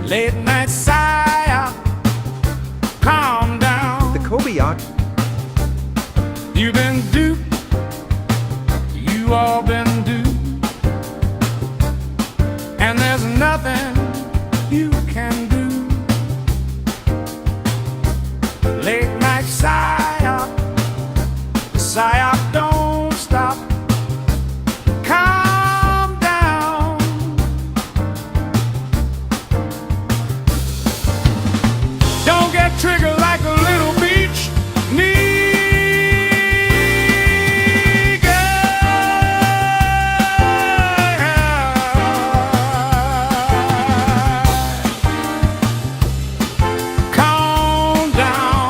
Late night PsyOp, calm down. The Kobiak. You've been duped, you all been duped, and there's nothing you can do. Late night PsyOp, PsyOp don't stop. Calm down. Don't get triggered like a little beach calm down.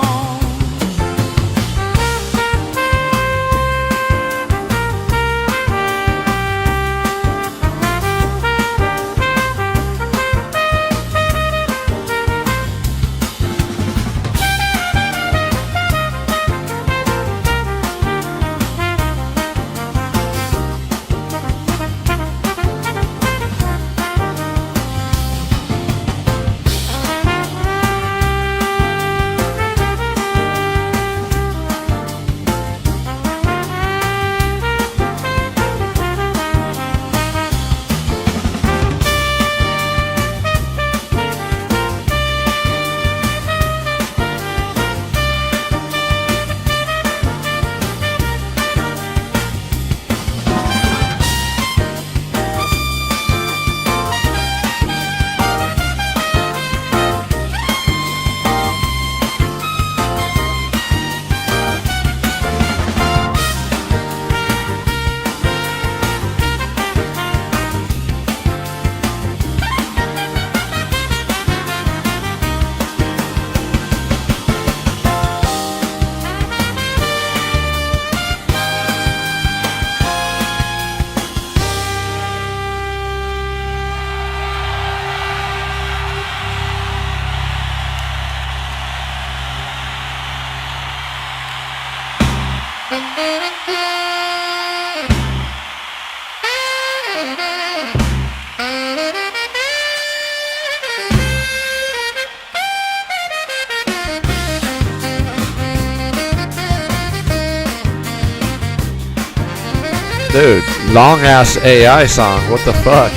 Dude, long ass AI song. What the fuck?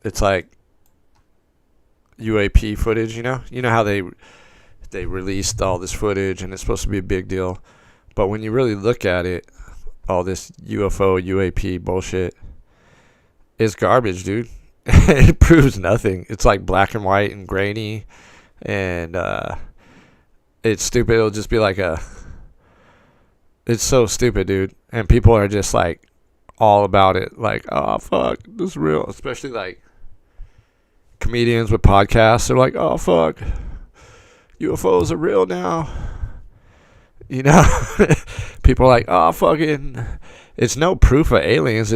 it's like UAP footage, you know how they released all this footage and it's supposed to be a big deal, but when you really look at it, all this UFO UAP bullshit is garbage, dude. It proves nothing. It's like black and white and grainy, and it's stupid. It'll just be like it's so stupid, dude, and people are just like all about it, like, oh fuck, this is real. Especially like comedians with podcasts, they're like, oh fuck, UFOs are real now, you know. People are like, oh fucking, it's no proof of aliens.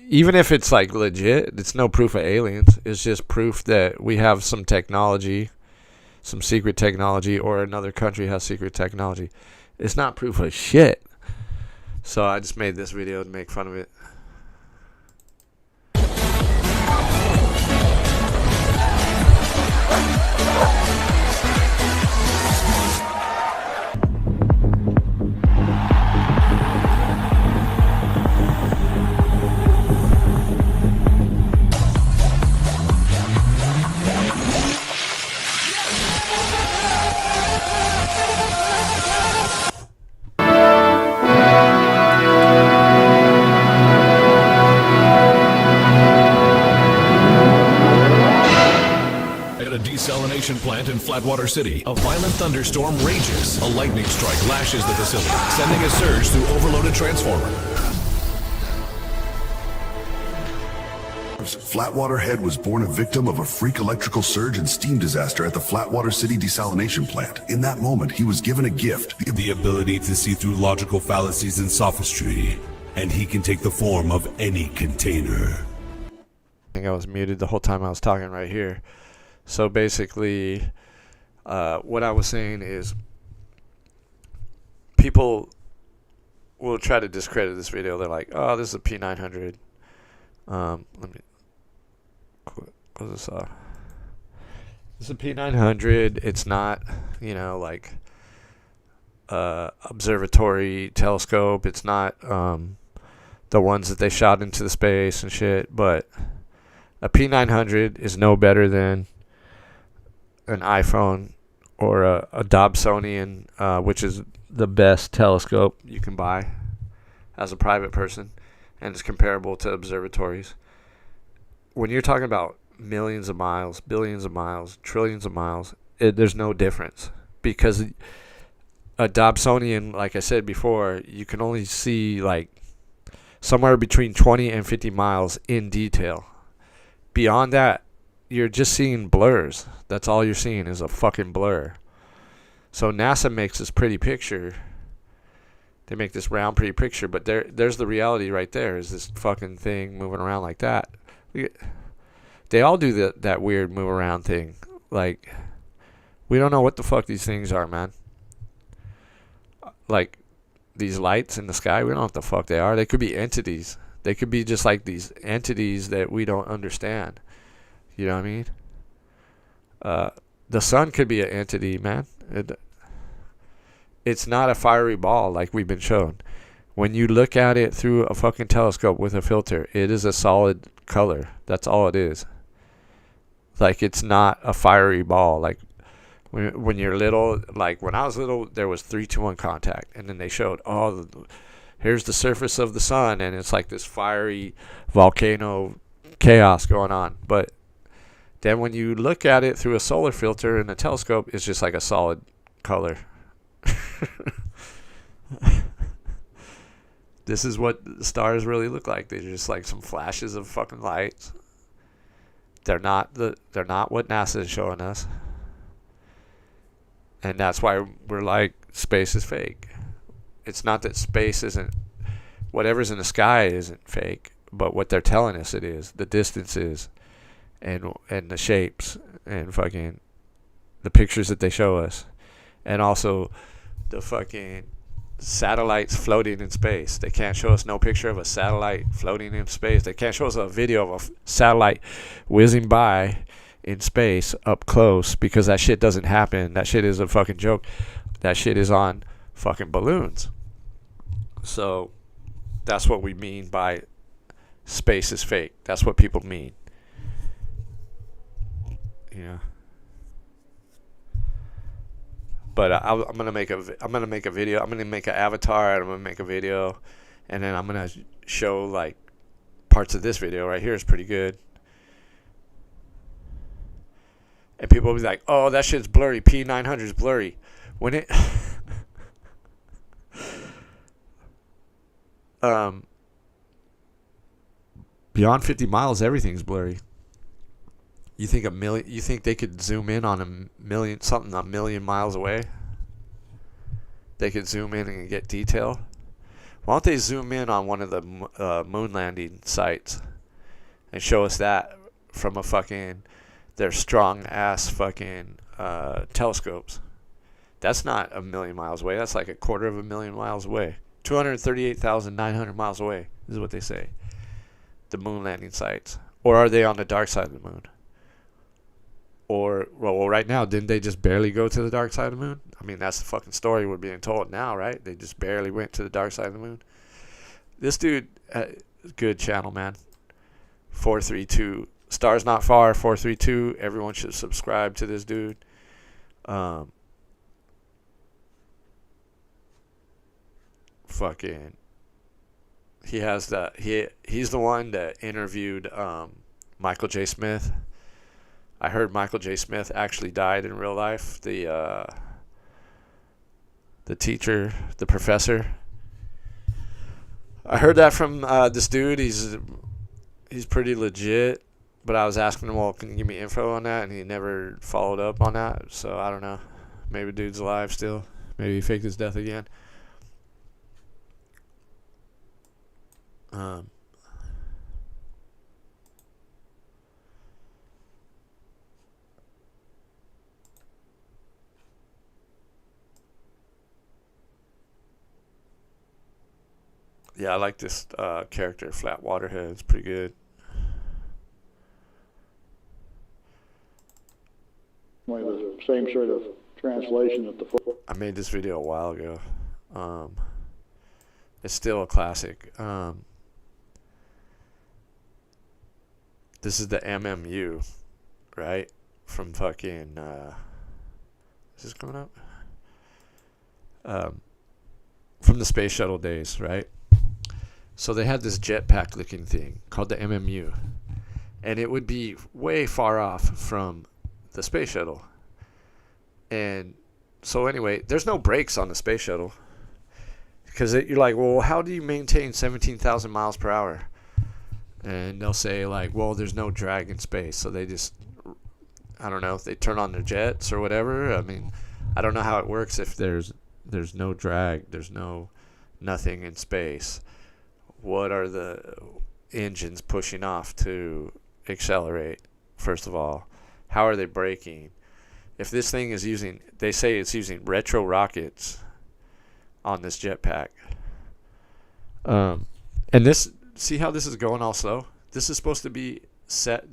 Even if it's like legit, it's no proof of aliens. It's just proof that we have some technology, some secret technology, or another country has secret technology. It's not proof of shit. So I just made this video to make fun of it. Desalination plant in Flatwater City. A violent thunderstorm rages. A lightning strike lashes the facility, sending a surge through overloaded transformer. Flatwater Head was born a victim of a freak electrical surge and steam disaster at the Flatwater City desalination plant. In that moment, he was given a gift. The ability to see through logical fallacies and sophistry. And he can take the form of any container. I think I was muted the whole time I was talking right here. So basically, what I was saying is people will try to discredit this video. They're like, oh, this is a P900. Let me close this off. This is a P900. It's not, like observatory telescope. It's not the ones that they shot into the space and shit. But a P900 is no better than an iPhone or a Dobsonian, which is the best telescope you can buy as a private person, and it's comparable to observatories. When you're talking about millions of miles, billions of miles, trillions of miles, there's no difference, because a Dobsonian, like I said before, you can only see like somewhere between 20 and 50 miles in detail. Beyond that, you're just seeing blurs. That's all you're seeing is a fucking blur. So NASA makes this pretty picture. They make this round pretty picture, but there's the reality right there, is this fucking thing moving around like that. They all do that weird move around thing. Like, we don't know what the fuck these things are, man. Like, these lights in the sky, we don't know what the fuck they are. They could be entities. They could be just like these entities that we don't understand. You know what I mean? The sun could be an entity, man. It's not a fiery ball like we've been shown. When you look at it through a fucking telescope with a filter, it is a solid color. That's all it is. Like, it's not a fiery ball. Like, when you're little, like when I was little, there was 3-2-1 contact. And then they showed, here's the surface of the sun. And it's like this fiery volcano chaos going on. But then when you look at it through a solar filter and a telescope, it's just like a solid color. This is what the stars really look like. They're just like some flashes of fucking lights. They're not what NASA is showing us. And that's why we're like, space is fake. It's not that space isn't, whatever's in the sky isn't fake, but what they're telling us it is. The distances and the shapes and fucking the pictures that they show us. And also the fucking satellites floating in space. They can't show us no picture of a satellite floating in space. They can't show us a video of a satellite whizzing by in space up close, because that shit doesn't happen. That shit is a fucking joke. That shit is on fucking balloons. So that's what we mean by space is fake. That's what people mean. you know. But I'm gonna make a video. I'm gonna make an avatar, and I'm gonna make a video, and then I'm gonna show like parts of this video right here is pretty good. And people will be like, "Oh, that shit's blurry. P900 is blurry." When it beyond 50 miles, everything's blurry. You think you think they could zoom in on a million miles away? They could zoom in and get detail. Why don't they zoom in on one of the moon landing sites and show us that from their strong ass fucking telescopes? That's not a million miles away. That's like a quarter of a million miles away. 238,900 miles away is what they say. The moon landing sites. Or are they on the dark side of the moon? Or, well, right now, didn't they just barely go to the dark side of the moon? I mean, that's the fucking story we're being told now, right? They just barely went to the dark side of the moon. This dude, good channel, man. 432. Stars Not Far, 432. Everyone should subscribe to this dude. He has he's the one that interviewed Michael J. Smith. I heard Michael J. Smith actually died in real life. The teacher, the professor. I heard that from this dude. He's pretty legit. But I was asking him, well, can you give me info on that? And he never followed up on that. So I don't know. Maybe dude's alive still. Maybe he faked his death again. Yeah, I like this character, Flat Waterhead. It's pretty good. The same sort of translation that the. I made this video a while ago. It's still a classic. This is the MMU, right? From fucking. Is this coming up? From the space shuttle days, right? So they had this jetpack looking thing called the MMU, and it would be way far off from the space shuttle. And so anyway, there's no brakes on the space shuttle, because you're like, well, how do you maintain 17,000 miles per hour? And they'll say like, well, there's no drag in space, so they just, I don't know, if they turn on their jets or whatever. I mean, I don't know how it works if there's no drag, there's nothing in space. What are the engines pushing off to accelerate, first of all? How are they braking? If this thing is using, they say it's using retro rockets on this jetpack. And this, see how this is going all slow? This is supposed to be set,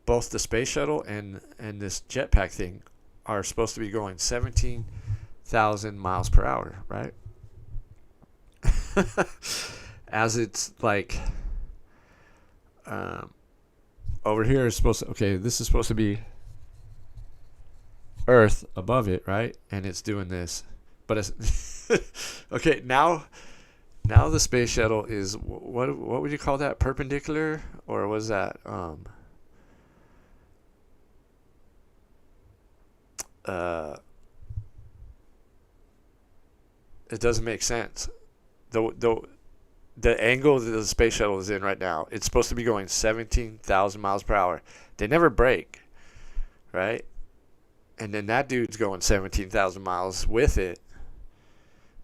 both the space shuttle and this jetpack thing are supposed to be going 17,000 miles per hour, right? As it's like, over here is supposed to, okay, this is supposed to be Earth above it, right? And it's doing this, but it's okay. Now the space shuttle is, what would you call that? Perpendicular, or was that it doesn't make sense. The angle that the space shuttle is in right now, it's supposed to be going 17,000 miles per hour. They never brake, right? And then that dude's going 17,000 miles with it.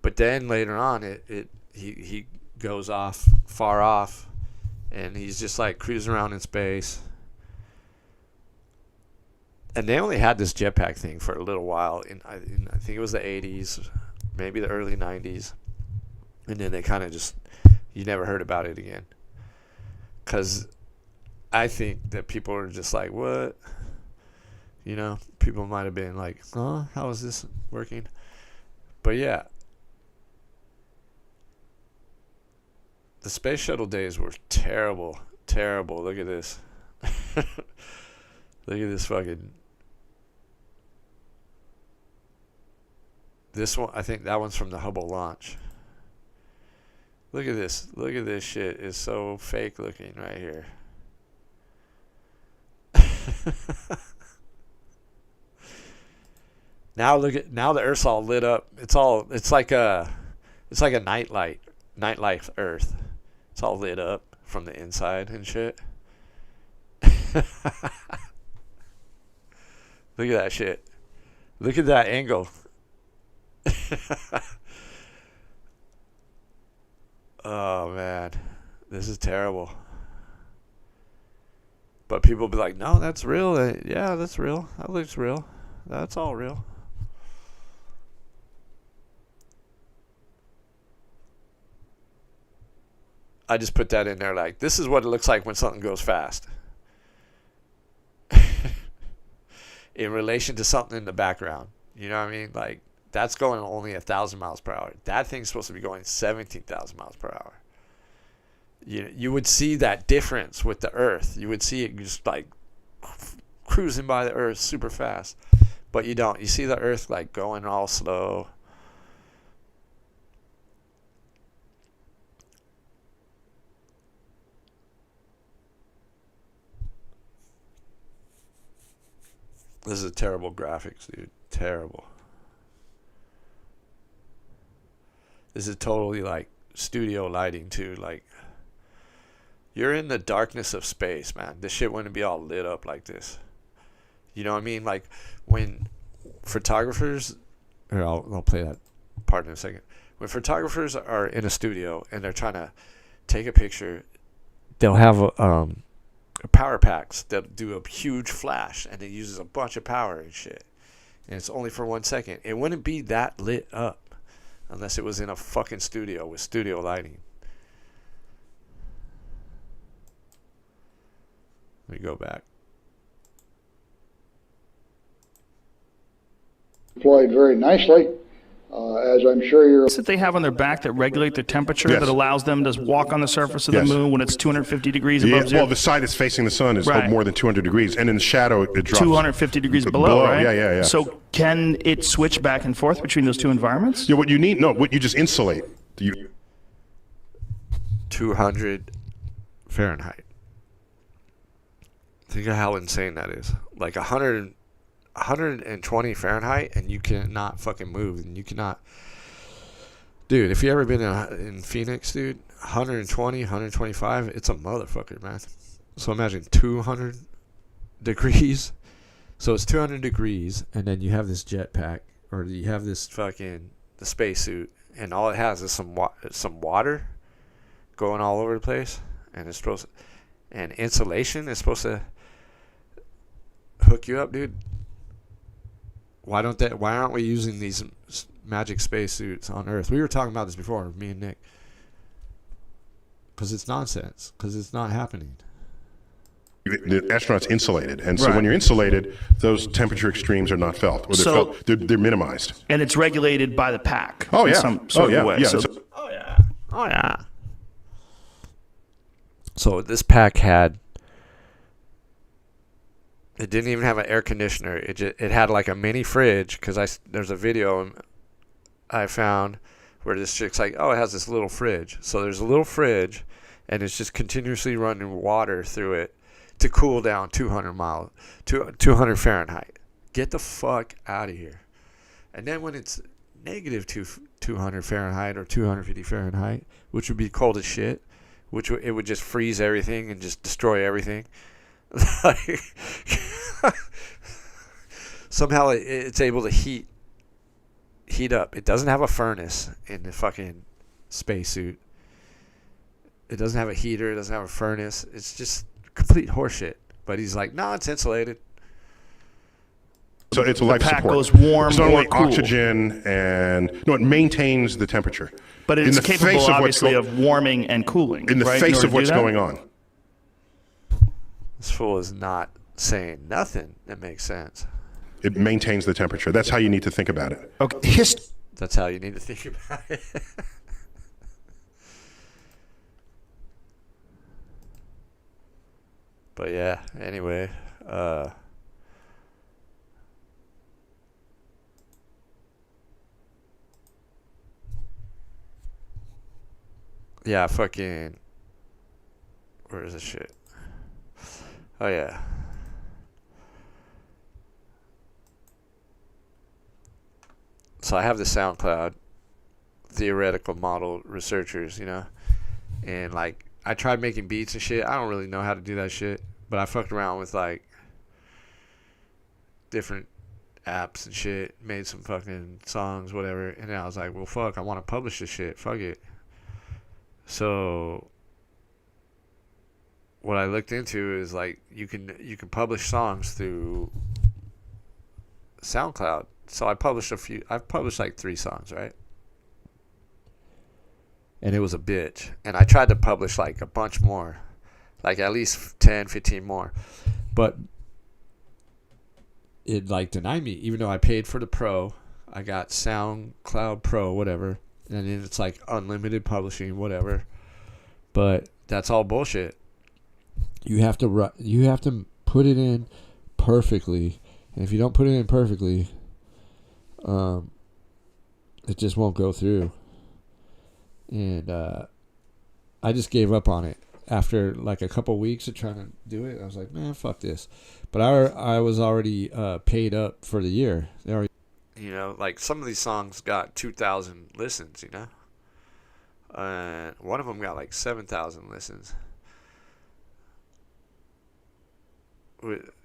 But then later on, he goes off, far off, and he's just like cruising around in space. And they only had this jetpack thing for a little while. I think it was the 80s, maybe the early 90s. And then they kind of just, you never heard about it again. Because I think that people are just like, what? You know, people might have been like, huh, how is this working? But yeah, the space shuttle days were terrible, terrible. Look at this. Look at this fucking This one, I think that one's from the Hubble launch. Look at this. Look at this shit. It's so fake looking right here. Now look at, now the Earth's all lit up. It's like a nightlife Earth. It's all lit up from the inside and shit. Look at that shit. Look at that angle. Oh man, this is terrible. But people be like, no, that's real. Yeah, that's real. That looks real. That's all real. I just put that in there like, this is what it looks like when something goes fast. In relation to something in the background. You know what I mean? Like, that's going only 1,000 miles per hour. That thing's supposed to be going 17,000 miles per hour. You would see that difference with the Earth. You would see it just like cruising by the Earth super fast. But you don't. You see the Earth like going all slow. This is terrible graphics, dude. Terrible. This is totally like studio lighting too. Like, you're in the darkness of space, man. This shit wouldn't be all lit up like this. You know what I mean? Like, when photographers, or I'll play that part in a second. When photographers are in a studio and they're trying to take a picture, they'll have power packs that do a huge flash, and it uses a bunch of power and shit. And it's only for 1 second. It wouldn't be that lit up unless it was in a fucking studio with studio lighting. Let me go back. Deployed very nicely. As I'm sure you're... That they have on their back that regulate their temperature, that allows them to walk on the surface of the moon when it's 250 degrees above zero? Well, the side that's facing the sun is more than 200 degrees, and in the shadow it drops. 250 degrees below, right? Yeah. So can it switch back and forth between those two environments? Yeah, what you just insulate. 200 Fahrenheit. Think of how insane that is. Like 120 Fahrenheit, and you cannot fucking move, and you cannot. Dude, if you ever been in Phoenix, dude, 120, 125, it's a motherfucker, man. So imagine 200 degrees. So it's 200 degrees, and then you have this jetpack, or you have this fucking the spacesuit, and all it has is some water going all over the place, and it's supposed to, and insulation is supposed to hook you up, dude. Why aren't we using these magic spacesuits on Earth? We were talking about this before, me and Nick. Because it's nonsense. Because it's not happening. The astronaut's insulated, and so when you're insulated, those temperature extremes are not felt, or they're minimized. And it's regulated by the pack. Oh yeah. In some sort of way. Yeah. Oh yeah. So this pack it didn't even have an air conditioner. It had like a mini fridge, because there's a video I found where this chick's like, oh, it has this little fridge. So there's a little fridge, and it's just continuously running water through it to cool down 200 Fahrenheit. Get the fuck out of here. And then when it's negative 200 Fahrenheit or 250 Fahrenheit, which would be cold as shit, it would just freeze everything and just destroy everything. Somehow it's able to heat up. It doesn't have a furnace in the fucking spacesuit. It doesn't have a heater. It doesn't have a furnace. It's just complete horseshit. But he's like, no, it's insulated. So it's a life pack support. goes warm it's not or only cool. Oxygen it maintains the temperature. But it's capable, obviously, of warming and cooling. In the face of what's going on. This fool is not saying nothing that makes sense. It maintains the temperature. That's how you need to think about it. Okay. That's how you need to think about it. But yeah, anyway, yeah, fucking, where is this shit? Oh yeah. So I have the SoundCloud theoretical model researchers, you know, and like I tried making beats and shit. I don't really know how to do that shit, but I fucked around with like different apps and shit, made some fucking songs, whatever, and then I was like, well, fuck, I want to publish this shit, fuck it. So what I looked into is like you can publish songs through SoundCloud. So I've published like 3 songs, right? And it was a bitch. And I tried to publish like a bunch more, like at least 10, 15 more. But it like denied me, even though I paid for the Pro. I got SoundCloud Pro, whatever. And then it's like unlimited publishing, whatever. But that's all bullshit. You have to put it in perfectly. And if you don't put it in perfectly, it just won't go through. And I just gave up on it after like a couple weeks of trying to do it. I was like, man, fuck this. But I was already paid up for the year. They already, you know, like some of these songs got 2,000 listens, you know. And one of them got like 7,000 listens.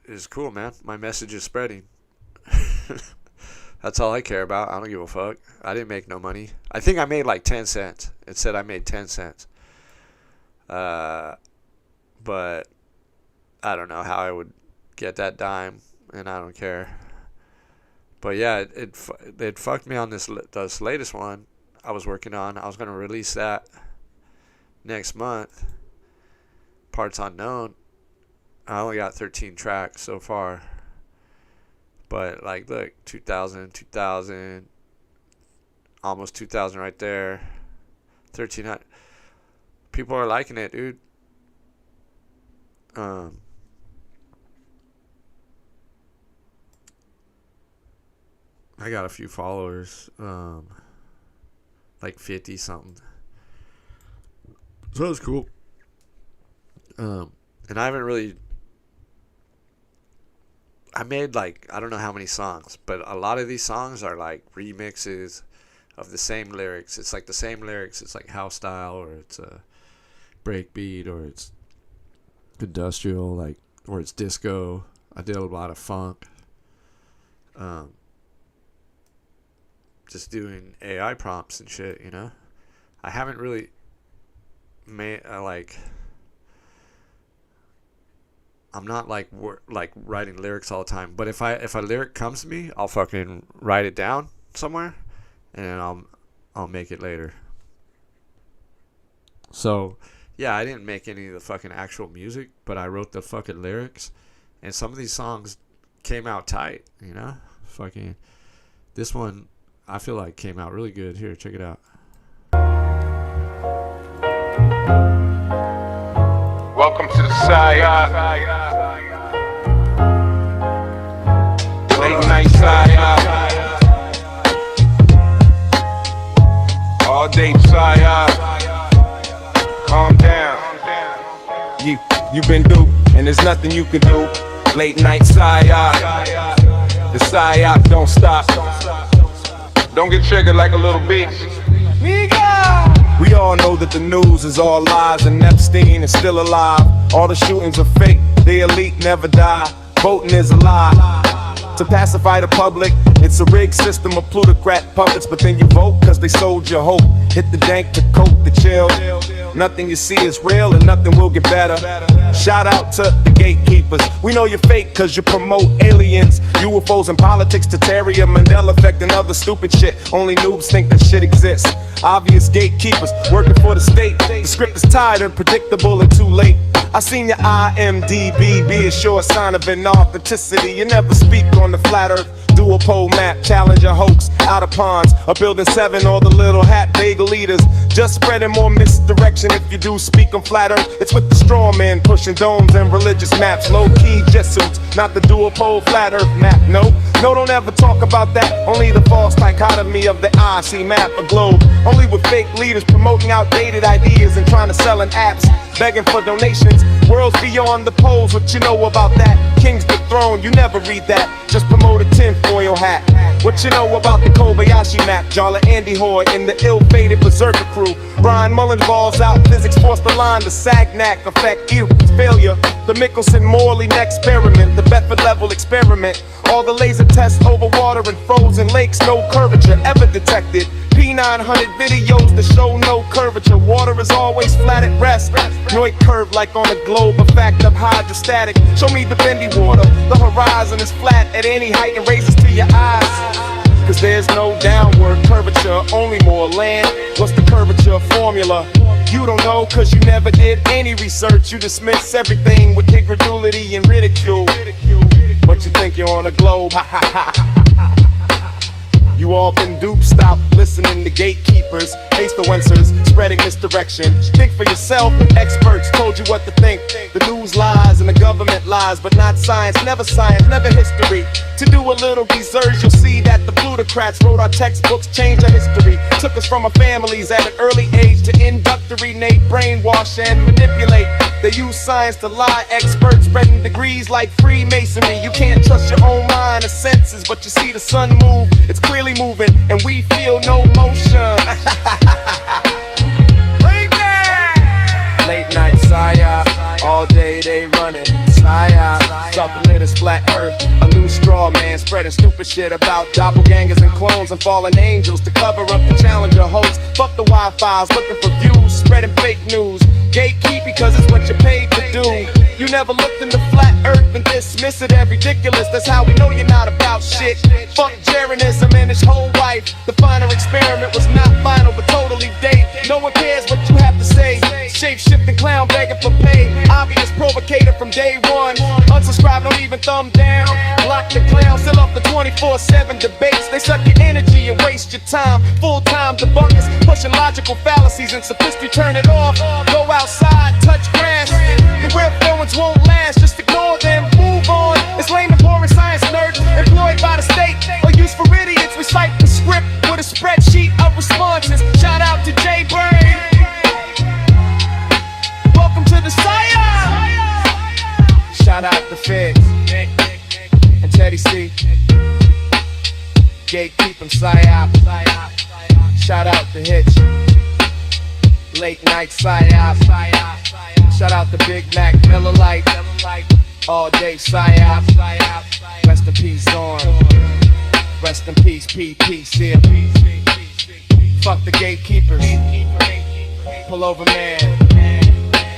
It's cool, man. My message is spreading. That's all I care about. I don't give a fuck. I didn't make no money. I think I made like 10 cents. It said I made 10 cents. But I don't know how I would get that dime, and I don't care. But yeah, it fucked me on this latest one I was working on. I was going to release that next month. Parts unknown. I only got 13 tracks so far. But like, look, 2,000, almost 2,000 right there. 1,300. People are liking it, dude. I got a few followers, like 50 something. So it's cool. And I haven't really. I made like, I don't know how many songs, but a lot of these songs are like remixes of the same lyrics. It's like the same lyrics. It's like house style, or it's a breakbeat, or it's industrial, like, or it's disco. I did a lot of funk. Just doing AI prompts and shit, you know. I haven't really made I'm not like writing lyrics all the time, but if a lyric comes to me, I'll fucking write it down somewhere, and then I'll make it later. So, yeah, I didn't make any of the fucking actual music, but I wrote the fucking lyrics, and some of these songs came out tight, you know? Fucking, this one, I feel like came out really good. Here, check it out. Welcome to the PsyOp. Late night PsyOp. All day PsyOp. Calm down. You've been duped, and there's nothing you can do. Late night PsyOp. The PsyOp don't stop. Don't get triggered like a little bitch. We all know that the news is all lies, and Epstein is still alive. All the shootings are fake, the elite never die. Voting is a lie to pacify the public. It's a rigged system of plutocrat puppets, but then you vote cause they sold your hope. Hit the dank, the coke, the chill. Nothing you see is real, and nothing will get better. Shout out to the gatekeepers. We know you're fake cause you promote aliens, UFOs, and politics, Terraria, Mandela effect, and other stupid shit. Only noobs think that shit exists. Obvious gatekeepers working for the state. The script is tired and predictable and too late. I seen your IMDb be a sure sign of inauthenticity. You never speak on on the flat earth. Dual pole map, challenger hoax, out of ponds, a building 7, all the little hat bagel eaters. Just spreading more misdirection if you do speak on flat earth. It's with the straw men pushing domes and religious maps. Low key jet suits, not the dual pole flat earth map. No, don't ever talk about that. Only the false dichotomy of the eye see map a globe. Only with fake leaders promoting outdated ideas and trying to sell in apps, begging for donations. Worlds beyond the poles, what you know about that? King's the throne, you never read that. Just promote a tinfoil hat. What you know about the Kobayashi map? Jala Andy Hoy and the ill-fated Berserker crew. Brian Mullins balls out, physics forced the line. The Sagnac effect equals failure. The Mickelson-Morley experiment, the Bedford level experiment. All the laser tests over water and frozen lakes, no curvature ever detected. P900 videos that show no curvature. Water is always flat at rest. Noit curved like on a globe, a fact of hydrostatic. Show me the bendy water. The horizon is flat at any height and raises to your eyes. Cause there's no downward curvature, only more land. What's the curvature formula? You don't know cause you never did any research. You dismiss everything with incredulity and ridicule. But you think you're on a globe, ha ha ha. You all been duped, stop listening to gatekeepers, influencers, spreading misdirection. Think for yourself, experts told you what to think. The news lies and the government lies, but not science, never history. To do a little research, you'll see that the plutocrats wrote our textbooks, changed our history. Took us from our families at an early age to indoctrinate, brainwash and manipulate. They use science to lie, experts spreading degrees like Freemasonry. You can't trust your own mind or senses, but you see the sun move, it's clearly moving, and we feel no motion. Late night PsyOp, all day they running PsyOp, something is flat earth. A new straw man spreading stupid shit about doppelgangers and clones and fallen angels to cover up the challenger hoax. Fuck the Wi-Fi's looking for views, spreading fake news. Gatekeep because it's what you're paid to do. You never looked into flat earth and dismiss it as ridiculous. That's how we know you're not about shit. Fuck Jeranism and his whole life. The final experiment was not final but totally date. No one cares what you have to say. Shape-shifting clown begging for pay. Obvious provocator from day one. Unsubscribe, don't even thumb down. Block the clown, still up the 24/7 debates. They suck your energy and waste your time. Full-time debunkers pushing logical fallacies and sophistry. Turn it off, go outside, touch grass. The rare feelings won't last, just ignore them, move on. It's lame and boring science nerds employed by the state or used for idiots. Recite the script with a spreadsheet of responses. Shout out to Jay Brain. Welcome to the PsyOp. Shout out to Feds and Teddy C. Gatekeeping PsyOp. Shout out to Hitch. Late night PsyOp. Shout out to Big Mac, Miller Lite. All day PsyOp. Rest in peace on. Rest in peace, PPC. Fuck the gatekeepers. Pull over man.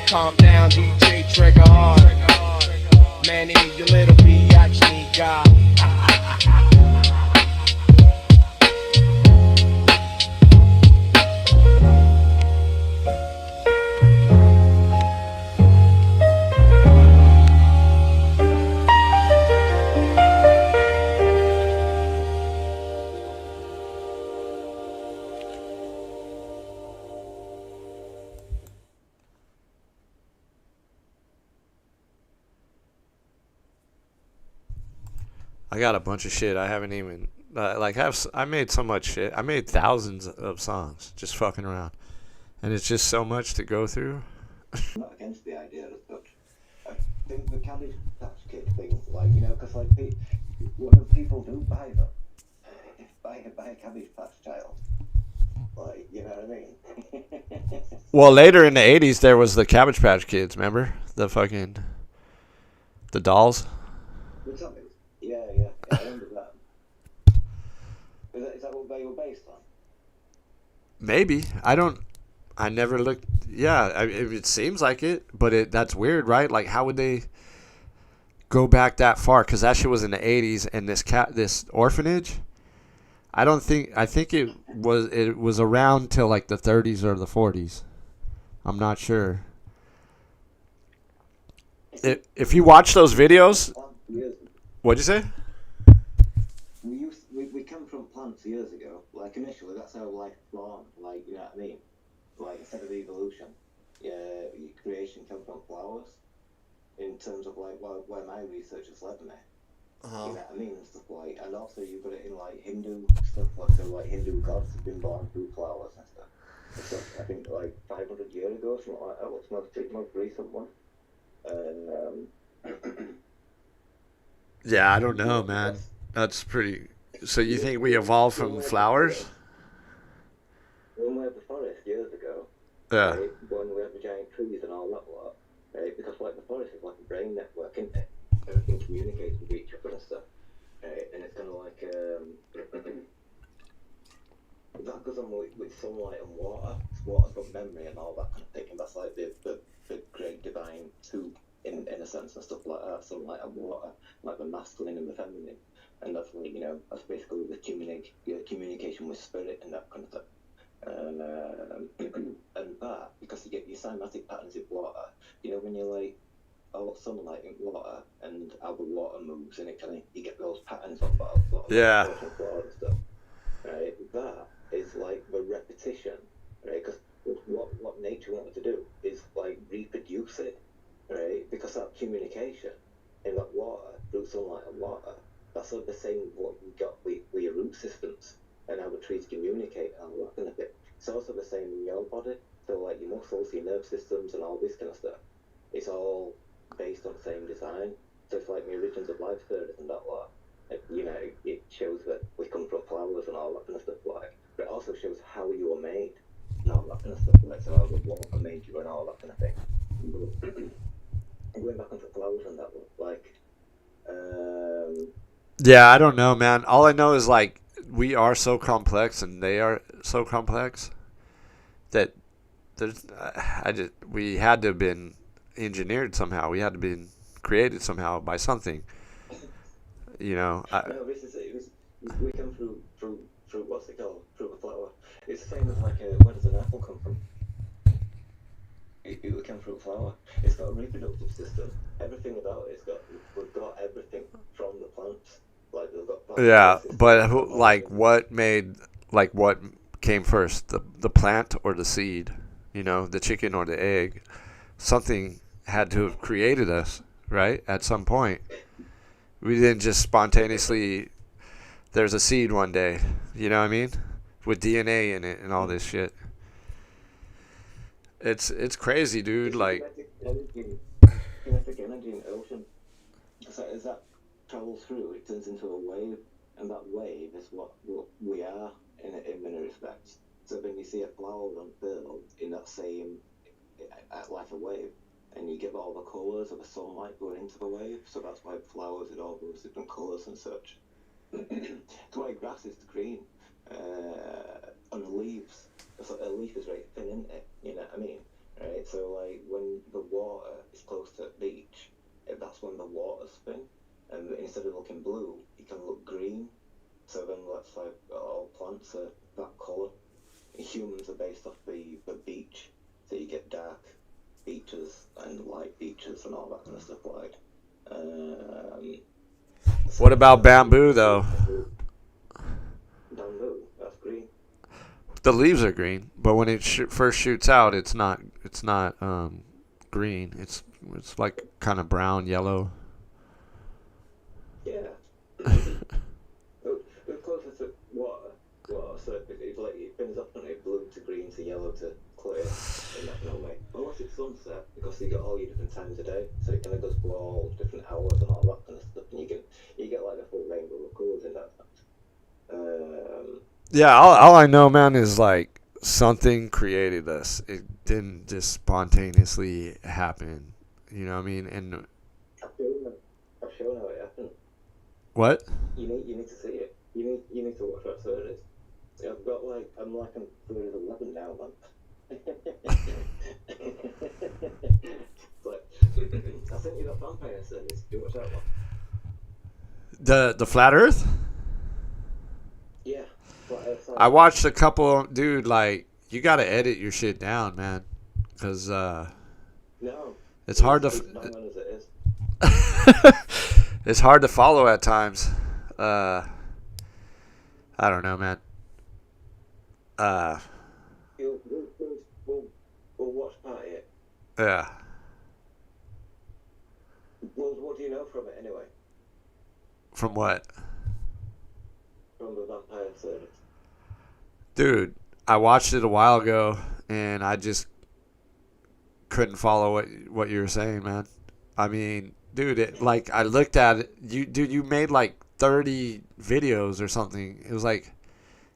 Calm down, DJ trigger hard. Man, need your little biatch, need God. I got a bunch of shit I haven't even I made so much shit. I made thousands of songs just fucking around, and it's just so much to go through. I'm not against the idea of the Cabbage Patch Kid thing, like, you know, because like what do people do buy them? Buy a Cabbage Patch child, like, you know what I mean? Well, later in the 80s there was the Cabbage Patch Kids, remember? The dolls. Yeah, I remember that. Is that what they were based on? Maybe. I never looked. Yeah, it seems like it, but that's weird, right? Like, how would they go back that far? Because that shit was in the 80s, and this orphanage, I think it was around till like the 30s or the 40s. I'm not sure. If you watch those videos, what'd you say? millions of years ago, like initially, that's how life formed. Like, you know what I mean? Like instead of evolution, creation came from flowers. In terms of like where my research has led me. You know what I mean, and stuff like, and also you put it in like Hindu stuff, like so like Hindu gods have been born through flowers and stuff. So I think like 500 years ago, something like that. What's the most recent one? And Yeah, I don't know, man. That's pretty. So you think we evolved from flowers? When we had the forest years ago, Yeah. right, when we had the giant trees and all that lot, right, because like the forest is like a brain network, isn't it? Everything communicates with each other and stuff, right? And it's kind of like that goes on with sunlight and water. Water's got memory and all that kind of thing, and that's like the great divine two in a sense and stuff like that. Sunlight and water, like the masculine and the feminine, and that's like, you know, that's basically the communication with spirit and that kind of thing. And that, because you get your cymatic patterns in water, you know, when you're like, oh, sunlight in water and how the water moves, and it kind of, you get those patterns of that. Yeah. And stuff, right? That is like the repetition, right? Because what nature wanted to do is like reproduce it, right? Because that communication in that water, through sunlight and water, that's sort of the same what you got with your root systems and how the trees communicate and all that kind of thing. It's also the same in your body. So like your muscles, your nerve systems and all this kind of stuff. It's all based on the same design. So it's like the origins of life theory and that lot. You know, it shows that we come from flowers and all that kind of stuff like. But it also shows how you were made and all that kind of stuff like. So how the water made you and all that kind of thing. Going back onto flowers and that one, like Yeah, I don't know, man. All I know is like we are so complex and they are so complex that we had to have been engineered somehow. We had to be created somehow by something. You know. No, this is it. We come through what's it called? Through the flower. It's the same as like where does an apple come from? It would come through a flower. It's got a reproductive system. Everything about it, we've got everything from the plants. Like they've got. Yeah, but what came first, the plant or the seed? You know, the chicken or the egg? Something had to have created us, right? At some point, we didn't just spontaneously. There's a seed one day. You know what I mean? With DNA in it and all this shit. It's crazy, dude. Like. Kinetic energy in the ocean. So as that travels through, it turns into a wave, and that wave is what we are in many respects. So when you see a flower unfurled in that same, like a wave, and you get all the colours of the sunlight going into the wave, so that's why flowers in all those different colours and such. That's why grass is green, and the leaves. So a leaf is very thin, isn't it? You know what I mean? Right? So like when the water is close to the beach, that's when the water's thin, and instead of looking blue, it can look green. So then that's like all plants are that colour. Humans are based off the beach, so you get dark beaches and light beaches and all that kind of stuff like. What about bamboo though? Bamboo, that's green. The leaves are green, but when it first shoots out, it's not green. It's like kind of brown, yellow. Yeah. We're closer to water, so it's like it bends up and it blue to green to yellow to clear in that kind of way. Unless it's sunset, because you get all your different times of day, so it kind of goes through all different hours and all that kind of stuff, and you get like a full rainbow of colours in that sense. Yeah, all I know, man, is like something created us. It didn't just spontaneously happen. You know what I mean? And I've shown how it happened. what? You need to see it. You need to watch that series. I'm on series 11 now, man. But I sent you that vampire series. Do you watch that one? The Flat Earth? Yeah. I watched a couple. Dude, like you got to edit your shit down, man, because No. it's hard to. As it is. It's hard to follow at times. I don't know, man. We'll watch part of it. Yeah. Well, what do you know from it anyway? From what? From the vampire service. Dude, I watched it a while ago, and I just couldn't follow what you were saying, man. I mean, dude, I looked at it. You made like 30 videos or something. It was like,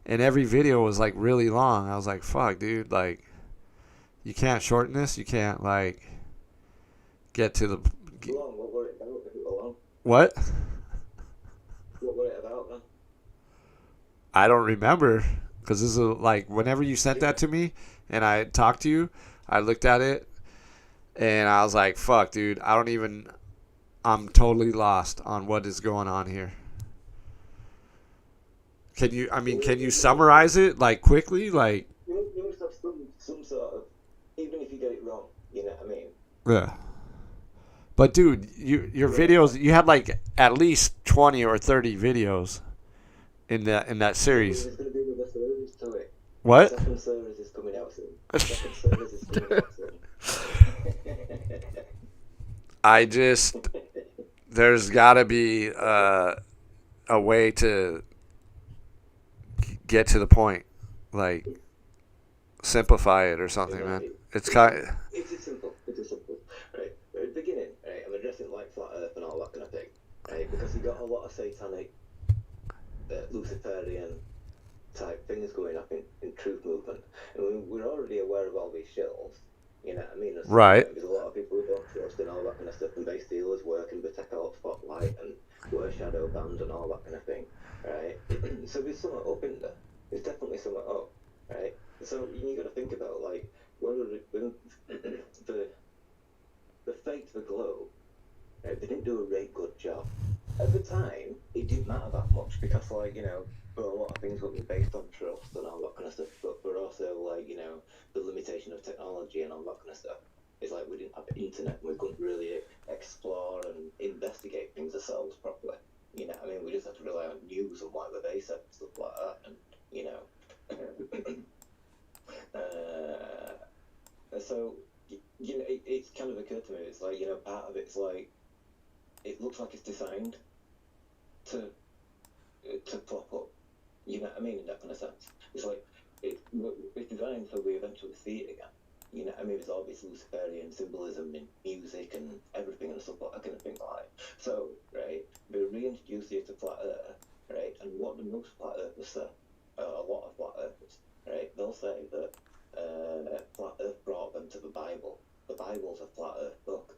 and every video was like really long. I was like, fuck, dude, like, you can't shorten this. You can't like get to the. Long, what were it about? Long? What? What were it about then? I don't remember, because this is like whenever you sent that to me and I talked to you, I looked at it and I was like, fuck, dude, I'm totally lost on what is going on here. Can you summarize it like quickly? Like, You must have some sort of, even if you get it wrong, you know what I mean? yeah. But dude, your videos, you had like at least 20 or 30 videos in that series. There's going to be another series to it. What? Second series is coming out soon. Second series is coming out soon. There's got to be a way to get to the point, like simplify it or something, man. It's simple. It's simple. Right. At the beginning, right, I'm addressing like flat Earth and all that kind of thing, right? Because you got a lot of satanic, Luciferian type things going up in truth movement, and we're already aware of all these shills. You know what I mean? Right. There's a lot of people who don't trust and all that kind of stuff, and base dealers work in the tech out spotlight and wear shadow band and all that kind of thing, right? So there's something up in there. There's definitely something up, right? So you got to think about like when the fate, the globe, right, they didn't do a very good job. At the time, it didn't matter that much because, like, you know, a lot of things would be based on trust and all that kind of stuff, but also, like, you know, the limitation of technology and all that kind of stuff. It's like we didn't have the internet, we couldn't really explore and investigate things ourselves properly. You know, I mean, we just had to rely on news and whatever they said, stuff like that, and, you know. So, you know, it's kind of occurred to me, it's like, you know, part of it's like, it looks like it's designed to prop up. You know what I mean, in that kind of sense. It's like, it's designed so we eventually see it again. You know what I mean? There's all this Luciferian symbolism in music and everything and stuff like that kind of thing. Like, so, right, they reintroduce you to flat Earth, right, and what the most flat Earthers say, a lot of flat Earthers, right, they'll say that flat Earth brought them to the Bible. The Bible's a flat Earth book.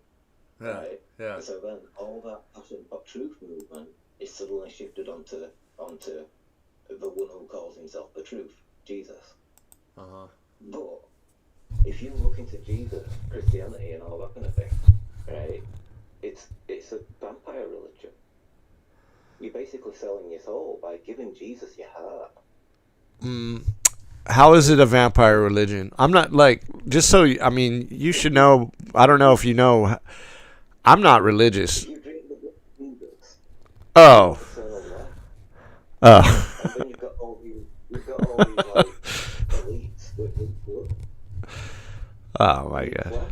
Yeah, right? yeah. So then all that passion for truth movement is suddenly shifted onto the one who calls himself the truth, Jesus. Uh-huh. But if you look into Jesus, Christianity, and all that kind of thing, right, it's a vampire religion. You're basically selling your soul by giving Jesus your heart. How is it a vampire religion? I'm not like, just so, I mean, you should know, I don't know if you know, I'm not religious. You drink the blood of Jesus. Oh. Oh. And then you've got all these like, elites with blood. Oh my God.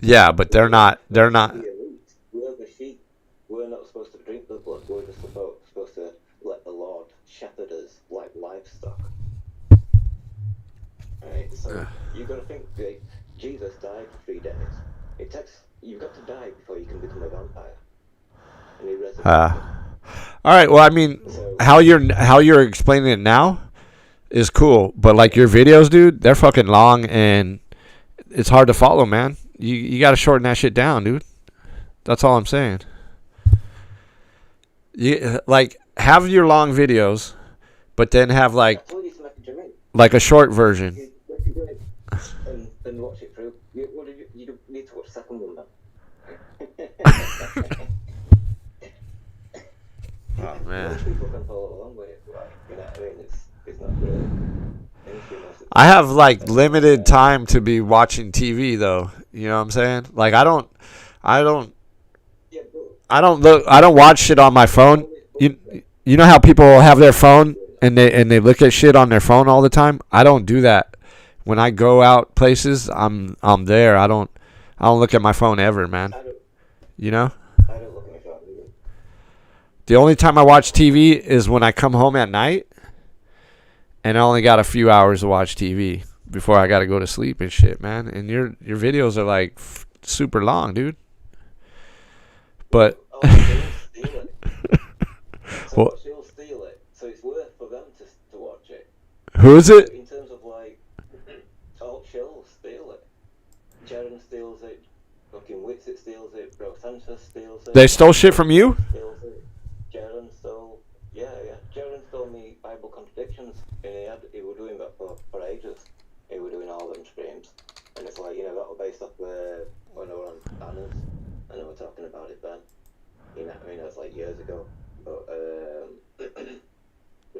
Yeah, but they're not. The elites. We're the sheep. We're not supposed to drink the blood. We're just supposed to let the Lord shepherd us like livestock. Right? So you've got to think, Jesus died for 3 days. You've got to die before you can become a vampire. And he resurrected. All right. Well, I mean, how you're explaining it now is cool, but like your videos, dude, they're fucking long and it's hard to follow, man. You got to shorten that shit down, dude. That's all I'm saying. You like have your long videos, but then have like a short version. And watch it through. You need to watch the second one then. Oh man. Most people can follow along with it, like, you know what I mean? It's not really. I have like limited time to be watching TV though. You know what I'm saying? Like I don't watch shit on my phone. You You know how people have their phone and they look at shit on their phone all the time? I don't do that. When I go out places, I'm there. I don't look at my phone ever, man. You know? I don't look at my phone either. The only time I watch TV is when I come home at night and I only got a few hours to watch TV before I got to go to sleep and shit, man. And your videos are like super long, dude. But Steal it. well, She'll steal it, so it's worth for them to watch it. who is it? In terms of like, she'll steal it. Jaren steals it. Fucking Witsit steals it. Bro Sanchez steals it. They stole shit from you? Steals it. Jaren stole. Yeah. Jaren stole me Bible contradictions, and he was doing that for ages. He was doing all them streams, and it's like, that was based off when I were on banners, and I was talking about it then. That's like years ago. But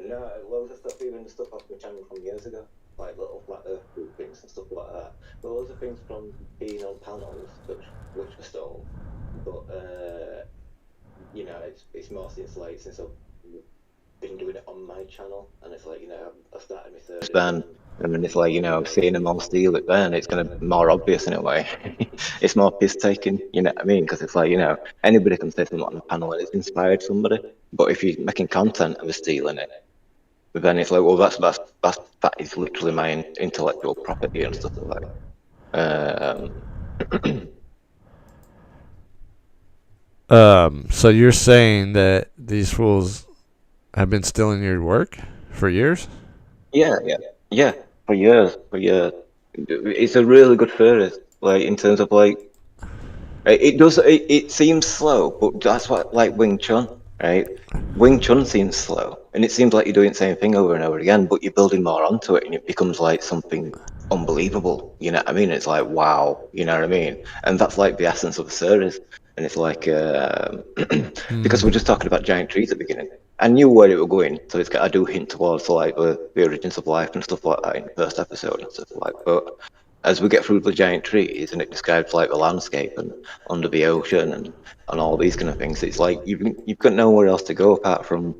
no, loads of stuff, even the stuff off my channel from years ago, like little flat earth group things and stuff like that. But loads of things from being on panels, which were stolen. But it's more since I've been doing it on my channel, and it's like, I started my third ban, and then it's like, I'm seeing them all steal it then, it's kind of more obvious in a way. It's more piss taking, you know what I mean? Because it's like, anybody can say something on the panel and it's inspired somebody, but if you're making content and stealing it, but then it's like, well, that is literally my intellectual property and stuff like that. So you're saying that these fools have been stealing your work for years? Yeah, for years. It's a really good theory, like, in terms of, like, it seems slow, but that's what, like, Wing Chun, right? Wing Chun seems slow, and it seems like you're doing the same thing over and over again, but you're building more onto it, and it becomes, like, something unbelievable, you know what I mean? It's like, wow, you know what I mean? And that's, like, the essence of the series, and it's like, because we're just talking about giant trees at the beginning. I knew where it was going, so I do hint towards, like, the origins of life and stuff like that in the first episode and stuff like that. But as we get through the giant trees, and it describes, like, the landscape and under the ocean and all these kind of things, it's like you've got nowhere else to go apart from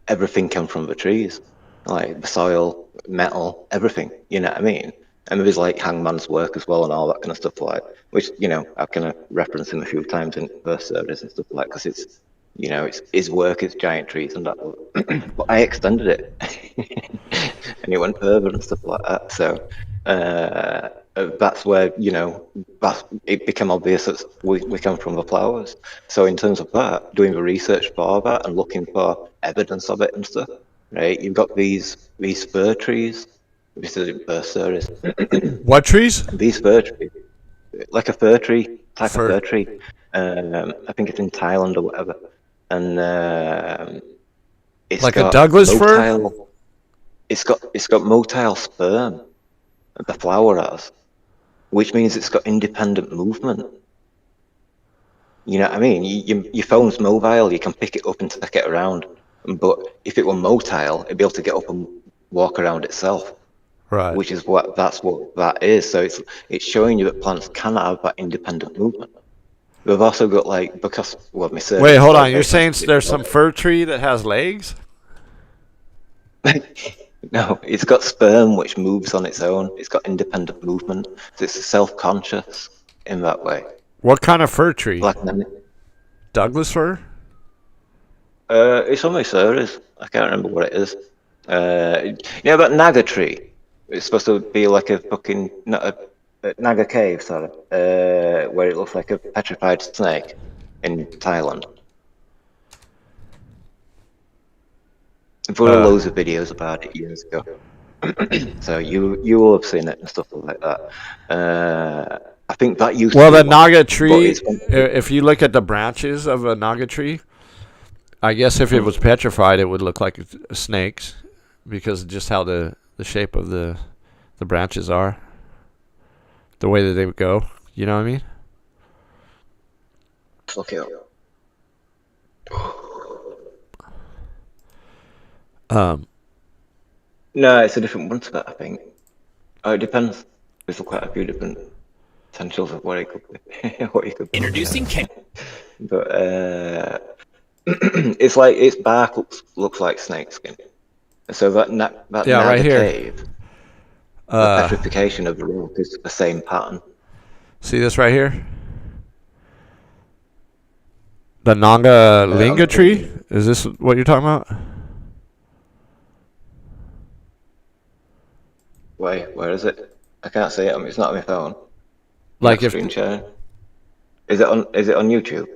everything came from the trees, like the soil, metal, everything. You know what I mean? And there's, like, Hangman's work as well and all that kind of stuff, like, which I've kind of referenced him a few times in first series and stuff like, because it's his work is giant trees and that. But I extended it, and it went further and stuff like that. So that's where it became obvious that we come from the flowers. So in terms of that, doing the research for that and looking for evidence of it and stuff, right? You've got these fir trees. This is in first series. What trees? These fir trees, like a fir tree type of fir tree. I think it's in Thailand or whatever. And it's like got a Douglas motile, fir. It's got motile sperm. The flower has, which means it's got independent movement. You know what I mean? Your phone's mobile. You can pick it up and take it around. But if it were motile, it'd be able to get up and walk around itself. Right. Which is what that is. So it's showing you that plants can have that independent movement. We've also got, like, because my service. Wait, hold on. You're saying there's some fir tree that has legs? No, it's got sperm which moves on its own. It's got independent movement. So it's self-conscious in that way. What kind of fir tree? Like Douglas fir? It's on my series. I can't remember what it is. About Naga tree. It's supposed to be like a fucking Naga cave, sorry, where it looks like a petrified snake in Thailand. There were loads of videos about it years ago, so you will have seen it and stuff like that. I think that used. Well, to the be Naga tree. If you look at the branches of a Naga tree, I guess if it was petrified, it would look like snakes, because just how the shape of the branches are. The way that they would go, you know what I mean? Okay. No, it's a different one to that, I think. Oh, it depends. There's quite a few different potentials of what it could be. What it could be. Introducing Ken. But it's like its bark looks like snake skin. So that Yeah, right Naga here. cave, the petrification of the rock is the same pattern. See this right here? The Nanga Linga tree? Is this what you're talking about? Wait, where is it? I can't see it. It's not on my phone. Like if Screen sharing. Is it on YouTube?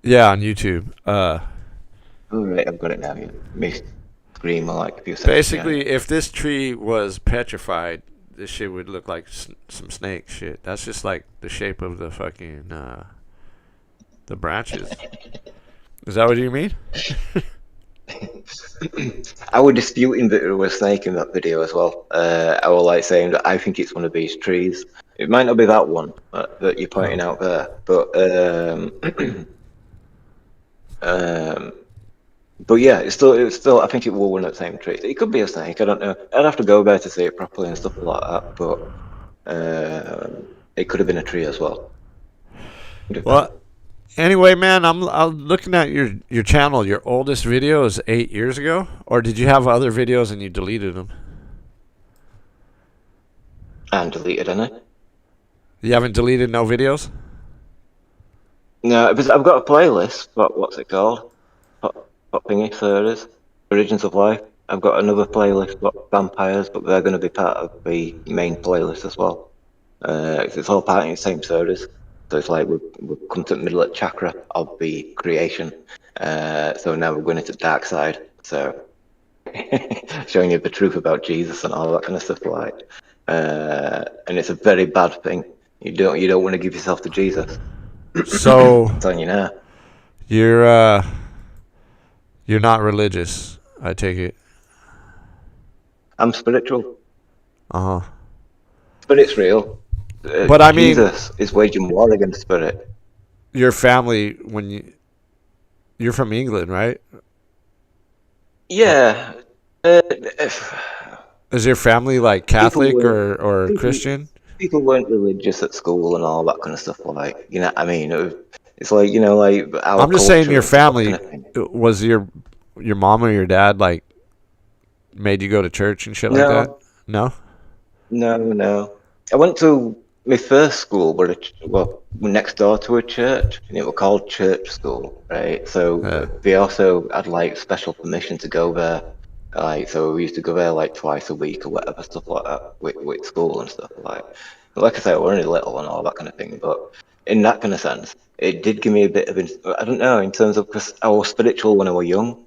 yeah, on YouTube. Oh right, I've got it now. You missed screen like a few seconds. Basically, if this tree was petrified, this shit would look like some snake shit. That's just like the shape of the fucking the branches. Is that what you mean? I was disputing that there was a snake in that video as well. I was like saying that I think it's one of these trees. It might not be that one that you're pointing out there, but but yeah, it's still. I think it was one of the same trees. It could be a snake. I don't know. I'd have to go there to see it properly and stuff like that. But it could have been a tree as well. Well, anyway, man, I'm looking at your channel. Your oldest video is 8 years ago, or did you have other videos and you deleted them? And deleted, didn't I? You haven't deleted no videos? No, because I've got a playlist. What's it called? Pop thingy, series, Origins of Life. I've got another playlist about vampires, but they're going to be part of the main playlist as well. It's all part of the same series. So it's like we've come to the middle of chakra of the creation. So now we're going into the dark side. So showing you the truth about Jesus and all that kind of stuff, like. And it's a very bad thing. You don't want to give yourself to Jesus. So I'm telling you now. You're not religious, I take it. I'm spiritual. Uh-huh. Spirit's real. But I mean, Jesus is waging war against spirit. Your family, you're from England, right? Yeah. Is your family like Catholic or Christian? People weren't religious at school and all that kind of stuff. Like, you know what I mean? It's like, you know, like our I'm just saying, your family, kind of was your mom or your dad like made you go to church and shit like that? No. No. I went to my first school, next door to a church, and it was called church school, right? So they also had like special permission to go there. Like, so we used to go there like twice a week or whatever, stuff like that, with school and stuff like. Like I said, we're only little and all that kind of thing, but in that kind of sense, it did give me a bit of, I don't know, in terms of, because I was spiritual when I was young,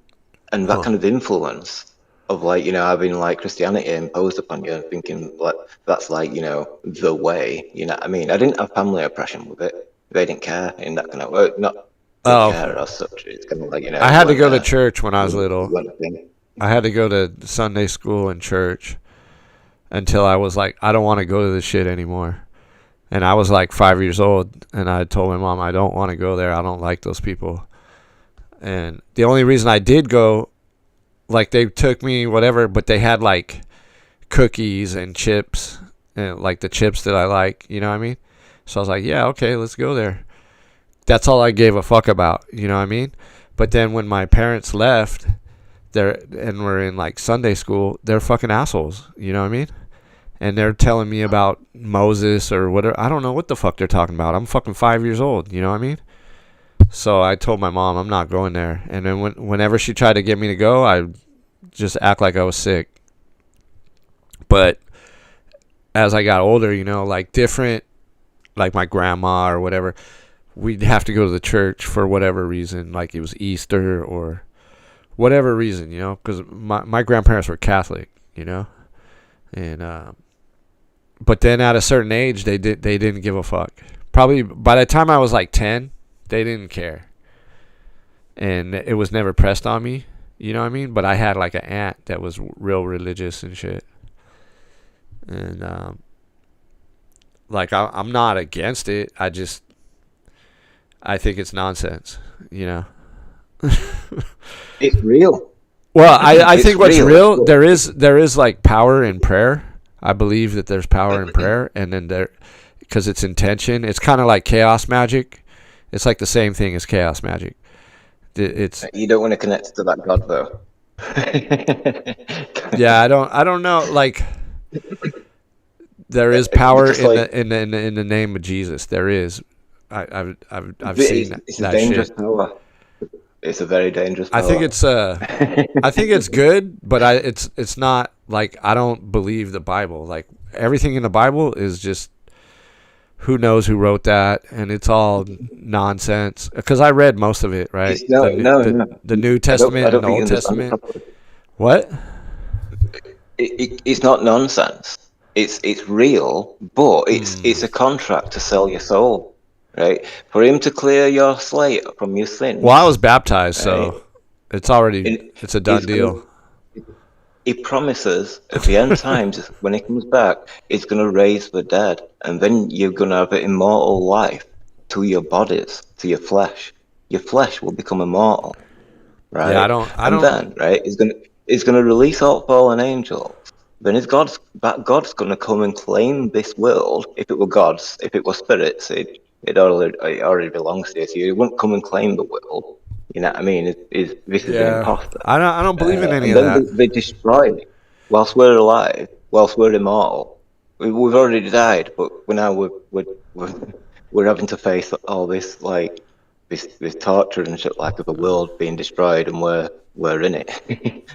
and that kind of influence of like, you know, having like Christianity imposed upon you and thinking like that's like, you know, the way, you know what I mean? I didn't have family oppression with it. They didn't care in that kind of way. Not care as such. It's kind of like, you know. I had to go to church when I was little. I had to go to Sunday school and church until I was like, I don't want to go to this shit anymore. And I was like 5 years old, and I told my mom, I don't want to go there. I don't like those people. And the only reason I did go, like, they took me, whatever, but they had like cookies and chips, and like the chips that I like, you know what I mean? So I was like, yeah, okay, let's go there. That's all I gave a fuck about, you know what I mean? But then when my parents left, and we're in like Sunday school, they're fucking assholes, you know what I mean? And they're telling me about Moses or whatever. I don't know what the fuck they're talking about. I'm fucking 5 years old, you know what I mean? So I told my mom I'm not going there. And then whenever she tried to get me to go, I just act like I was sick. But as I got older, you know, like different, like my grandma or whatever, we'd have to go to the church for whatever reason, like it was Easter or whatever reason, you know, because my grandparents were Catholic, you know, and but then at a certain age, they didn't give a fuck. Probably by the time I was like 10, they didn't care, and it was never pressed on me, you know what I mean? But I had like an aunt that was real religious and shit, and like I'm not against it. I think it's nonsense, you know. It's real. Well, I think what's real, there is like power in prayer. I believe that there's power in prayer, and then because it's intention. It's kind of like chaos magic. It's like the same thing as chaos magic. It's You don't want to connect to that God, though. yeah. I don't know. Like there is power Just like in the name of Jesus. There is. I've seen it's a that dangerous shit. power. It's a very dangerous I think power. it's I think it's good, but it's not like I don't believe the Bible. Like everything in the Bible is just who knows who wrote that, and it's all nonsense. Because I read most of it, right? It's no. The New I Testament don't and the think you Old understand it Testament. properly. What? It's not nonsense. It's real, but it's a contract to sell your soul, right? For him to clear your slate from your Well, I sins, was baptized, right? so it's a done It's gonna, deal. he promises at the end times when he comes back, he's gonna raise the dead, and then you're gonna have an immortal life to your bodies, to your flesh. Your flesh will become immortal, Yeah, right? I And don't. then, right, he's gonna release all fallen angels. Then God's gonna come and claim this world. If it were God's, if it were spirits, it already belongs to you. So he wouldn't come and claim the world. You know what I mean? This is an Yeah, imposter. I don't believe in any And of then that. they destroy it whilst we're alive, whilst we're immortal. We've already died, but we're we're having to face all this like this torture and shit like of the world being destroyed, and we're in it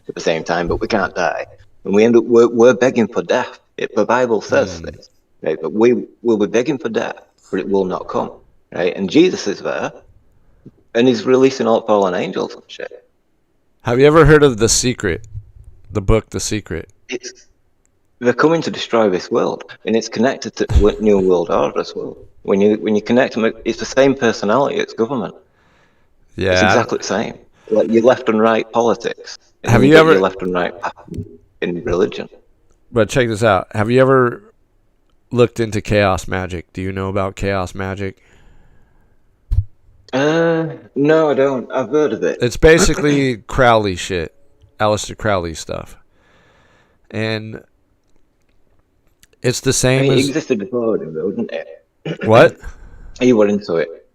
at the same time, but we can't die, and we end up we're begging for death. The Bible says this, right? But we will be begging for death, but it will not come, right? And Jesus is there, and he's releasing all fallen angels and shit. Have you ever heard of The Secret? The book The Secret. It's They're coming to destroy this world, and it's connected to New World Order as well. When you connect them, it's the same personality. It's government. It's Yeah. exactly the same. Like your left and right politics, and Have then you you get your ever? left and right path in religion. But check this out. Have you ever looked into chaos magic? Do you know about chaos magic? No, I don't. I've heard of it. It's basically Crowley shit, Aleister Crowley stuff, and it's the I same mean, it as existed before, though, didn't it? what? You were into it.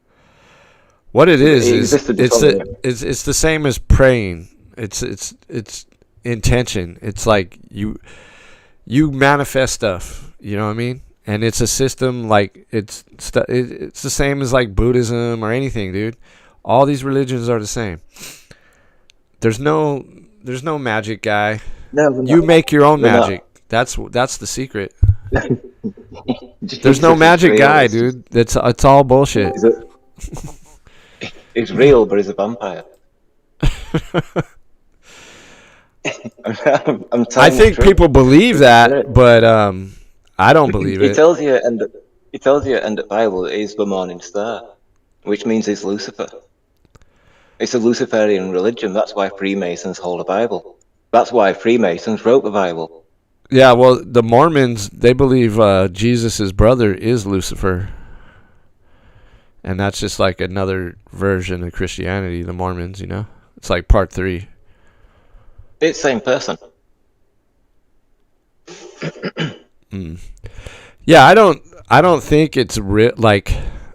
What it It is existed it's before. it's the same as praying. It's intention. It's like you manifest stuff. You know what I mean? And it's a system like it's the same as like Buddhism or anything, dude. All these religions are the same. There's no magic guy. No, they're You not. make your own They're not. magic. That's the secret. There's no Jesus is magic real. guy, dude. It's all bullshit. It's real, but he's a vampire. I'm I telling think the truth. people believe that, but I don't believe It it. tells you, and it tells you, and the Bible is the morning star, which means it's Lucifer. It's a Luciferian religion. That's why Freemasons hold a Bible. That's why Freemasons wrote the Bible. Yeah, well, the Mormons, they believe Jesus' brother is Lucifer. And that's just like another version of Christianity, the Mormons, you know? It's like part 3. It's the same person. Yeah, I don't think it's like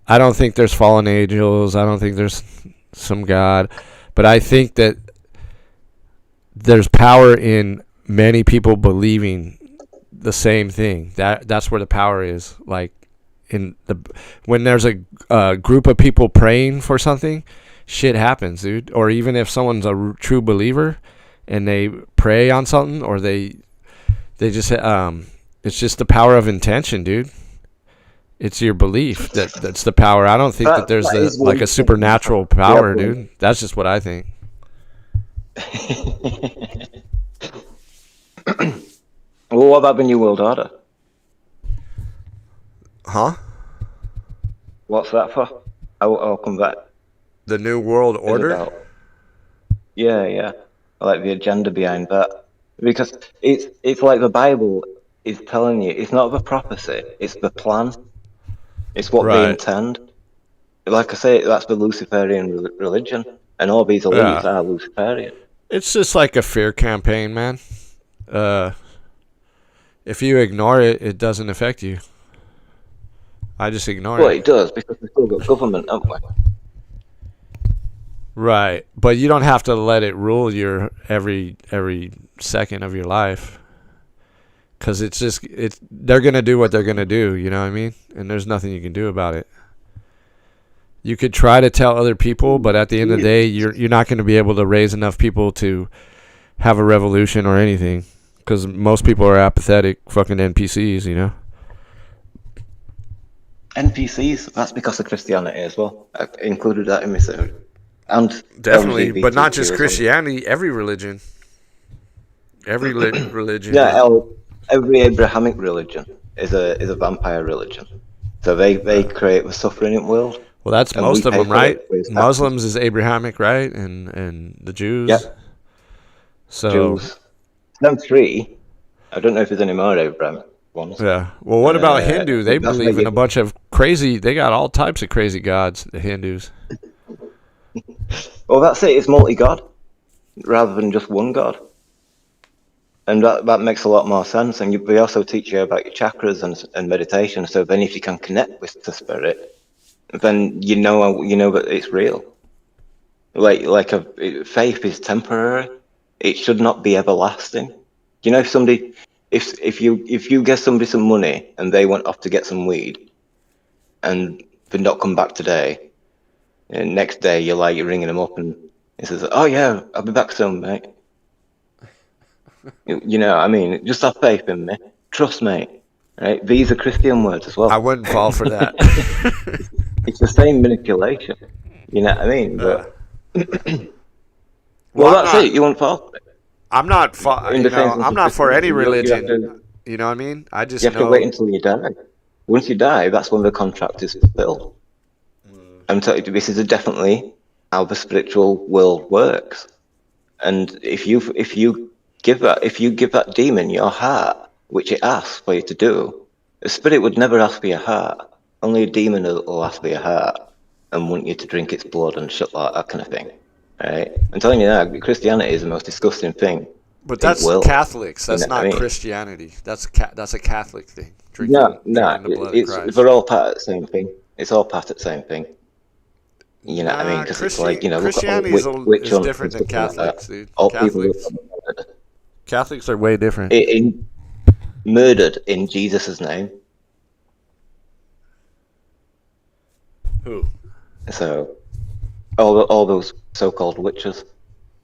I don't think there's fallen angels. I don't think there's some God, but I think that there's power in many people believing the same thing. That's where the power is. Like when there's a group of people praying for something, shit happens, dude. Or even if someone's a true believer and they pray on something, or they just it's just the power of intention, dude. It's your belief that's the power. I don't think that there's like a supernatural power, dude. That's just what I think. Well, what about the New World Order? Huh? What's that for? I'll come back. The New World Order? Yeah. I like the agenda behind that. Because it's like the Bible is telling you, it's not the prophecy, it's the plan. It's what they intend. Like I say, that's the Luciferian religion, and all these elites are Luciferian. It's just like a fear campaign, man. If you ignore it, it doesn't affect you. I just ignore Well, it. it does, because we've still got government, haven't we? Right, but you don't have to let it rule your every second of your life, because they're gonna do what they're gonna do. You know what I mean? And there's nothing you can do about it. You could try to tell other people, but at the end of the day, you're not going to be able to raise enough people to have a revolution or anything, because most people are apathetic fucking NPCs. You know. NPCs. That's because of Christianity as well. I included that in my series. And Definitely, but not LGBTQ just as well. Christianity. Every religion. Every religion. Yeah, every Abrahamic religion is a vampire religion. So they create the suffering in the world. Well, that's and most we of pay them, for right? it with taxes. Muslims is Abrahamic, right? And the Jews. Yep. So. Jews. Them three. I don't know if there's any more Abrahamic ones. Yeah. Well, what about Hindu? They that's believe like in a bunch of crazy. They got all types of crazy gods. The Hindus. Well, that's it. It's multi-god rather than just one god. And that makes a lot more sense. And we also teach you about your chakras and meditation. So then if you can connect with the spirit, then you know that it's real. Faith is temporary. It should not be everlasting. You know, if you give somebody some money and they went off to get some weed and they not come back today, and next day you're ringing them up and he says, "Oh yeah, I'll be back soon, mate." You know, I mean, just have faith in me. Trust me. Right? These are Christian words as well. I wouldn't fall for that. It's the same manipulation. You know what I mean? But well, that's it. You won't fall for it. I'm not for. I'm not for any religion. You know what I mean? I just you have to wait until you die. Once you die, that's when the contract is fulfilled. I'm telling you, this is definitely how the spiritual world works. And if you give that demon your heart, which it asks for you to do, a spirit would never ask for your heart. Only a demon will ask for your heart and want you to drink its blood and shit like that kind of thing. Right? I'm telling you that Christianity is the most disgusting thing. But that's Catholics. That's not Christianity. That's a Catholic thing. Drinking the blood of Christ. They're all part of the same thing. It's all part of the same thing. You know what I mean? Because it's like, you know, Christianity is different than Catholics, dude. Catholics are way different. Murdered in Jesus' name. Who? So, all those so-called witches,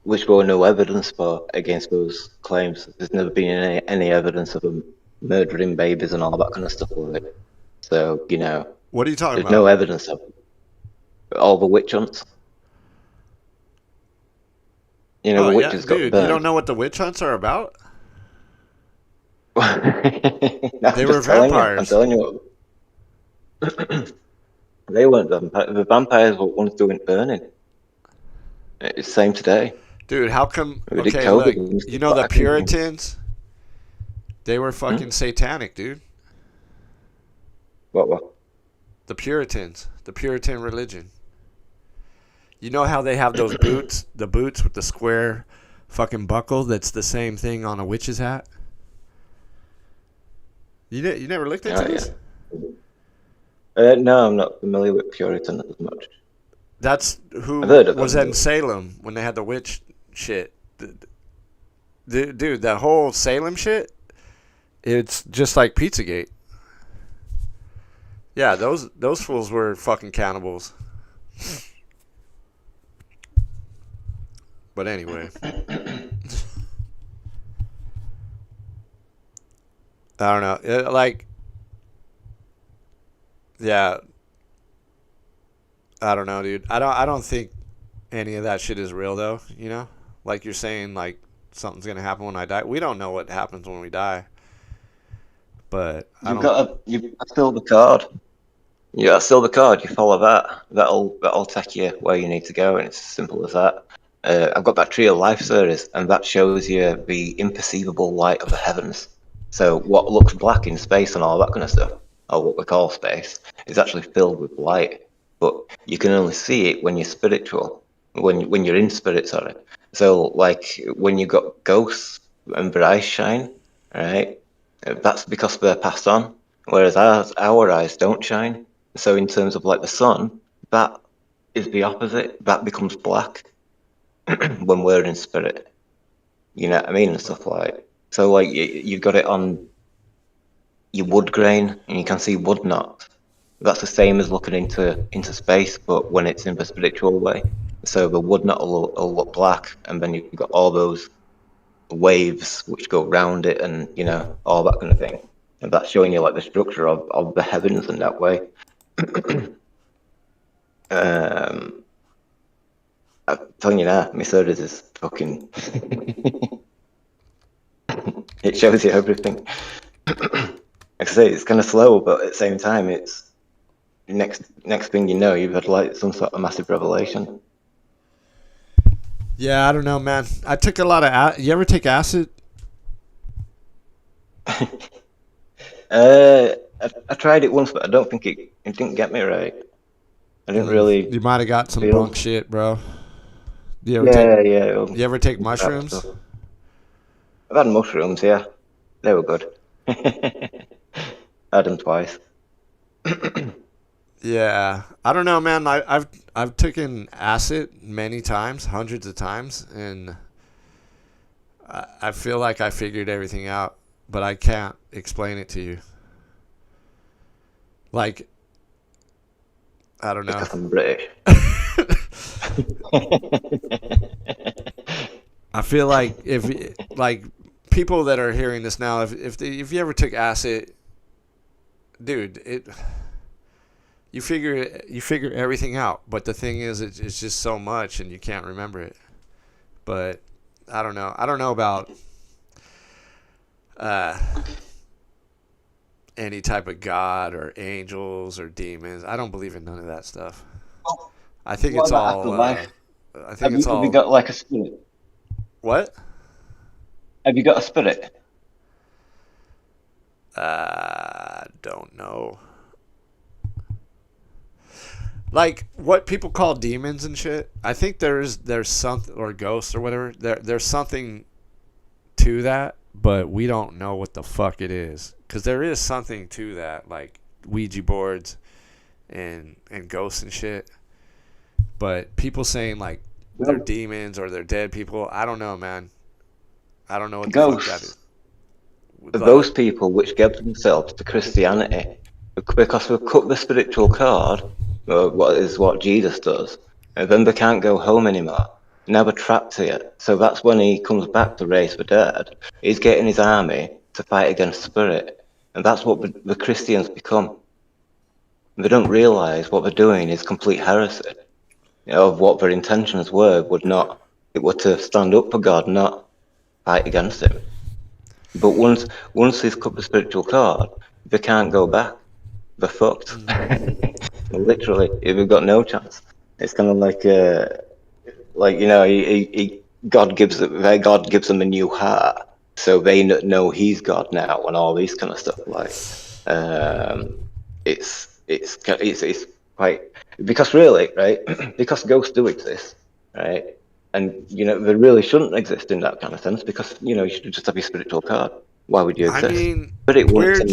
which were no evidence for against those claims. There's never been any evidence of them murdering babies and all that kind of stuff with it. So, you know. What are you talking about? There's no evidence of it. All the witch hunts. You know, witches got burned. You don't know what the witch hunts are about? They were vampires. I'm telling you. They weren't vampires. The vampires were ones doing burning. It's the same today. Dude, how come... Okay, look, you know the Puritans? They were fucking satanic, dude. What? The Puritans. The Puritan religion. You know how they have those boots? The boots with the square fucking buckle that's the same thing on a witch's hat? You never looked into this? Yeah. No, I'm not familiar with Puritan as much. That's who was in Salem when they had the witch shit. Dude, that whole Salem shit, it's just like Pizzagate. Yeah, those fools were fucking cannibals. But anyway. I don't know. Yeah. I don't know, dude. I don't think any of that shit is real, though. You know, like you're saying, like something's gonna happen when I die. We don't know what happens when we die. But you've got still the card. You got still the card. You follow that. That'll take you where you need to go, and it's as simple as that. I've got that Tree of Life series, and that shows you the imperceivable light of the heavens. So what looks black in space and all that kind of stuff, or what we call space, is actually filled with light. But you can only see it when you're spiritual, when you're in spirit, sorry. So like when you got ghosts and their eyes shine, right? That's because they're passed on, whereas our eyes don't shine. So in terms of like the sun, that is the opposite. That becomes black when we're in spirit. You know what I mean? And stuff like. So like you've got it on your wood grain, and you can see wood knots. That's the same as looking into space, but when it's in the spiritual way. So the wood knot will look black, and then you've got all those waves which go round it, and you know all that kind of thing. And that's showing you like the structure of the heavens in that way. I'm telling you now, my sodas is fucking. It shows you everything. Like I say, it's kind of slow, but at the same time, it's next thing you know, you've had like some sort of massive revelation. Yeah, I don't know, man. I took a lot of. You ever take acid? I tried it once, but I don't think it didn't get me right. I didn't really. You might have got some bunk shit, bro. You ever take mushrooms? I've had mushrooms, yeah. They were good. I had them twice. Yeah, I don't know, man. I've taken acid many times, hundreds of times, and I feel like I figured everything out, but I can't explain it to you. Like, I don't know. Because I'm British. I feel like if people that are hearing this now, if you ever took acid, dude, you figure everything out. But the thing is, it's just so much, and you can't remember it. But I don't know. I don't know about any type of God or angels or demons. I don't believe in none of that stuff. I think it's all. I think it's all. Have you got like a spirit? What? Have you got a spirit? Don't know. Like what people call demons and shit. I think there's something, or ghosts or whatever. There's something to that, but we don't know what the fuck it is. Because there is something to that, like Ouija boards and ghosts and shit. But people saying like they're demons or they're dead people, I don't know, man. I don't know what the fuck that is. Those people which give themselves to Christianity because they've cut the spiritual card, what Jesus does, and then they can't go home anymore. Now they're trapped here. So that's when he comes back to raise the dead. He's getting his army to fight against spirit. And that's what the Christians become. They don't realise what they're doing is complete heresy. You know, of what their intentions were it were to stand up for God, not fight against him. But once they've cut the spiritual card, they can't go back. They're fucked. Literally, they've got no chance. It's kind of like you know, God gives them a new heart, so they know He's God now, and all these kind of stuff. Like, it's quite, because really, right? Because ghosts do exist, right? And you know they really shouldn't exist in that kind of sense, because you know you should just have your spiritual card. Why would you exist? I mean, but it weird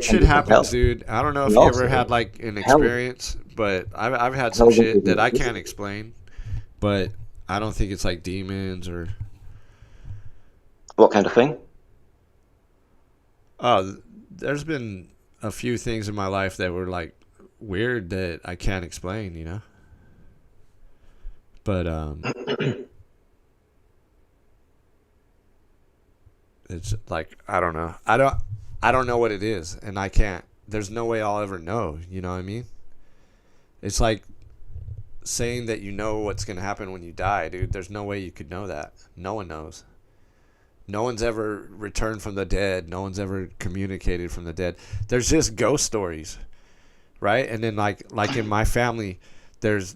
shit happens, dude. I don't know if you ever had like an experience, but I've had some shit that I can't explain, but I don't think it's like demons or. What kind of thing? Oh, there's been a few things in my life that were like weird that I can't explain, you know. But it's like I don't know. I don't know what it is, and I can't. There's no way I'll ever know. You know what I mean? It's like saying that you know what's gonna happen when you die, dude. There's no way you could know that. No one knows. No one's ever returned from the dead. No one's ever communicated from the dead. There's just ghost stories, right? And then like in my family, there's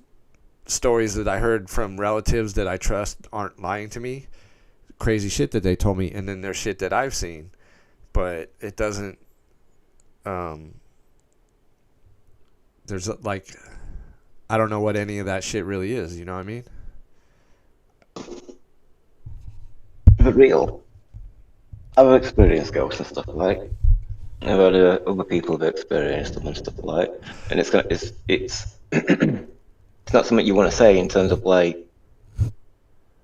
stories that I heard from relatives that I trust aren't lying to me. Crazy shit that they told me, and then there's shit that I've seen, but it doesn't. There's like, I don't know what any of that shit really is. You know what I mean? But real. I've experienced ghosts and stuff like. I've had other people have experienced them and stuff like. And it's not not something you want to say in terms of like,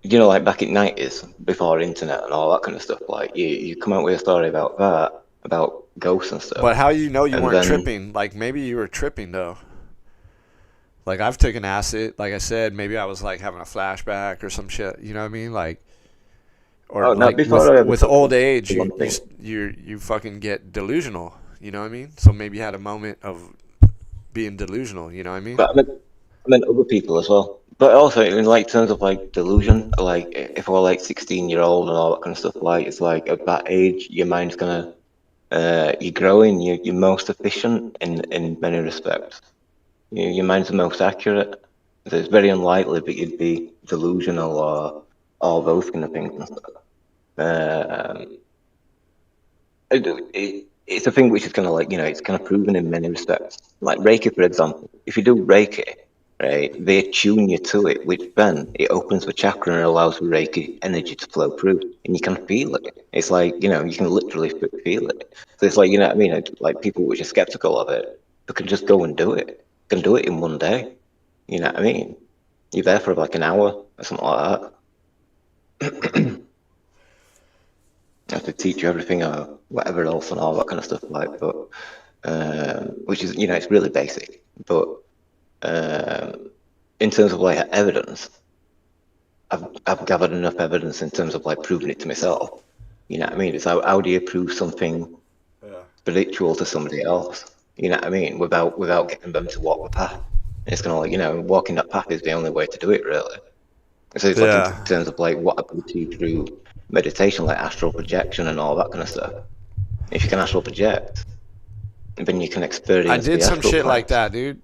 you know, like back in '90s before internet and all that kind of stuff. Like you come out with a story about that, about ghosts and stuff. But how you know you and weren't then, tripping? Like maybe you were tripping though. Like I've taken acid. Like I said, maybe I was like having a flashback or some shit. You know what I mean? Like, or Oh, no, like before I ever with took old age, one thing. you fucking get delusional. You know what I mean? So maybe you had a moment of being delusional. You know what I mean? But I meant other people as well. But also in like terms of like delusion, like if we're like 16-year-old and all that kind of stuff, like it's like at that age your mind's gonna you're growing, you're most efficient in many respects. Your mind's the most accurate. So it's very unlikely that you'd be delusional or all those kind of things and stuff. Um, it's a thing which is kind of like, it's kind of proven in many respects. Like Reiki, for example, if you do Reiki, right, they attune you to it, which then it opens the chakra and allows the Reiki energy to flow through, and you can feel it. It's like, you can literally feel it. So it's like, you know what I mean? It's like people which are skeptical of it, they can just go and do it. Can do it in one day. You know what I mean? You're there for like an hour or something like that. Have to teach you everything or whatever else and all that kind of stuff but which is it's really basic, but in terms of like evidence, I've gathered enough evidence in terms of like proving it to myself. You know what I mean? It's how do you prove something spiritual to somebody else, you know what I mean, without getting them to walk the path? It's kind of like, walking that path is the only way to do it, really. So it's like in terms of like what I can achieve through meditation, like astral projection and all that kind of stuff. If you can astral project, then you can experience. I did the some astral shit planes. like that, dude.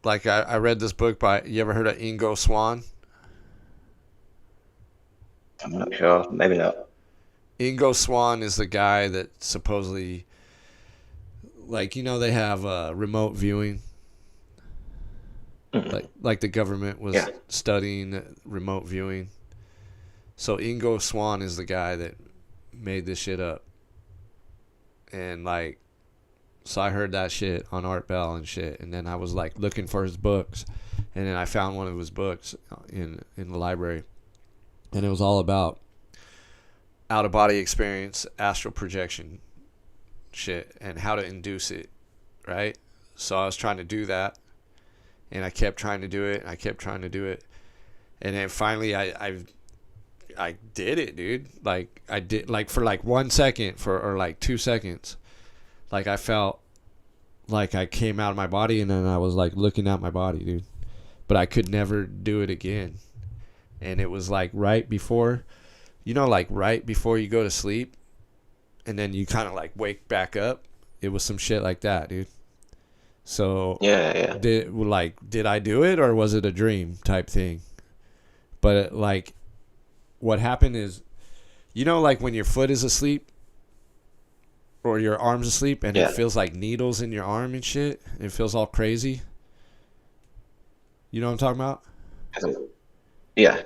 Like I read this book by. You ever heard of Ingo Swann? I'm not sure. Maybe not. Ingo Swann is the guy that supposedly, like, they have remote viewing. Like the government was studying remote viewing. So Ingo Swann is the guy that made this shit up. And like, so I heard that shit on Art Bell and shit, and then I was like looking for his books, and then I found one of his books in the library, and it was all about out of body experience, astral projection shit, and how to induce it, right? So I was trying to do that. And I kept trying to do it. And then finally I did it, dude. Like I did, like for like 1 second or like 2 seconds. Like I felt like I came out of my body, and then I was like looking at my body, dude. But I could never do it again. And it was like right before you go to sleep, and then you kind of like wake back up. It was some shit like that, dude. So yeah. Did I do it, or was it a dream type thing? But like, what happened is, like when your foot is asleep or your arm's asleep, and it feels like needles in your arm and shit. It feels all crazy. You know what I'm talking about? Yeah.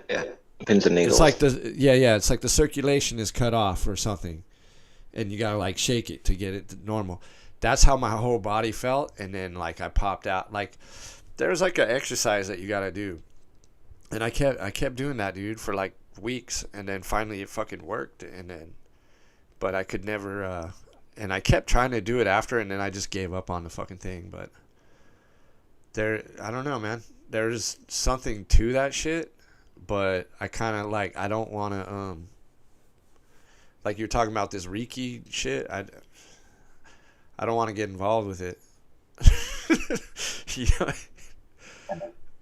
Pins and needles. It's like it's like the circulation is cut off or something, and you gotta like shake it to get it to normal. That's how my whole body felt, and then like I popped out. Like there's like an exercise that you gotta do, and I kept doing that, dude, for like weeks, and then finally it fucking worked, but I could never, and I kept trying to do it after, and then I just gave up on the fucking thing. But I don't know, man. There's something to that shit, but I kind of like I don't want to like you're talking about this Reiki shit. I don't want to get involved with it.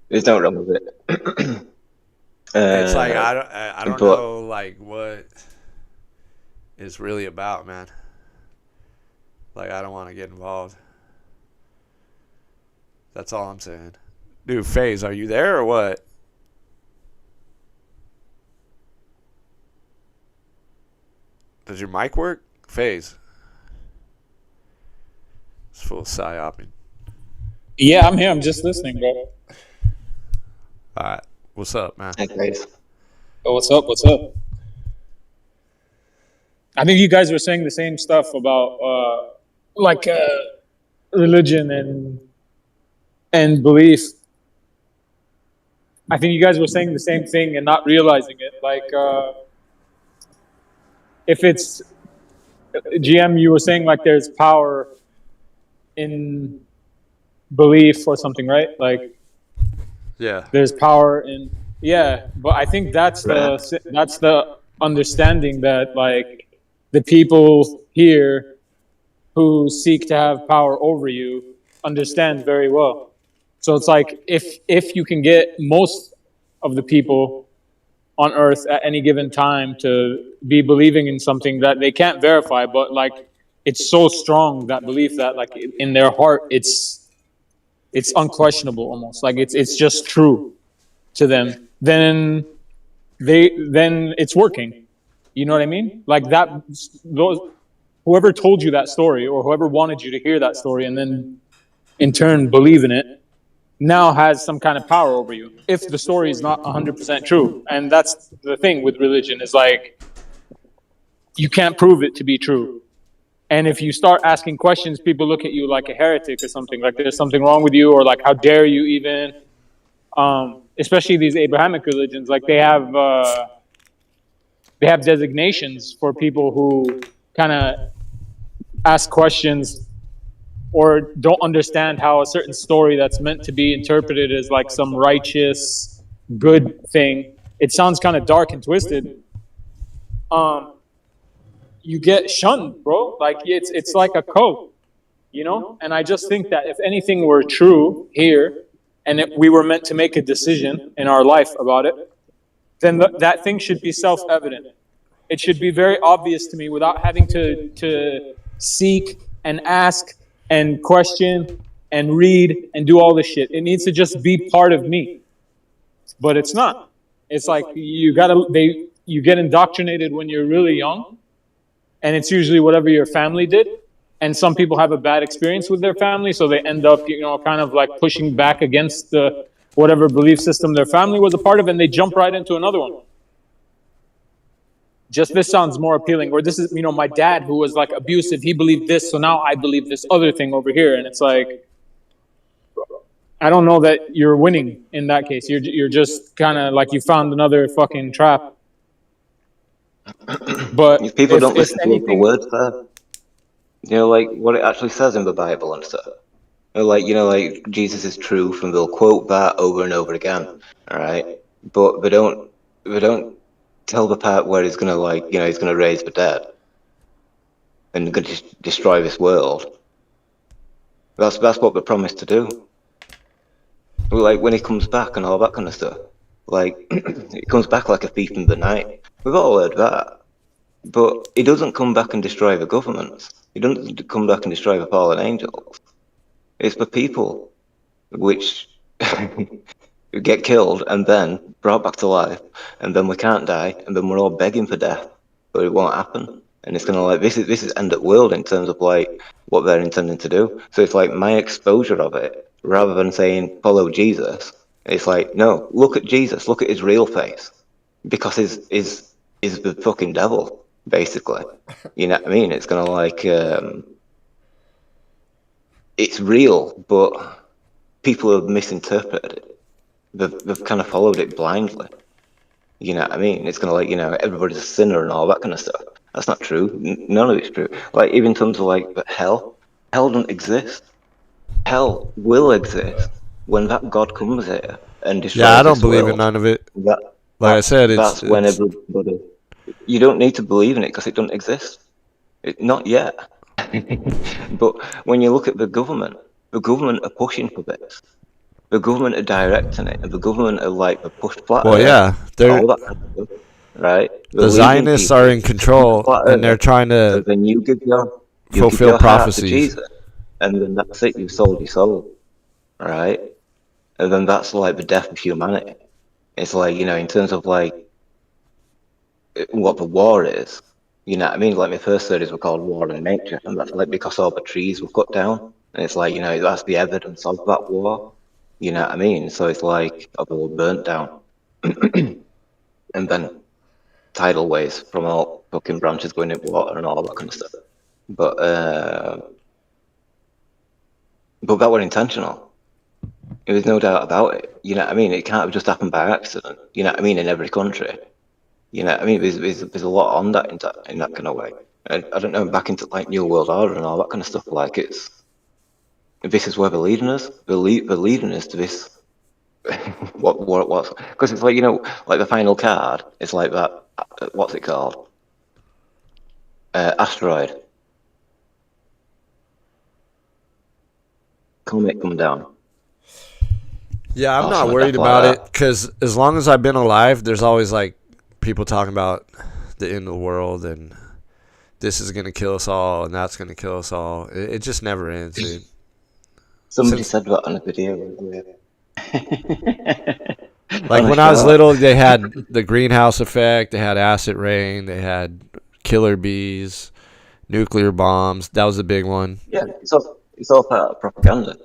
There's no wrong with it. It's like I don't know like what it's really about, man. Like I don't want to get involved. That's all I'm saying. Dude, FaZe, are you there or what? Does your mic work? FaZe. It's full of PsyOping. Yeah, I'm here. I'm just listening, bro. All right. What's up, man? Hey, guys. Oh, what's up? What's up? I think you guys were saying the same stuff about religion and and belief. I think you guys were saying the same thing and not realizing it. Like, if it's GM, you were saying like there's power in belief or something, right? Like, Yeah. there's power in, yeah. But I think that's the understanding that like the people here who seek to have power over you understand very well. So it's like if you can get most of the people on Earth at any given time to be believing in something that they can't verify, but like it's so strong, that belief, that like in their heart it's unquestionable almost, like it's just true to them, then it's working. You know what I mean? Like that, those, whoever told you that story or whoever wanted you to hear that story and then in turn believe in it now has some kind of power over you if the story is not 100% true. And that's the thing with religion, is like you can't prove it to be true. And if you start asking questions, people look at you like a heretic or something, like there's something wrong with you, or like how dare you even. Especially these Abrahamic religions, like they have designations for people who kind of ask questions or don't understand how a certain story that's meant to be interpreted as like some righteous, good thing. It sounds kind of dark and twisted. You get shunned, bro. Like it's like a code, you know? And I just think that if anything were true here, and if we were meant to make a decision in our life about it, then that thing should be self-evident. It should be very obvious to me without having to seek and ask and question and read and do all this shit. It needs to just be part of me. But it's not. It's like you get indoctrinated when you're really young, and it's usually whatever your family did. And some people have a bad experience with their family, so they end up, kind of like pushing back against the whatever belief system their family was a part of, and they jump right into another one. Just this sounds more appealing. Or this is, my dad who was like abusive, he believed this, so now I believe this other thing over here. And it's like, I don't know that you're winning in that case. You're just kind of like you found another fucking trap. But if people don't listen to anything, the words there, like what it actually says in the Bible and stuff. Like Jesus is truth, and they'll quote that over and over again. All right, but they don't tell the part where he's gonna he's gonna raise the dead and gonna destroy this world. That's what they promised to do. Like when he comes back and all that kind of stuff. Like he comes back like a thief in the night. We've all heard that. But he doesn't come back and destroy the governments. He doesn't come back and destroy the fallen angels. It's the people which get killed and then brought back to life, and then we can't die, and then we're all begging for death, but it won't happen. And it's gonna this is end of world in terms of like what they're intending to do. So it's like my exposure of it, rather than saying follow Jesus, it's like no, look at Jesus, look at his real face, because is the fucking devil, basically. You know what I mean? It's gonna like it's real, but people have misinterpreted it. They've kind of followed it blindly. You know what I mean? It's gonna everybody's a sinner and all that kind of stuff. That's not true. None of it's true. Like even in terms of but hell doesn't exist. Hell will exist when that God comes here and destroys. Yeah, I don't believe in none of it. Like I said, that's when everybody. You don't need to believe in it because it doesn't exist. Not yet. But when you look at the government are pushing for this. The government are directing it, and the government are the push flat. Well, yeah, all that kind of stuff, right? The Zionists are in control, and they're trying to then you give your fulfill prophecies. Jesus, and then that's it. You've sold your soul, right? And then that's the death of humanity. It's in terms of what the war is. You know what I mean? My first series were called War in Nature, and that's because all the trees were cut down, and it's that's the evidence of that war. You know what I mean? So it's they were burnt down, and then tidal waves from all fucking branches going into water and all that kind of stuff. But that were intentional. There's no doubt about it. You know what I mean? It can't have just happened by accident. You know what I mean? In every country. You know what I mean? There's a lot on that in that kind of way. And I don't know, back into like New World Order and all that kind of stuff. Like this is where they're leading us. They're leading us to this. What's because it's like, you know, like the final card. It's like that. What's it called? Asteroid. Comet come down. Yeah, I'm not worried about it because as long as I've been alive, there's always like people talking about the end of the world and this is gonna kill us all and that's gonna kill us all. It just never ends, dude. Somebody said that on a video. Like when I was little, they had the greenhouse effect, they had acid rain, they had killer bees, nuclear bombs. That was a big one. Yeah, it's all part of propaganda.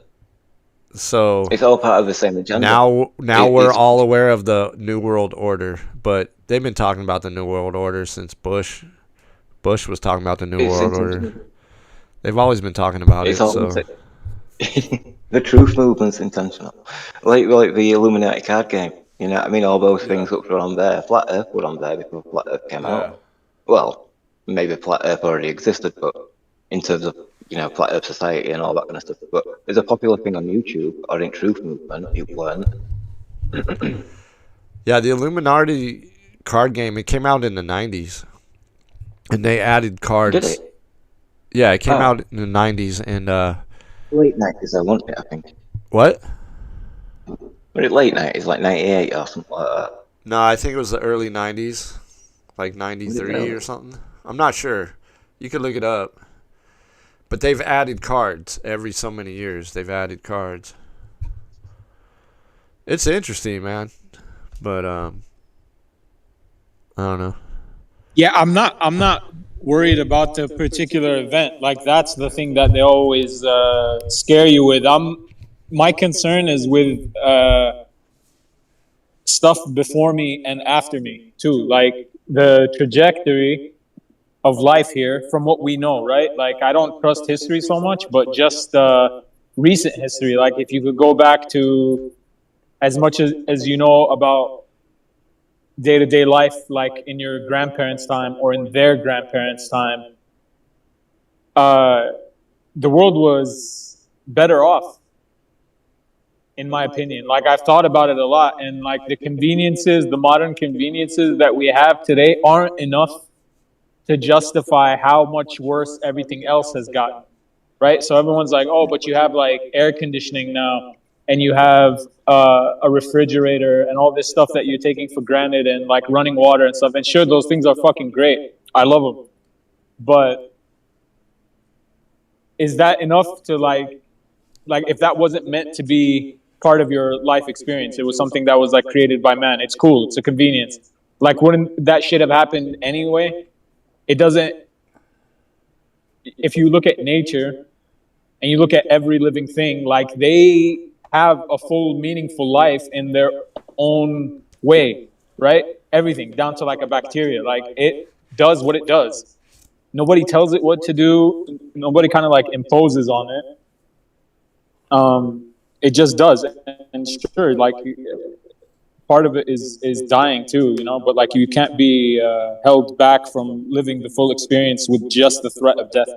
So it's all part of the same agenda. Now we're all aware of the New World Order, but they've been talking about the New World Order since Bush. Bush was talking about the New World Order. They've always been talking about it. So the truth movement's intentional, like the Illuminati card game. You know what I mean? All those things that were on there. Flat Earth were on there before Flat Earth came out. Well, maybe Flat Earth already existed, but in terms of, you know, Flat Earth Society and all that kind of stuff. But there's a popular thing on YouTube, or in Truth Movement, it weren't. Yeah, the Illuminati card game, it came out in the 90s. And they added cards. Did it? Yeah, it came out in the 90s. And late 90s, I want it, I think. What? But it late 90s, like 98 or something like that. No, I think it was the early 90s. Like 93 or something. I'm not sure. You could look it up. But they've added cards every so many years. They've added cards. It's interesting, man. But I don't know. Yeah, I'm not worried about the particular event. Like that's the thing that they always scare you with. My concern is with stuff before me and after me too. Like the trajectory of life here from what we know, right? Like I don't trust history so much, but just recent history. Like if you could go back to as much as you know about day-to-day life, like in your grandparents' time or in their grandparents' time, the world was better off, in my opinion. Like I've thought about it a lot, and like the conveniences, the modern conveniences that we have today aren't enough to justify how much worse everything else has gotten, right? So everyone's like, oh, but you have like air conditioning now, and you have a refrigerator and all this stuff that you're taking for granted, and like running water and stuff. And sure, those things are fucking great. I love them. But is that enough to like if that wasn't meant to be part of your life experience, it was something that was like created by man. It's cool. It's a convenience. Like wouldn't that shit have happened anyway? It doesn't. If you look at nature and you look at every living thing, like they have a full meaningful life in their own way, right? Everything down to like a bacteria, like it does what it does. Nobody tells it what to do. Nobody kind of like imposes on it. It just does. And sure, like part of it is dying too, you know, but like you can't be held back from living the full experience with just the threat of death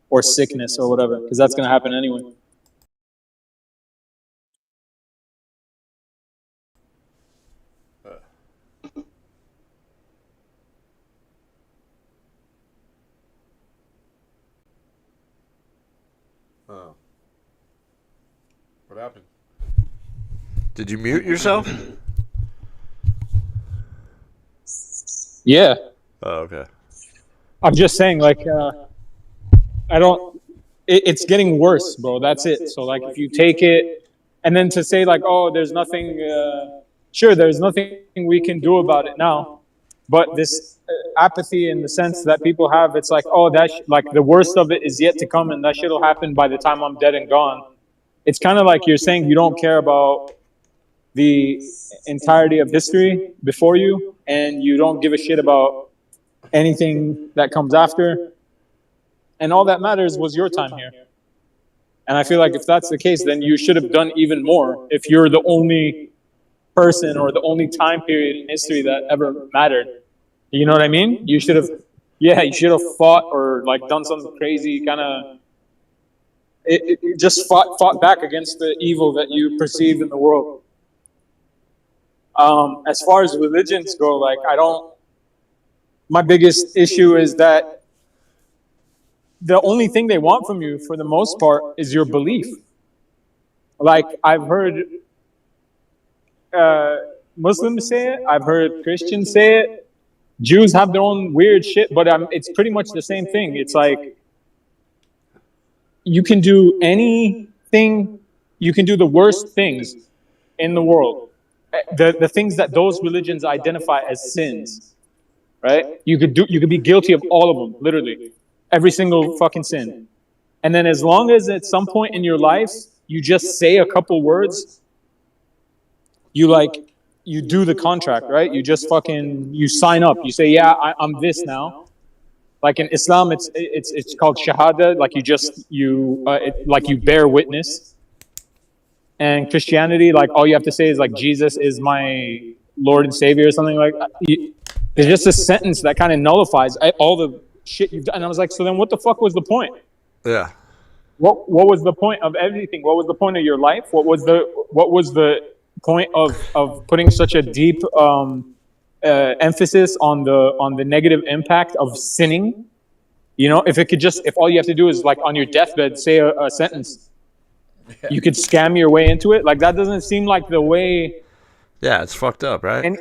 or sickness or whatever, because that's going to happen anyway. Oh. What happened? Did you mute yourself? Yeah. Oh, okay. I'm just saying, like, I don't. It's getting worse, bro. That's it. So, like, if you take it, and then to say, like, oh, there's nothing. Sure, there's nothing we can do about it now, but this apathy in the sense that people have, it's like, oh, like the worst of it is yet to come, and that shit'll happen by the time I'm dead and gone. It's kind of like you're saying you don't care about the entirety of history before you, and you don't give a shit about anything that comes after, and all that matters was your time here. And I feel like if that's the case, then you should have done even more if you're the only person or the only time period in history that ever mattered. You know what I mean? You should have, yeah, you should have fought or like done something crazy, kind of. It just fought back against the evil that you perceived in the world. As far as religions go, like I don't. My biggest issue is that the only thing they want from you, for the most part, is your belief. Like I've heard Muslims say it, I've heard Christians say it, Jews have their own weird shit, but it's pretty much the same thing. It's like you can do anything, you can do the worst things in the world. The things that those religions identify as sins, right? You could be guilty of all of them, literally. Every single fucking sin. And then as long as at some point in your life you just say a couple words, you do the contract, right? You just you sign up. You say, yeah, I'm this now. Like in Islam, it's called shahada. Like you bear witness. And Christianity, like all you have to say is like Jesus is my Lord and Savior or something like that. There's just a sentence that kind of nullifies all the shit you've done. And I was like, so then what the fuck was the point? Yeah. What was the point of everything? What was the point of your life? What was the point of putting such a deep emphasis on the negative impact of sinning? You know, if all you have to do is like on your deathbed say a sentence, you could scam your way into it. Like that doesn't seem like the way. Yeah, it's fucked up, right? And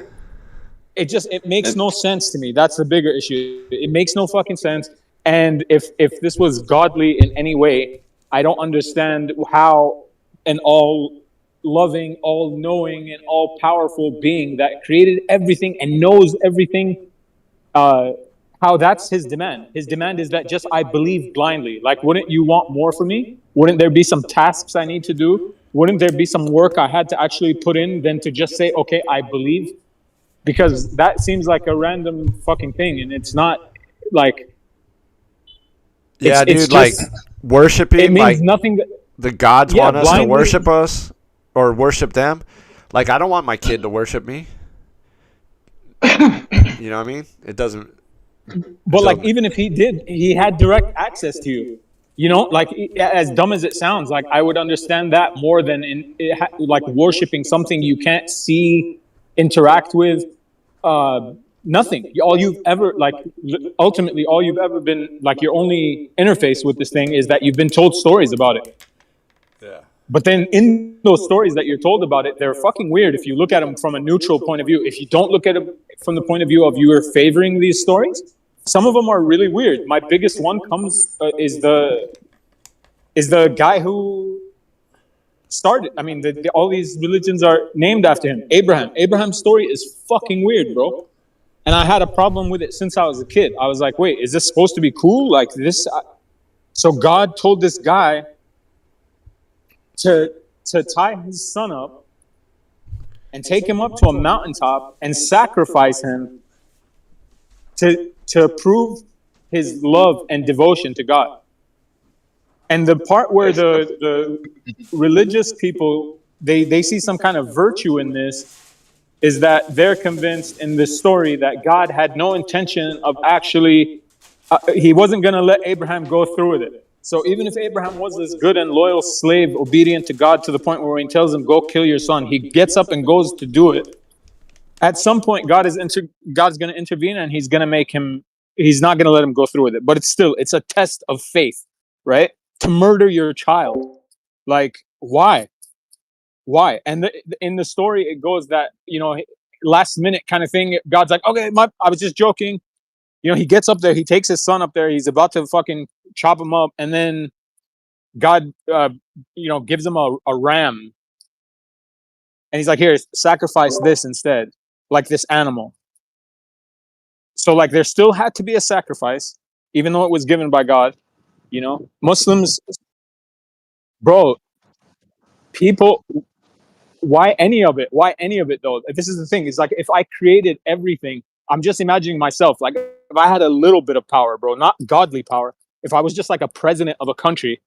it makes no sense to me. That's the bigger issue. It makes no fucking sense. And if this was godly in any way, I don't understand how an all-loving, all-knowing, and all-powerful being that created everything and knows everything, how that's his demand. His demand is that just I believe blindly. Like, wouldn't you want more from me? Wouldn't there be some tasks I need to do? Wouldn't there be some work I had to actually put in than to just say, okay, I believe? Because that seems like a random fucking thing, and it's not like. Yeah, it's dude, like worshiping, it means like nothing. the gods want us to blindly. worship us or worship them. Like, I don't want my kid to worship me. You know what I mean? It doesn't. But like, even if he did, he had direct access to you. You know, like as dumb as it sounds, like I would understand that more than like worshiping something you can't see, interact with. Nothing. All you've ever ultimately, all you've ever been like your only interface with this thing is that you've been told stories about it. Yeah. But then in those stories that you're told about it, they're fucking weird if you look at them from a neutral point of view. If you don't look at them from the point of view of you are favoring these stories, some of them are really weird. My biggest one is the guy who started. I mean, all these religions are named after him. Abraham. Abraham's story is fucking weird, bro. And I had a problem with it since I was a kid. I was like, wait, is this supposed to be cool? Like this? So God told this guy to tie his son up and take him up to a mountaintop and sacrifice him to prove his love and devotion to God. And the part where the religious people, they see some kind of virtue in this is that they're convinced in this story that God had no intention of actually, he wasn't going to let Abraham go through with it. So even if Abraham was this good and loyal slave, obedient to God to the point where he tells him, go kill your son, he gets up and goes to do it. At some point, God's going to intervene and he's going to make him, he's not going to let him go through with it. But it's a test of faith, right? To murder your child. Like, why? Why? And in the story, it goes that, you know, last minute kind of thing. God's like, okay, I was just joking. You know, he gets up there, he takes his son up there, he's about to fucking chop him up, and then God, gives him a ram, and he's like, here, sacrifice this instead, like this animal. So like, there still had to be a sacrifice, even though it was given by God. You know, Muslims, bro, people. Why any of it? Why any of it though? This is the thing. It's like if I created everything, I'm just imagining myself. Like if I had a little bit of power, bro, not godly power. If I was just like a president of a country,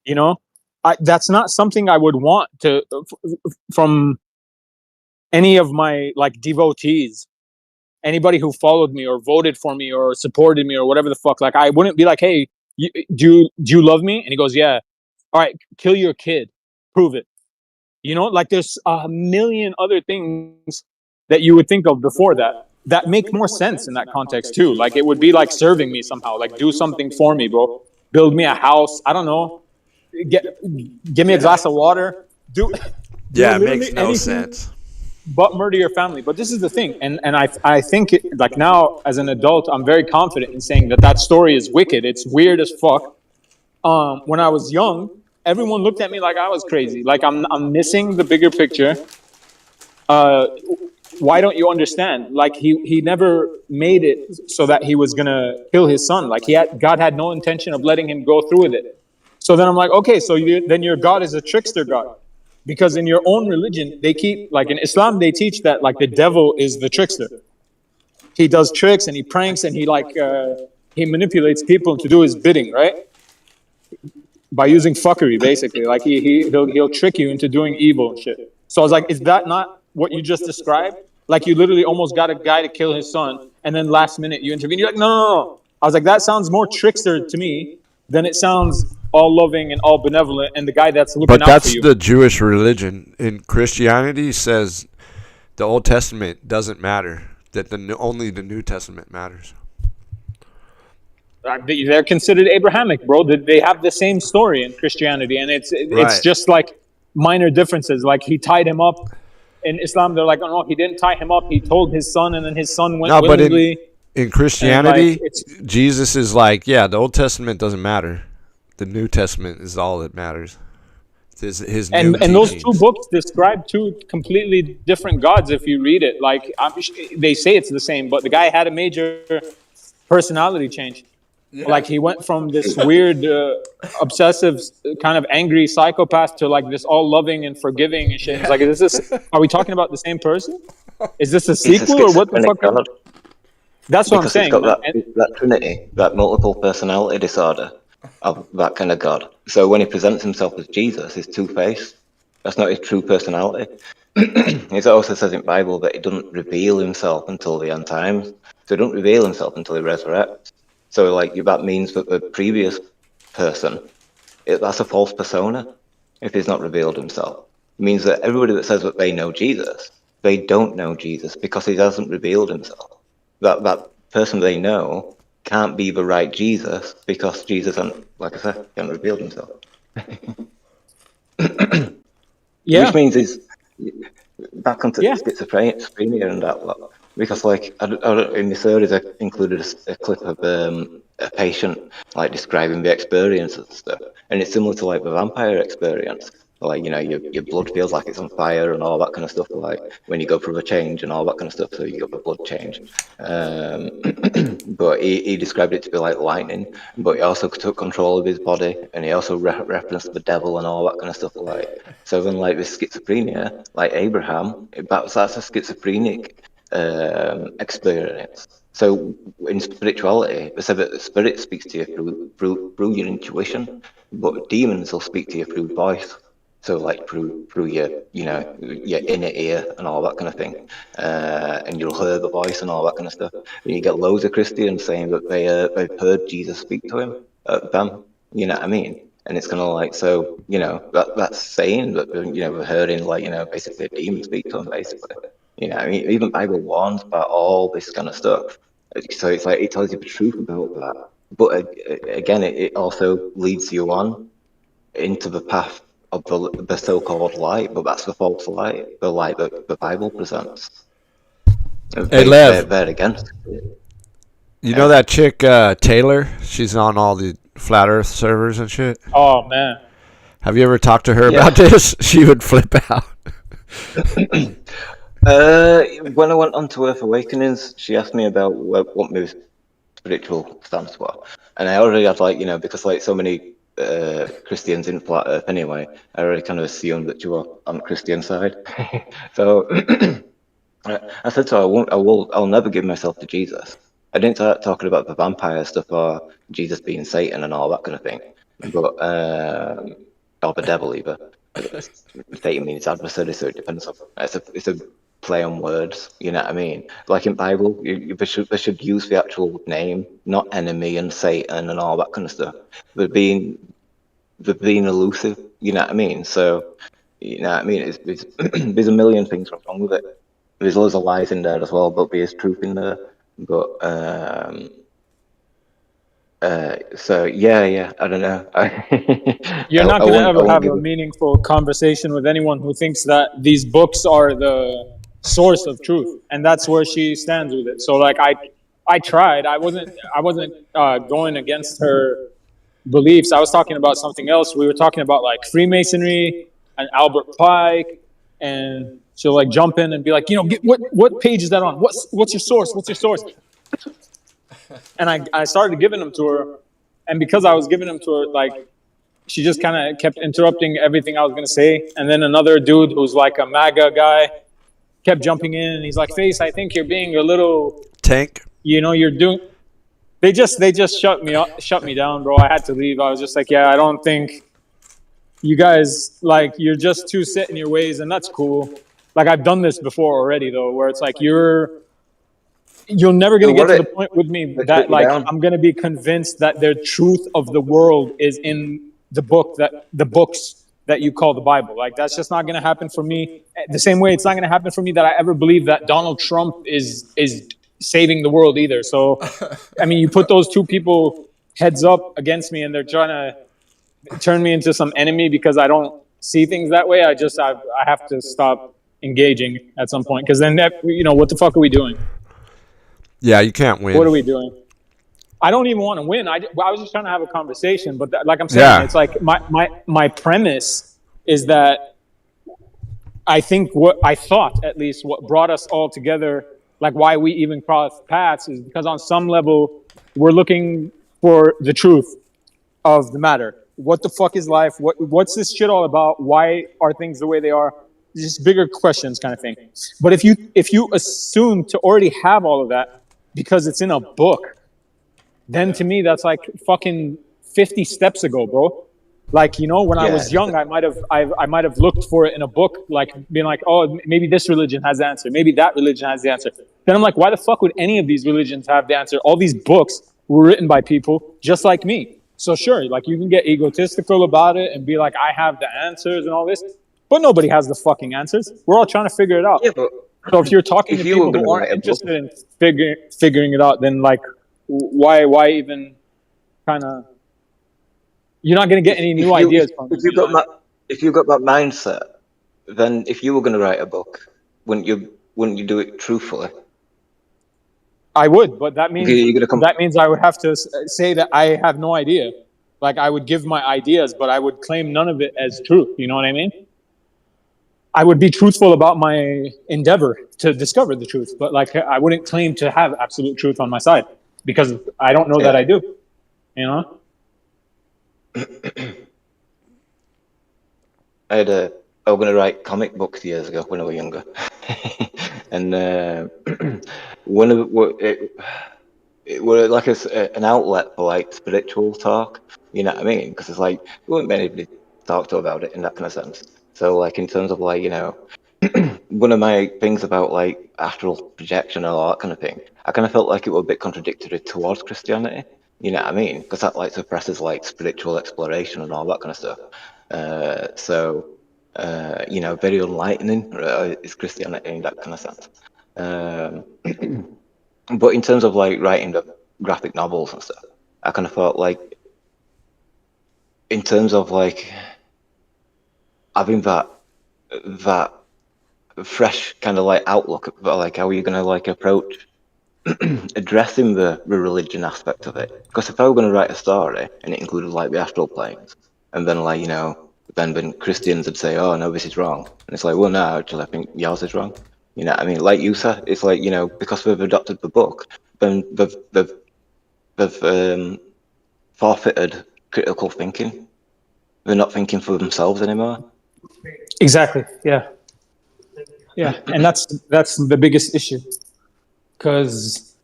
you know, that's not something I would want to from any of my like devotees, anybody who followed me or voted for me or supported me or whatever the fuck. Like, I wouldn't be like, hey, do you love me? And he goes, yeah. All right, kill your kid, prove it. You know, like there's a million other things that you would think of before that make more sense in that context too. Like, it would be like serving me somehow. Like, do something for me, bro. Build me a house. I don't know. Give me a glass of water. Do Yeah, it literally makes no anything sense. but murder your family. But this is the thing, and I think like now as an adult, I'm very confident in saying that story is wicked. It's weird as fuck. When I was young, everyone looked at me like I was crazy. Like, I'm missing the bigger picture. Why don't you understand? Like, he never made it so that he was gonna kill his son. Like, God had no intention of letting him go through with it. So then I'm like, okay, so then your God is a trickster God, because in your own religion they keep, like in Islam they teach that like the devil is the trickster. He does tricks and he pranks and he manipulates people to do his bidding, right? By using fuckery, basically. Like he'll trick you into doing evil and shit. So I was like, is that not what you just described? Like, you literally almost got a guy to kill his son, and then last minute you intervene. You're like, no, no, no. I was like, that sounds more trickster to me than it sounds all loving and all benevolent, and the guy that's looking But out for that's you. the Jewish religion. In Christianity, says the Old Testament doesn't matter. That only the New Testament matters. They're considered Abrahamic, bro. They have the same story in Christianity, and it's Right. just like minor differences. Like, he tied him up. In Islam, they're like, oh no, he didn't tie him up. He told his son, and then his son went No, but willingly. in Christianity, like, it's, Jesus is like, yeah, the Old Testament doesn't matter. The New Testament is all that matters. It's his new and those two teachings. books describe two completely different gods. If you read it, like, they say it's the same, but the guy had a major personality change. Like, he went from this weird, obsessive, kind of angry psychopath to like this all loving and forgiving and shit. It's like, are we talking about the same person? Is this a It's a sequel or what the fuck? God. That's what I'm Because saying. it's got And that trinity, that multiple personality disorder of that kind of God. So when he presents himself as Jesus, he's two-faced. That's not his true personality. It also says in the Bible that he doesn't reveal himself until the end times. So he doesn't reveal himself until he resurrects. So like that means that the previous person, that's a false persona if he's not revealed himself. It means that everybody that says that they know Jesus, they don't know Jesus because he hasn't revealed himself. That person they know can't be the right Jesus because Jesus, like I said, hasn't revealed himself. yeah, Which means is back onto schizophrenia and that lot. Because like in the series, I included a clip of a patient like describing the experience and stuff, and it's similar to like the vampire experience. Like, you know, your blood feels like it's on fire and all that kind of stuff. Like when you go through a change and all that kind of stuff, so you get the blood change. But he described it to be like lightning. But he also took control of his body, and he also referenced the devil and all that kind of stuff. Like, so then like with schizophrenia, like Abraham, that's a schizophrenic experience. So in spirituality, they said that the spirit speaks to you through your intuition, but demons will speak to you through voice. So like through your your inner ear and all that kind of thing, and you'll hear the voice and all that kind of stuff. And you get loads of Christians saying that they've heard Jesus speak to them. You know what I mean? And it's kind of like, so that's saying that we're hearing like basically a demon speak to them basically. You know, I mean, even Bible warns about all this kind of stuff. So it's like it tells you the truth about that. But again, it also leads you on into the path of the so-called light, but that's the false light, the light that the Bible presents. Hey, Lev. They're against it. You know that chick Taylor? She's on all the flat Earth servers and shit. oh man, Have you ever talked to her about this? She would flip out. When I went on to Earth Awakenings, she asked me about what my spiritual stance for, and I already had because like so many Christians in flat Earth anyway, I already kind of assumed that you were on the Christian side. So I said to her, I'll never give myself to Jesus. I didn't start talking about the vampire stuff or Jesus being Satan and all that kind of thing, but or the devil either. Satan means adversary, so it depends on it's a play on words. You know what I mean? Like in Bible, they should use the actual name, not enemy and Satan and all that kind of stuff. They're being elusive. You know what I mean? So you know what I mean? It's there's a million things wrong with it. There's loads of lies in there as well, but there's truth in there. But so yeah, I don't know. You're not I going to won't ever have give a meaningful conversation with anyone who thinks that these books are the source of truth, and that's where she stands with it. So like I tried. I wasn't going against her beliefs. I was talking about something else. We were talking about like Freemasonry and Albert Pike, and she'll like jump in and be like, what page is that on? What's your source? What's your source? And I started giving them to her, and because I was giving them to her, like she just kind of kept interrupting everything I was gonna say. And then another dude who's like a MAGA guy kept jumping in, and he's like, "Face, I think you're being a little tank. You're doing." They just shut me down, bro. I had to leave. I was just like, yeah, I don't think you guys like you're just too set in your ways, and that's cool. Like I've done this before already, though, where it's like you're never gonna get to the point with me that like I'm gonna be convinced that the truth of the world is in the books that you call the Bible. Like that's just not gonna happen for me. The same way it's not gonna happen for me that I ever believe that Donald Trump is saving the world either. So, I mean, you put those two people heads up against me, and they're trying to turn me into some enemy because I don't see things that way. I have to stop engaging at some point, because then what the fuck are we doing? Yeah, you can't win. What are we doing? I don't even want to win. I was just trying to have a conversation, but like I'm saying, it's like my premise is that I think what brought us all together, like why we even cross paths, is because on some level we're looking for the truth of the matter. What the fuck is life? What's this shit all about? Why are things the way they are? Just bigger questions kind of thing. But if you assume to already have all of that because it's in a book, then to me that's like fucking 50 steps ago, bro. Like, when I was young, I might have looked for it in a book, like being like, oh, maybe this religion has the answer, maybe that religion has the answer. Then I'm like, why the fuck would any of these religions have the answer? All these books were written by people just like me. So sure, like you can get egotistical about it and be like, I have the answers and all this, but nobody has the fucking answers. We're all trying to figure it out. Yeah, but so if you're talking to people who aren't interested in figuring it out, then like, why even kind of? You're not going to get any new ideas from me. If you got that mindset, then if you were going to write a book, wouldn't you do it truthfully? I would, but that means I would have to say that I have no idea. Like I would give my ideas, but I would claim none of it as truth. You know what I mean? I would be truthful about my endeavor to discover the truth, but like I wouldn't claim to have absolute truth on my side because I don't know that I do. I was going to write comic books years ago when I was younger, and it was like an outlet for like spiritual talk. You know what I mean? Because it's like we wouldn't be able to talk to about it in that kind of sense. So like in terms of like one of my things about like astral projection and all that kind of thing, I kind of felt like it was a bit contradictory towards Christianity. You know what I mean? Because that like suppresses like spiritual exploration and all that kind of stuff. Very enlightening is Christianity in that kind of sense. But in terms of like writing the graphic novels and stuff, I kind of thought like, in terms of like having that fresh kind of like outlook about like how are you going to like approach addressing the religion aspect of it. Because if I were going to write a story and it included like the astral planes, and then like then Christians would say, oh no, this is wrong, and it's like, well no, actually I think yours is wrong. You know what I mean? Like you said, it's like because we've adopted the book, then they've forfeited critical thinking. They're not thinking for themselves anymore. Exactly. Yeah. And that's the biggest issue. Because,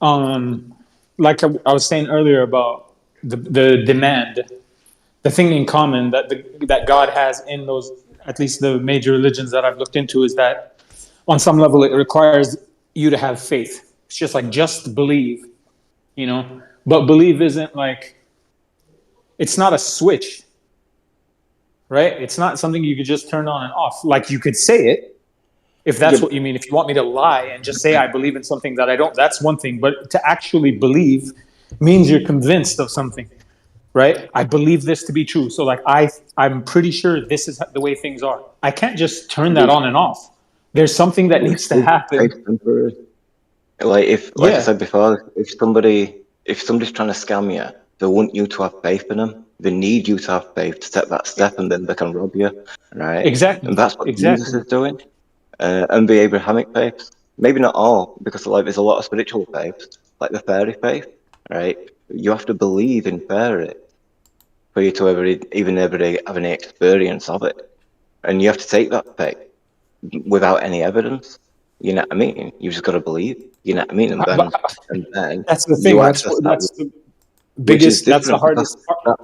like I was saying earlier about the demand, the thing in common that God has in those, at least the major religions that I've looked into, is that on some level it requires you to have faith. It's just like, just believe, you know. But believe isn't like, it's not a switch, right? It's not something you could just turn on and off. Like, you could say it, if that's what you mean. If you want me to lie and just say I believe in something that I don't, that's one thing. But to actually believe means you're convinced of something, right? I believe this to be true. So like, I'm pretty sure this is the way things are. I can't just turn that on and off. There's something that needs to happen. Like I said before, if somebody's trying to scam you, they want you to have faith in them. They need you to have faith to take that step, and then they can rob you, right? Exactly. And that's what Jesus is doing. And the Abrahamic faiths, maybe not all, because like there's a lot of spiritual faiths, like the fairy faith, right? You have to believe in fairy for you to ever have any experience of it, and you have to take that faith without any evidence. You know what I mean? You just got to believe. You know what I mean? And then that's the thing. That's the biggest. That's the hardest part.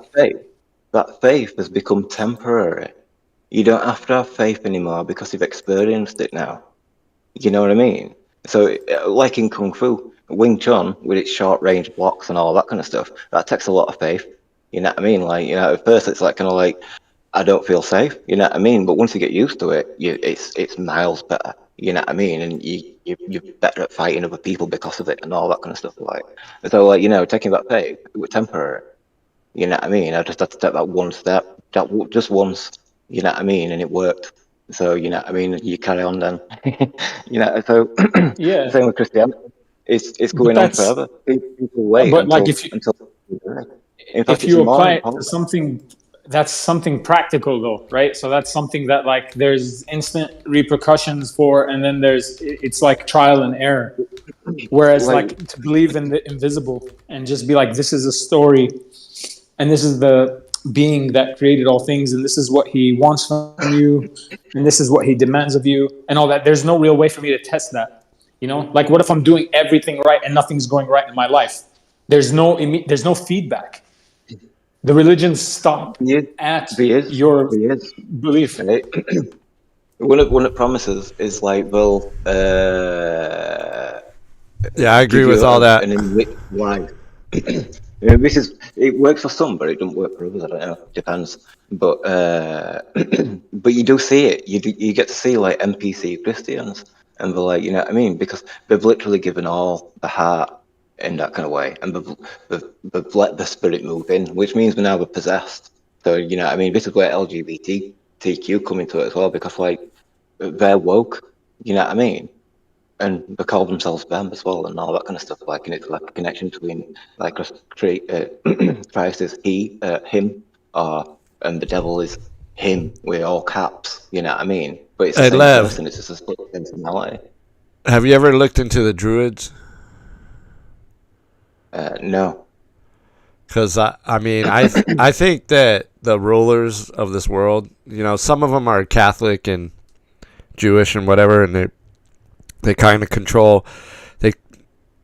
That faith has become temporary. You don't have to have faith anymore because you've experienced it now. You know what I mean? So, like in Kung Fu, Wing Chun, with its short range blocks and all that kind of stuff, that takes a lot of faith. You know what I mean? Like, you know, at first it's like kind of like, I don't feel safe. You know what I mean? But once you get used to it, it's miles better. You know what I mean? And you're better at fighting other people because of it and all that kind of stuff. Like, so, like, you know, taking that faith, it was temporary. You know what I mean? I just had to take that one step, just once. You know what I mean? And it worked. So, you know what I mean? You carry on then. You know, so Yeah. same with Christianity. It's going on forever. People wait but until, like, in fact, if you it's more apply it to important. something, that's something practical though, right? So that's something that like there's instant repercussions for, and then it's like trial and error. Whereas like to believe in the invisible and just be like, this is a story, and this is the being that created all things, and this is what he wants from you, and this is what he demands of you, and all that. There's no real way for me to test that. You know, like, what if I'm doing everything right and nothing's going right in my life? There's no feedback. The religions stop at your belief. Right? One of promises is like they'll yeah, I agree with all that. An enriched life. You know, it works for some, but it doesn't work for others. I don't know. Depends. But but you do see it. You get to see like NPC Christians, and they're like, you know what I mean? Because they've literally given all the heart in that kind of way, and they've let the spirit move in, which means now they're possessed. So, you know what I mean? This is where LGBTQ come into it as well, because like they're woke. You know what I mean? And they call themselves them as well, and all that kind of stuff. Like, and it's like a connection between like Christ is he, him, and the devil is him with all caps. You know what I mean? But it's the same person. It's just a split personality. Have you ever looked into the Druids? No. Because I mean, I think that the rulers of this world, you know, some of them are Catholic and Jewish and whatever, and they kind of control.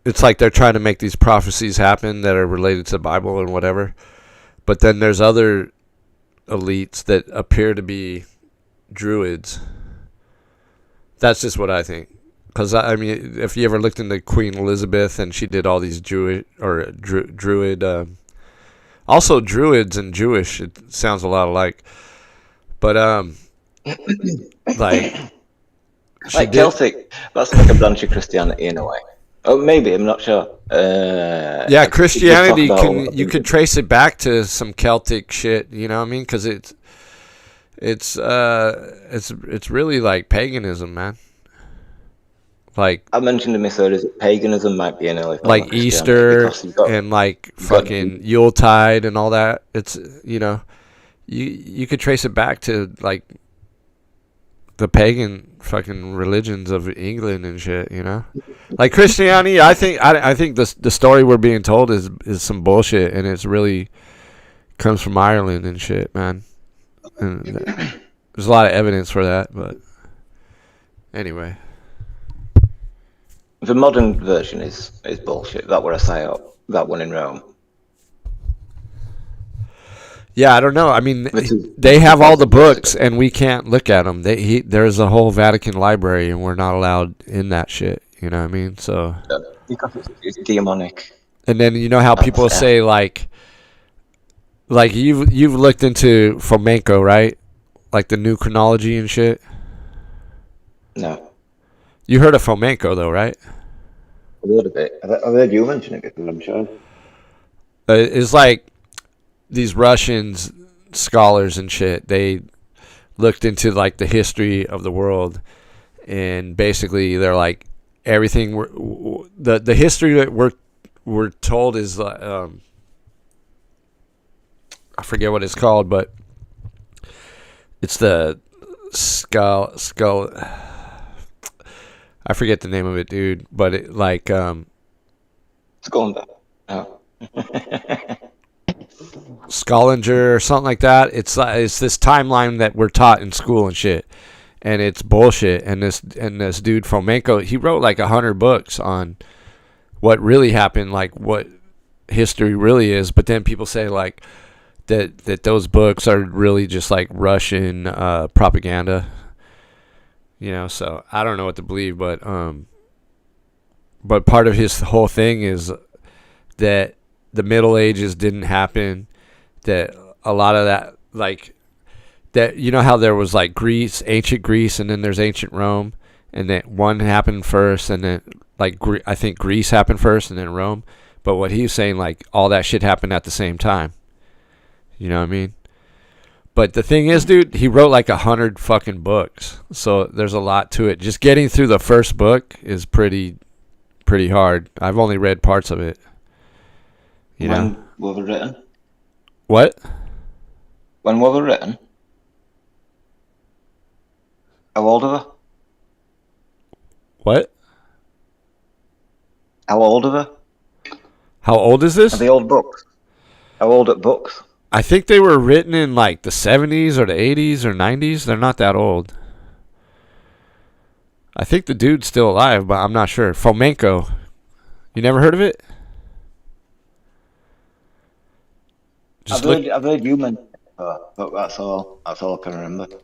It's like they're trying to make these prophecies happen that are related to the Bible and whatever. But then there's other elites that appear to be Druids. That's just what I think. Because, I mean, if you ever looked into Queen Elizabeth, and she did all these Druid, also Druids and Jewish, it sounds a lot alike. But, like Celtic, that's like a branch of Christianity in a way. Oh, maybe, I'm not sure. Yeah, Christianity, you could trace it back to some Celtic shit, you know what I mean? Because it's really like paganism, man. Like, I mentioned in my stories that paganism might be an early form like of Easter and like fucking Yuletide and all that. It's, you know, you could trace it back to like the pagan fucking religions of England and shit, you know. Like Christianity, I think the story we're being told is some bullshit, and it's really comes from Ireland and shit, man. And there's a lot of evidence for that, but anyway. The modern version is bullshit. That were a PsyOp. That one in Rome. Yeah, I don't know. I mean, Which they have all the years ago. books, and we can't look at them. There's a whole Vatican library, and we're not allowed in that shit. You know what I mean? So, Because it's demonic. and then you know how people That's- say like you've looked into flamenco, right? Like the new chronology and shit. No, You heard of flamenco though, right? a little bit. I've heard you mention it before, I'm sure. It's like these Russians scholars and shit. They looked into like the history of the world, and basically they're like everything. The history that we're told is I forget what it's called, but it's the skull. I forget the name of it, dude. But it like Skolanda. Oh. Schollinger or something like that. It's this timeline that we're taught in school and shit, and it's bullshit. And this dude Fomenko, he wrote like 100 books on what really happened, like what history really is. But then people say like that those books are really just like Russian propaganda. You know, so I don't know what to believe, but part of his whole thing is that the Middle Ages didn't happen. That a lot of that, like that, you know how there was like Greece, ancient Greece, and then there's ancient Rome, and that one happened first, and then like I think Greece happened first, and then Rome. But what he's saying, like all that shit happened at the same time. You know what I mean? But the thing is, dude, he wrote like 100 fucking books, so there's a lot to it. Just getting through the first book is pretty hard. I've only read parts of it. You know? When were they written? What? When were they written? How old are they? What? How old are they? How old is this? Are they old books? How old are books? I think they were written in like the 70s or the 80s or 90s. They're not that old. I think the dude's still alive, but I'm not sure. Fomenko. You never heard of it? I've heard you mention it, but that's all I can remember.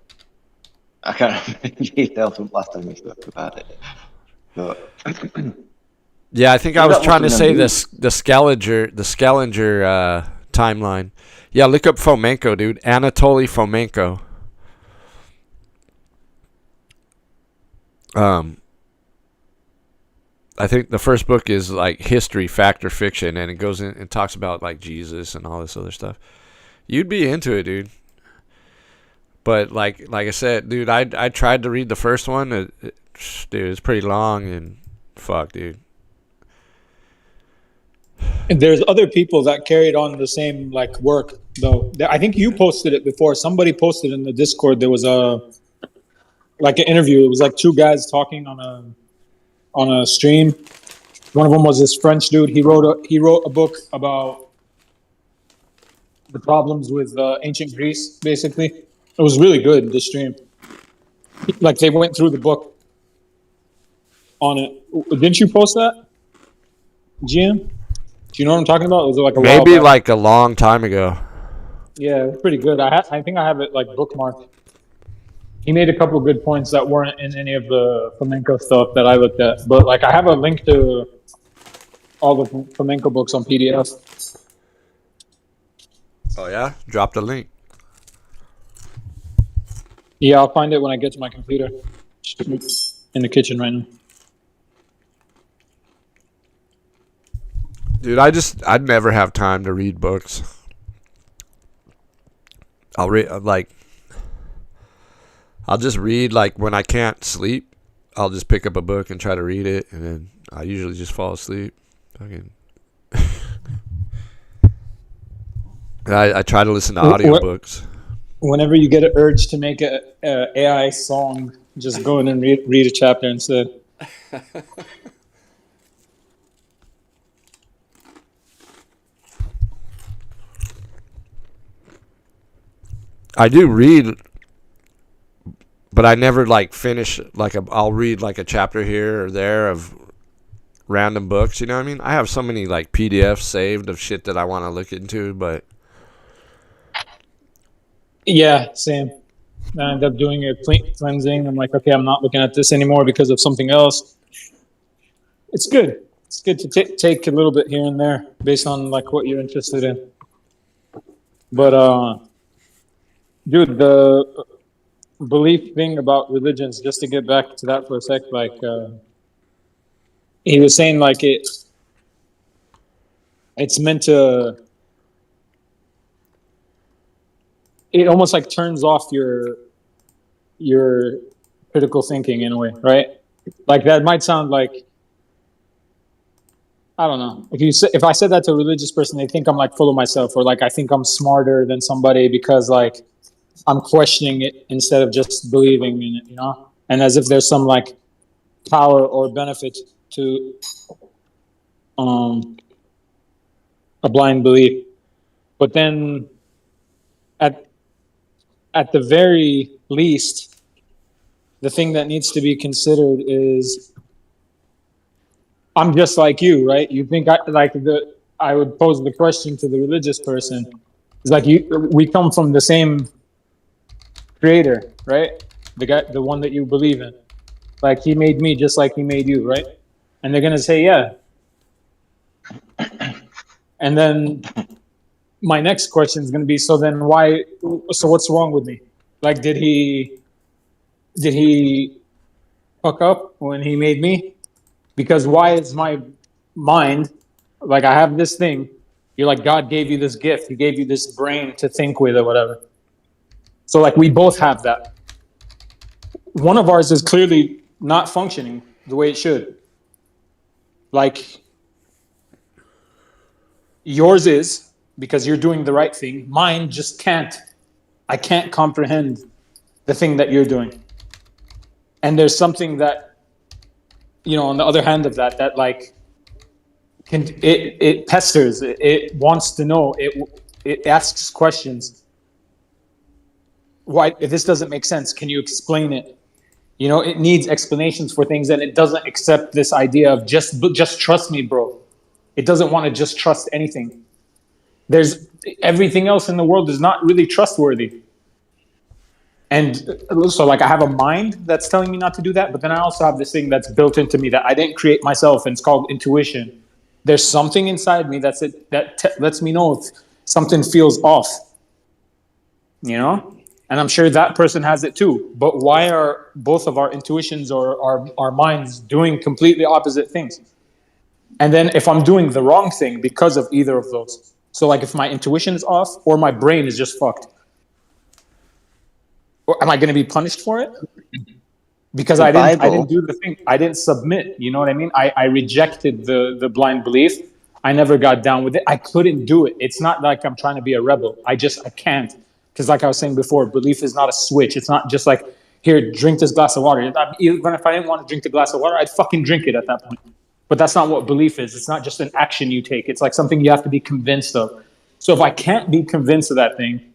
I can't remember details from last time we spoke about it. But yeah, I think I was trying to say the Scaliger timeline. Yeah, look up Fomenko, dude. Anatoly Fomenko. I think the first book is like history, fact, or fiction, and it goes in and talks about like Jesus and all this other stuff. You'd be into it, dude. But like I said, dude, I tried to read the first one. Dude, it's pretty long and fuck, dude. And there's other people that carried on the same like work though. I think you posted it before. Somebody posted in the Discord. There was an interview. It was like two guys talking on a stream. One of them was this French dude. He wrote a book about the problems with ancient Greece. Basically, it was really good. The stream, like they went through the book on it. Didn't you post that, GM? Do you know what I'm talking about? It was like maybe like a long time ago. Yeah, it's pretty good. I think I have it like bookmarked. He made a couple of good points that weren't in any of the flamenco stuff that I looked at. But like I have a link to all the flamenco books on PDF. Oh yeah? Drop the link. Yeah, I'll find it when I get to my computer. In the kitchen right now. Dude, I'd never have time to read books. I'll just read like when I can't sleep. I'll just pick up a book and try to read it, and then I usually just fall asleep. Fucking. I try to listen to audiobooks. Whenever you get an urge to make a AI song, just go in and read a chapter instead. I do read, but I never like finish I'll read like a chapter here or there of random books, you know what I mean? I have so many like PDFs saved of shit that I want to look into, but Yeah, same. I end up doing a cleansing. I'm like, okay, I'm not looking at this anymore because of something else. It's good. It's good to take a little bit here and there based on like what you're interested in. But dude, the belief thing about religions, just to get back to that for a sec, like he was saying, like it's meant to. It almost like turns off your critical thinking in a way, right? Like that might sound like, I don't know. If I said that to a religious person, they think I'm like full of myself, or like I think I'm smarter than somebody because like I'm questioning it instead of just believing in it, you know? And as if there's some like power or benefit to a blind belief. But then at at the very least, the thing that needs to be considered is I'm just like you, right? You think I would pose the question to the religious person. It's like we come from the same creator, right? The one that you believe in. Like he made me just like he made you, right? And they're gonna say, yeah. And then my next question is gonna be, so then why? So what's wrong with me? Like, did he fuck up when he made me? Because why is my mind, like I have this thing, you're like, God gave you this gift, he gave you this brain to think with or whatever. So like we both have that. One of ours is clearly not functioning the way it should. Like yours is, because you're doing the right thing. Mine just can't. I can't comprehend the thing that you're doing. And there's something that, you know, on the other hand of that, that like it pesters, it wants to know, it asks questions. Why, if this doesn't make sense, can you explain it? You know, it needs explanations for things, and it doesn't accept this idea of just trust me, bro. It doesn't want to just trust anything. There's everything else in the world is not really trustworthy. And so like I have a mind that's telling me not to do that, but then I also have this thing that's built into me that I didn't create myself, and it's called intuition. There's something inside me that lets me know if something feels off, you know? And I'm sure that person has it too. But why are both of our intuitions or our minds doing completely opposite things? And then if I'm doing the wrong thing because of either of those, so like if my intuition is off or my brain is just fucked, or am I going to be punished for it? Because I didn't do the thing. I didn't submit. You know what I mean? I rejected the blind belief. I never got down with it. I couldn't do it. It's not like I'm trying to be a rebel. I can't. Because like I was saying before, belief is not a switch. It's not just like, here, drink this glass of water. Even if I didn't want to drink the glass of water, I'd fucking drink it at that point. But that's not what belief is. It's not just an action you take. It's like something you have to be convinced of. So if I can't be convinced of that thing,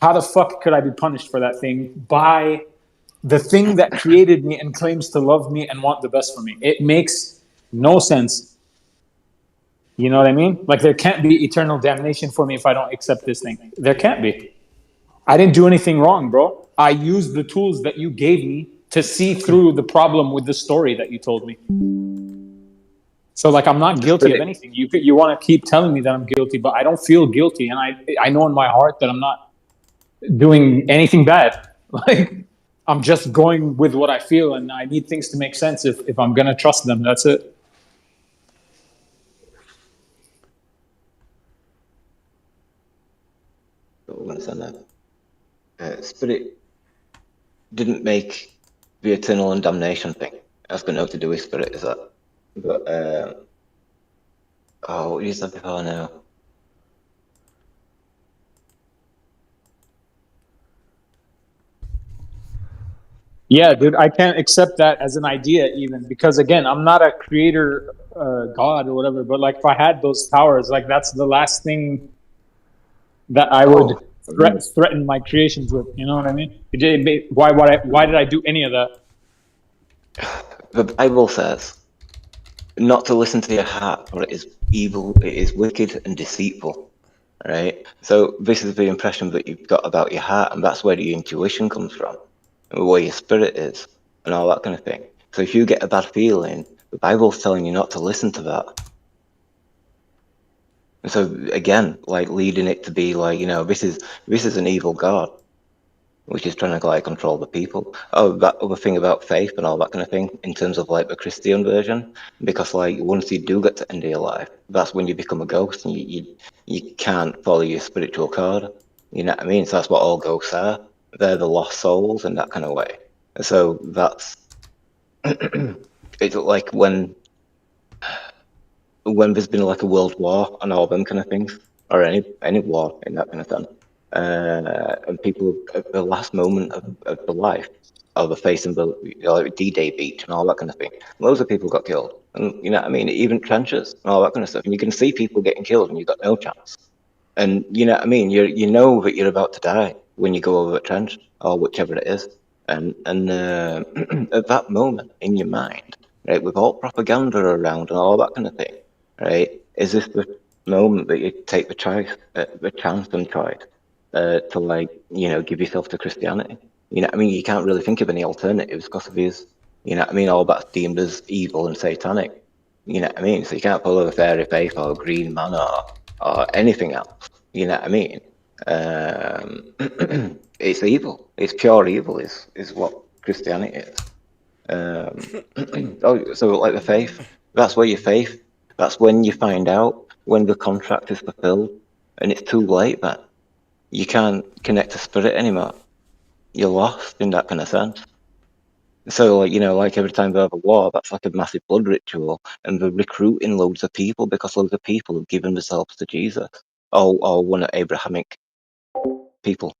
how the fuck could I be punished for that thing by the thing that created me and claims to love me and want the best for me? It makes no sense. You know what I mean? Like there can't be eternal damnation for me if I don't accept this thing. There can't be. I didn't do anything wrong, bro. I used the tools that you gave me to see through the problem with the story that you told me. So like I'm not guilty of anything. You want to keep telling me that I'm guilty, but I don't feel guilty, and I know in my heart that I'm not doing anything bad. Like I'm just going with what I feel, and I need things to make sense if I'm gonna trust them. That's it. What we're going to say now. Spirit didn't make the eternal and damnation thing. That's got nothing to do with spirit, is that? But what you said before now. Yeah, dude, I can't accept that as an idea even, because again, I'm not a creator god or whatever, but like if I had those powers, like that's the last thing that I would threaten my creations with. You know what I mean? Why did I do any of that? The Bible says not to listen to your heart, for it is evil, it is wicked and deceitful. right? So this is the impression that you've got about your heart, and that's where the intuition comes from, and where your spirit is, and all that kind of thing. So if you get a bad feeling, the Bible's telling you not to listen to that. And so again, like leading it to be like, this is an evil God, which is trying to like control the people. Oh, that other thing about faith and all that kind of thing, in terms of like the Christian version, because like once you do get to the end of your life, that's when you become a ghost, and you can't follow your spiritual code. You know what I mean? So that's what all ghosts are. They're the lost souls in that kind of way. And so that's it's like when there's been like a world war and all them kind of things, or any war in that kind of thing, and people at the last moment of the life, of the facing the like D-Day beach and all that kind of thing, loads of people got killed, and you know what I mean, even trenches and all that kind of stuff, and you can see people getting killed and you've got no chance, and you know what I mean, you know that you're about to die when you go over a trench or whichever it is, and at that moment in your mind, right, with all propaganda around and all that kind of thing, right? Is this the moment that you take the chance and choice, to like, give yourself to Christianity? You know what I mean? You can't really think of any alternatives because of his, you know what I mean? All that's deemed as evil and satanic. You know what I mean? So you can't follow the fairy faith or green man or anything else. You know what I mean? It's evil. It's pure evil. Is what Christianity is. So like the faith, that's where your faith. That's when you find out when the contract is fulfilled, and it's too late. Then you can't connect to spirit anymore. You're lost in that kind of sense. So like every time they have a war, that's like a massive blood ritual, and they're recruiting loads of people because loads of people have given themselves to Jesus, or one of Abrahamic people.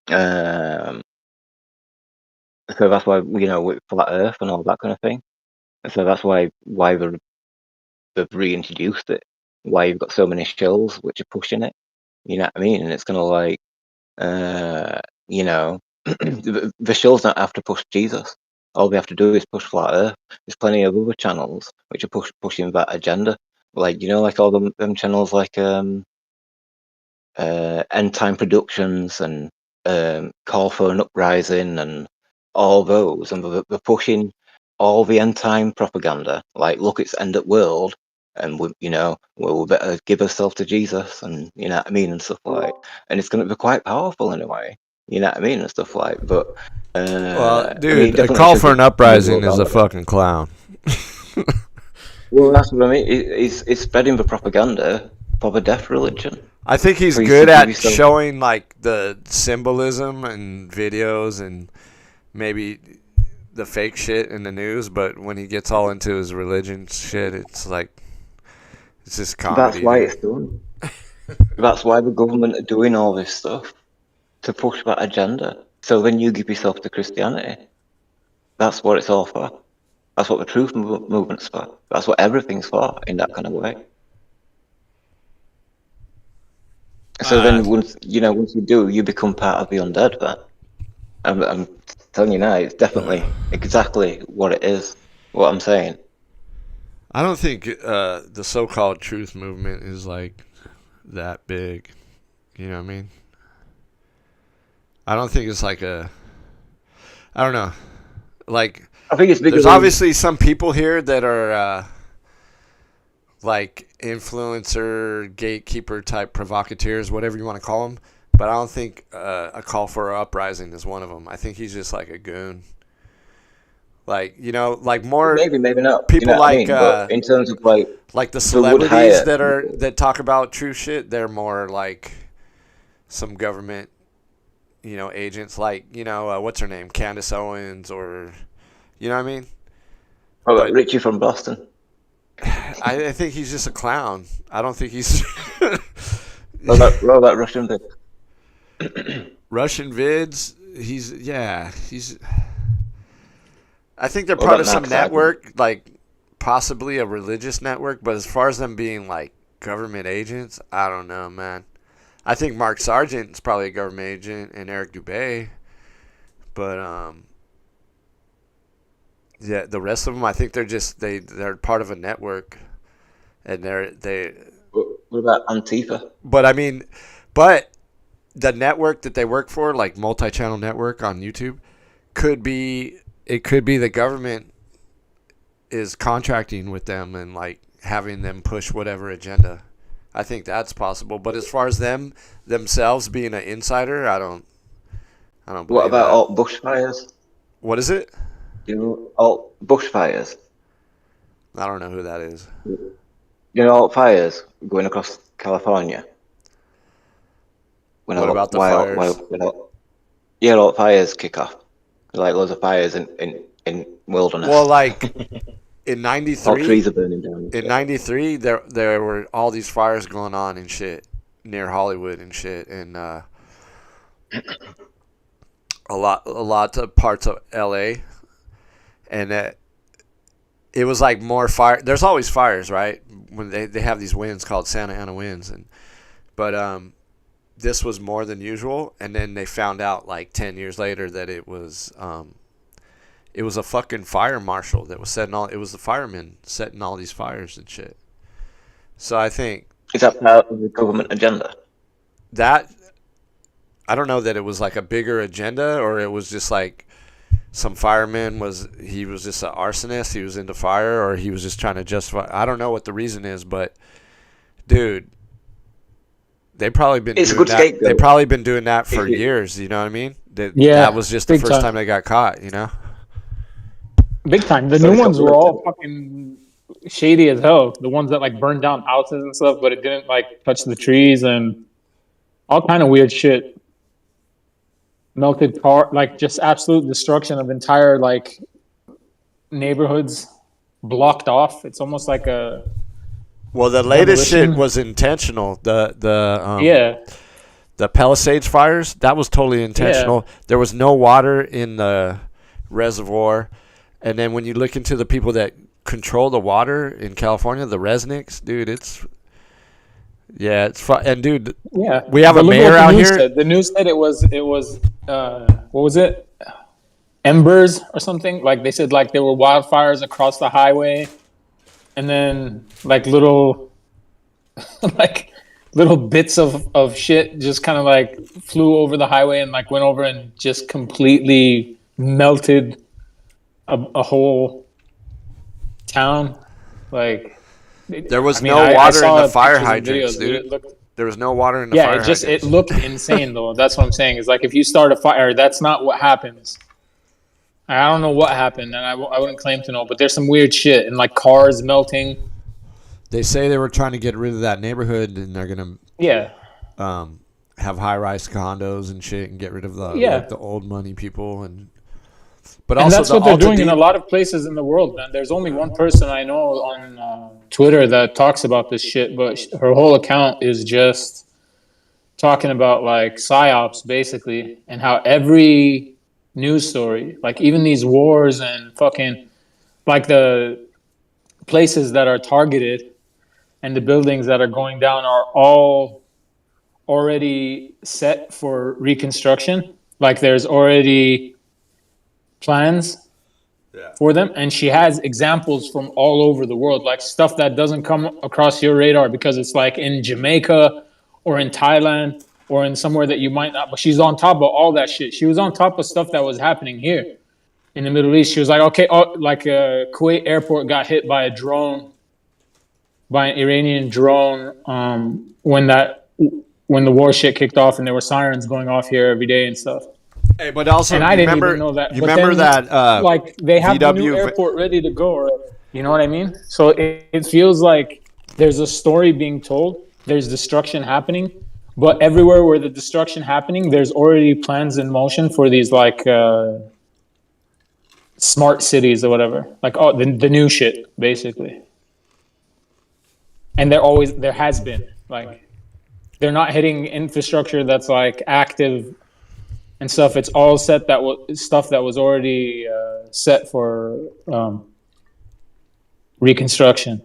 um, so that's why with flat Earth and all that kind of thing. And so that's why they've reintroduced it. Why you've got so many shells which are pushing it. You know what I mean? And it's gonna like, the shells don't have to push Jesus. All they have to do is push flat Earth. There's plenty of other channels which are pushing that agenda. Like like all them channels like End Time Productions and Call for an Uprising and all those, and they're pushing all the end time propaganda. Like, look, it's end of world, and we better give ourselves to Jesus, and you know what I mean, and stuff like. And it's going to be quite powerful in a way, you know what I mean, and stuff like. But Well, I mean, it dude, a definitely call should for an be uprising world is a order. fucking clown. Well, that's what I mean. It's spreading the propaganda for the death religion. I think he's For you to good give at yourself. showing like the symbolism and videos and maybe the fake shit in the news, but when he gets all into his religion shit, it's like it's just That's comedy, why dude. it's done. That's why the government are doing all this stuff to push that agenda. So when you give yourself to Christianity, that's what it's all for. That's what the truth movement's for. That's what everything's for in that kind of way. So then once you do, you become part of the undead. Then I'm telling you now, it's definitely exactly what it is. What I'm saying. I don't think the so-called truth movement is like that big. You know what I mean? I don't think it's like I don't know. Like, I think it's bigger there's than. obviously some people here that are like influencer, gatekeeper type provocateurs, whatever you want to call them. But I don't think a call for an uprising is one of them. I think he's just like a goon. Like, like more Maybe, maybe not. You know people what I mean? But in terms of like the they would celebrities hire that talk about true shit, they're more like some government, agents. Like, what's her name, Candace Owens, or you know what I mean? Robert But Richie from Boston. I think he's just a clown. I don't think he's Robert Russian. Russian vids. He's. I think they're What part about of some Nite PsyOp? network, like possibly a religious network. But as far as them being like government agents, I don't know, man. I think Mark Sargent is probably a government agent, and Eric Dubay. But yeah, the rest of them, I think they're just they're part of a network, and they. What about Antifa? But I mean, but the network that they work for, like multi-channel network on YouTube, could be the government is contracting with them and like having them push whatever agenda. I think that's possible. But as far as themselves being an insider, I don't believe What about that. alt bushfires? What is it? You know, alt bushfires. I don't know who that is. You know, alt fires going across California. What about the fires? Yeah, alt fires kick off. Like loads of fires in wilderness. Well, like in all '93, trees are burning down. in '93, there were all these fires going on and shit near Hollywood and shit, and a lot of parts of LA, and it was like more fire. There's always fires, right? When they have these winds called Santa Ana winds, but this was more than usual. And then they found out like 10 years later that it was a fucking fire marshal that was setting all. It was the firemen setting all these fires and shit. So I think Is that part of the government agenda? that I don't know that it was like a bigger agenda or it was just like some fireman he was just an arsonist, he was into fire, or he was just trying to justify. I don't know what the reason is, but dude, they've probably been It's a doing good that. scapegoat. They've probably been doing that for years. You know what I mean? That was just the big first time. time they got caught. You know? Big time. The new ones were all fucking shady as hell. The ones that like burned down houses and stuff, but it didn't like touch the trees and all kind of weird shit. Melted car, like just absolute destruction of entire like neighborhoods blocked off. It's almost like a Well, the latest shit demolition. was intentional. Yeah. The Palisades fires, that was totally intentional. There was no water in the reservoir. And then when you look into the people that control the water in California, the Resnicks, dude, it's fun. And dude, Yeah, we have a But look mayor what the out news here. said. The news said it was what was it? Embers or something. Like they said, like there were wildfires across the highway, and then like little, like little bits of shit just kind of like flew over the highway and like went over and just completely melted a whole town. Like There was I mean, no I water in saw the fire pictures and hydrants, videos, dude. It looked, There was no water in the yeah, fire it hydrants. looked insane though. That's what I'm saying. Is like if you start a fire, that's not what happens. I don't know what happened, and I wouldn't claim to know, but there's some weird shit and like cars melting. They say they were trying to get rid of that neighborhood, and they're gonna have high-rise condos and shit, and get rid of the old money people, but And also that's the what they're doing in Alta a lot of places in the world, man. There's only one person I know on Twitter that talks about this shit, but her whole account is just talking about like PsyOps basically, and how every news story, like even these wars and fucking like the places that are targeted and the buildings that are going down are all already set for reconstruction. Like there's already plans for them, and she has examples from all over the world, like stuff that doesn't come across your radar because it's like in Jamaica or in Thailand or in somewhere that you might not, but she's on top of all that shit. She was on top of stuff that was happening here in the Middle East. She was like, okay, Kuwait airport got hit by a drone, by an Iranian drone, when the war shit kicked off, and there were sirens going off here every day and stuff. Hey, but also, And I didn't even know that. You But remember then, that? like they have the new VW airport ready to go. Already. You know what I mean? So it feels like there's a story being told. There's destruction happening, but everywhere where the destruction happening, there's already plans in motion for these like smart cities or whatever. Like the new shit basically. And there has been like they're not hitting infrastructure that's like active and stuff. It's all set stuff that was already set for reconstruction.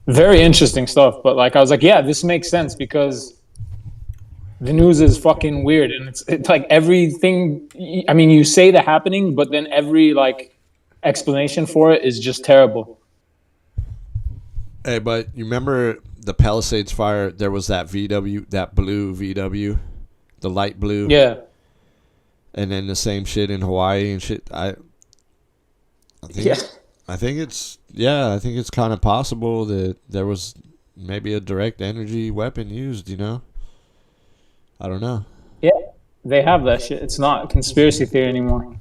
Very interesting stuff, but like I was like, yeah, this makes sense because the news is fucking weird, and it's like everything. I mean, you say the happening, but then every like explanation for it is just terrible. Hey, but you remember the Palisades fire, there was that VW, that blue VW, the light blue. Yeah. And then the same shit in Hawaii and shit. I think it's kind of possible that there was maybe a direct energy weapon used, you know? I don't know. Yeah, they have that shit. It's not a conspiracy theory anymore.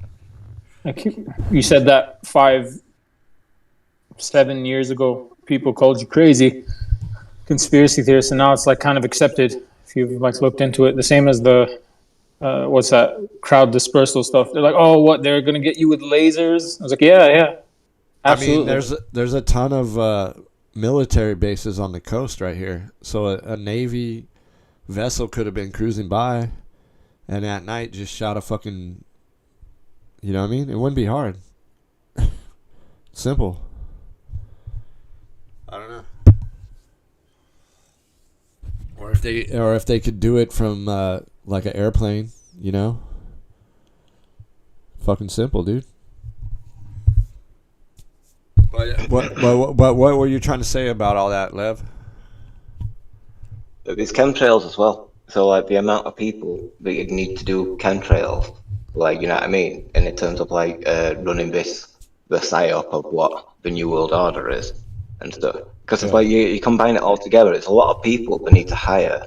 Like you said that 5-7 years ago, people called you crazy, conspiracy theorists, and now it's like kind of accepted if you've like looked into it. The same as the what's that crowd dispersal stuff? They're like, oh, what? They're gonna get you with lasers? I was like, yeah, absolutely. I mean, there's a ton of military bases on the coast right here, so a Navy vessel could have been cruising by, and at night just shot a fucking. You know what I mean? It wouldn't be hard. Simple. I don't know. Or if they could do it from like an airplane, you know? Fucking simple, dude. What were you trying to say about all that, Lev? There's chemtrails as well. So like the amount of people that you'd need to do chemtrails, like, you know what I mean? And in terms of like running the PsyOp of what the New World Order is and stuff. Because it's like you combine it all together, it's a lot of people that need to hire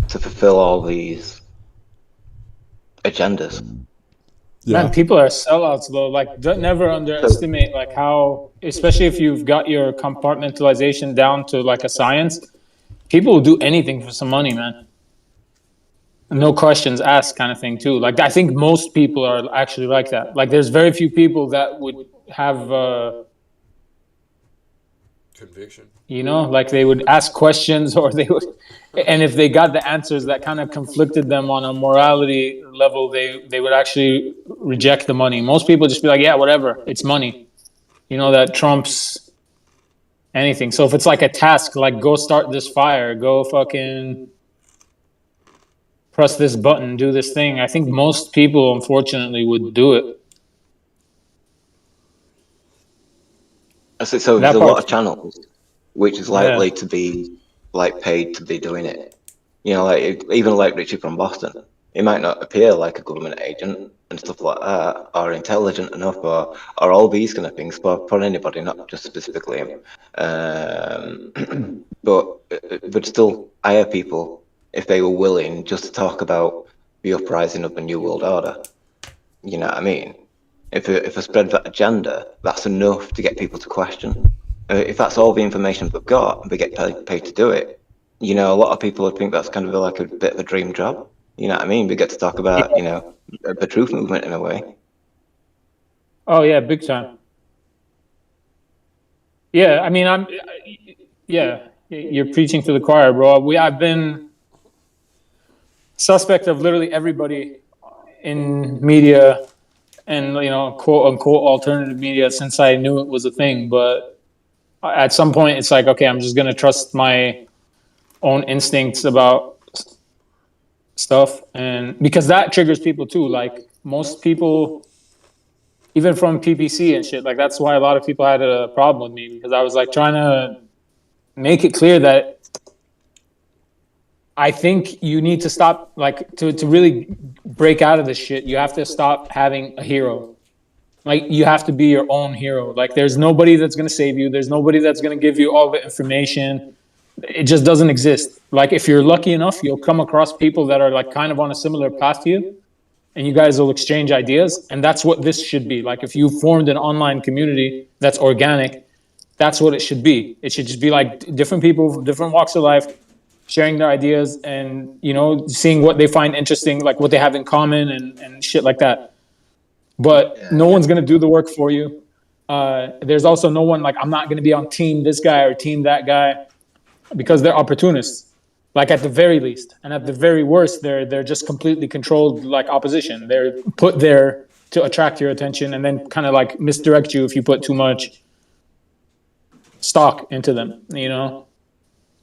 to fulfill all these agendas. Yeah. Man, people are sellouts though. Like, never underestimate like how, especially if you've got your compartmentalization down to like a science, people will do anything for some money, man. No questions asked kind of thing too. Like, I think most people are actually like that. Like, there's very few people that would have conviction. You know, like they would ask questions, or they would, and if they got the answers that kind of conflicted them on a morality level, they would actually reject the money. Most people just be like, yeah, whatever, it's money. You know, that trumps anything. So if it's like a task, like go start this fire, go fucking press this button, do this thing, I think most people, unfortunately, would do it. So there's a lot of channels which is likely to be like paid to be doing it. You know, like even like Richie from Boston, he might not appear like a government agent and stuff like that, or intelligent enough, or all these kind of things for anybody, not just specifically him. But still hire people if they were willing just to talk about the uprising of the New World Order. You know what I mean? If I spread that agenda, that's enough to get people to question. If that's all the information they've got and they get paid to do it, you know, a lot of people would think that's kind of like a bit of a dream job. You know what I mean? We get to talk about, you know, the truth movement in a way. Oh yeah, big time. Yeah, I mean, you're preaching to the choir, bro. I've been suspect of literally everybody in media and, you know, quote unquote alternative media since I knew it was a thing. But at some point it's like, okay, I'm just going to trust my own instincts about stuff. And because that triggers people too. Like most people, even from PPC and shit, like that's why a lot of people had a problem with me, because I was like trying to make it clear that I think you need to stop, like, to really break out of this shit, you have to stop having a hero. Like, you have to be your own hero. Like, there's nobody that's going to save you. There's nobody that's going to give you all the information. It just doesn't exist. Like, if you're lucky enough, you'll come across people that are, like, kind of on a similar path to you, and you guys will exchange ideas, and that's what this should be. Like, if you formed an online community that's organic, that's what it should be. It should just be, like, different people from different walks of life, sharing their ideas and, you know, seeing what they find interesting, like what they have in common and shit like that. But no one's going to do the work for you. There's also no one, like, I'm not going to be on team this guy or team that guy, because they're opportunists, like at the very least. And at the very worst, they're just completely controlled, like opposition. They're put there to attract your attention and then kind of like misdirect you if you put too much stock into them, you know?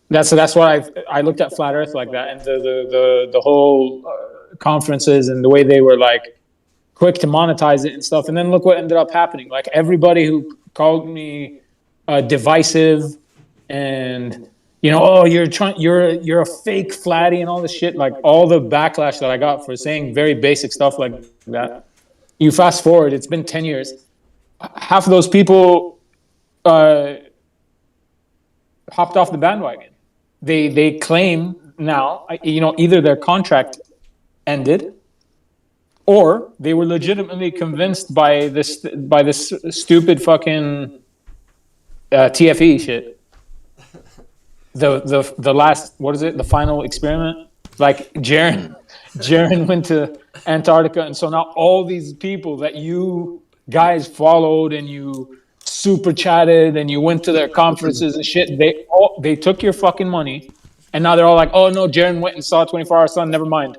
That's why I looked at Flat Earth like that, and the whole conferences and the way they were like quick to monetize it and stuff. And then look what ended up happening. Like everybody who called me divisive and you know, oh, you're a fake flatty and all this shit. Like all the backlash that I got for saying very basic stuff like that. You fast forward, it's been 10 years. Half of those people hopped off the bandwagon. They claim now, you know, either their contract ended, or they were legitimately convinced by this stupid fucking TFE shit. The last, what is it? The final experiment. Like Jaren went to Antarctica, and so now all these people that you guys followed and you super chatted and you went to their conferences and shit, they took your fucking money, and now they're all like, oh no, Jaren went and saw 24-hour sun. Never mind.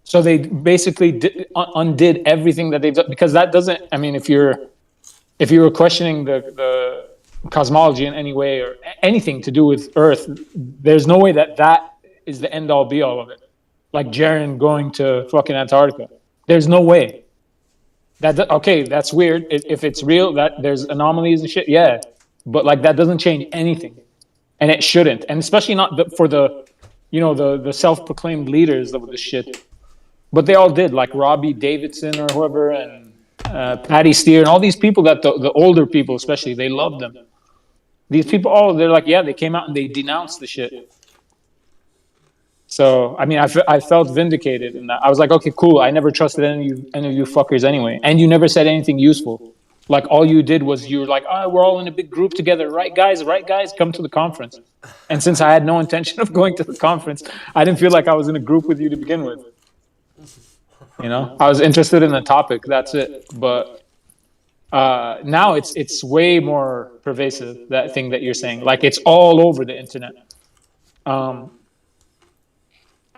So they basically undid everything that they've done, because that doesn't. I mean, if you were questioning the cosmology in any way or anything to do with Earth, there's no way that is the end all be all of it. Like Jaren going to fucking Antarctica, there's no way. Okay, that's weird. If it's real, that there's anomalies and shit, yeah, but like that doesn't change anything, and it shouldn't, and especially not for the, you know, the self-proclaimed leaders of this shit. But they all did, like Robbie Davidson or whoever, and Patty Steer, and all these people that the older people especially, they loved them. These people, they're like, yeah, they came out and they denounced the shit. So, I mean, I felt vindicated in that. I was like, okay, cool. I never trusted any of you fuckers anyway. And you never said anything useful. Like, all you did was you were like, oh, we're all in a big group together. Right, guys? Right, guys? Come to the conference. And since I had no intention of going to the conference, I didn't feel like I was in a group with you to begin with. You know? I was interested in the topic. That's it. But now it's way more pervasive, that thing that you're saying. Like, it's all over the internet.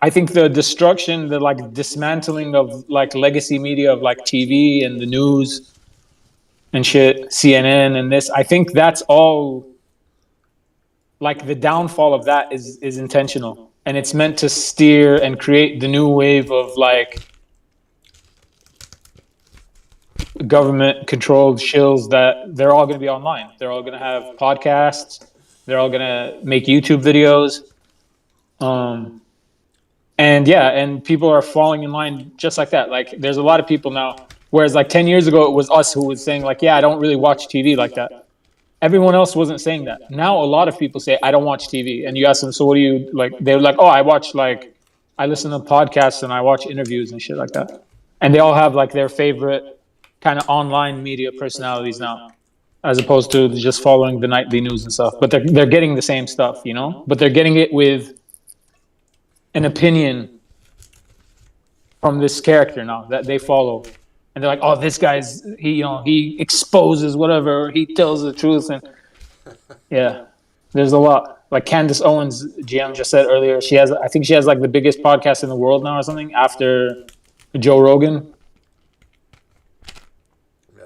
I think the destruction, the like dismantling of like legacy media of like TV and the news and shit, CNN and this, I think that's all, like the downfall of that is intentional, and it's meant to steer and create the new wave of like government controlled shills that they're all going to be online. They're all going to have podcasts. They're all going to make YouTube videos. And yeah, and people are falling in line just like that. Like there's a lot of people now, whereas like 10 years ago, it was us who was saying like, yeah, I don't really watch TV like that. Everyone else wasn't saying that. Now a lot of people say, I don't watch TV. And you ask them, so what do you like? They're like, oh, I listen to podcasts and I watch interviews and shit like that. And they all have like their favorite kind of online media personalities now, as opposed to just following the nightly news and stuff. But they're getting the same stuff, you know, but they're getting it with an opinion from this character now that they follow. And they're like, oh, this guy's, he exposes whatever, he tells the truth. And yeah, there's a lot. Like Candace Owens, GM just said earlier, I think she has like the biggest podcast in the world now or something after Joe Rogan. Yeah.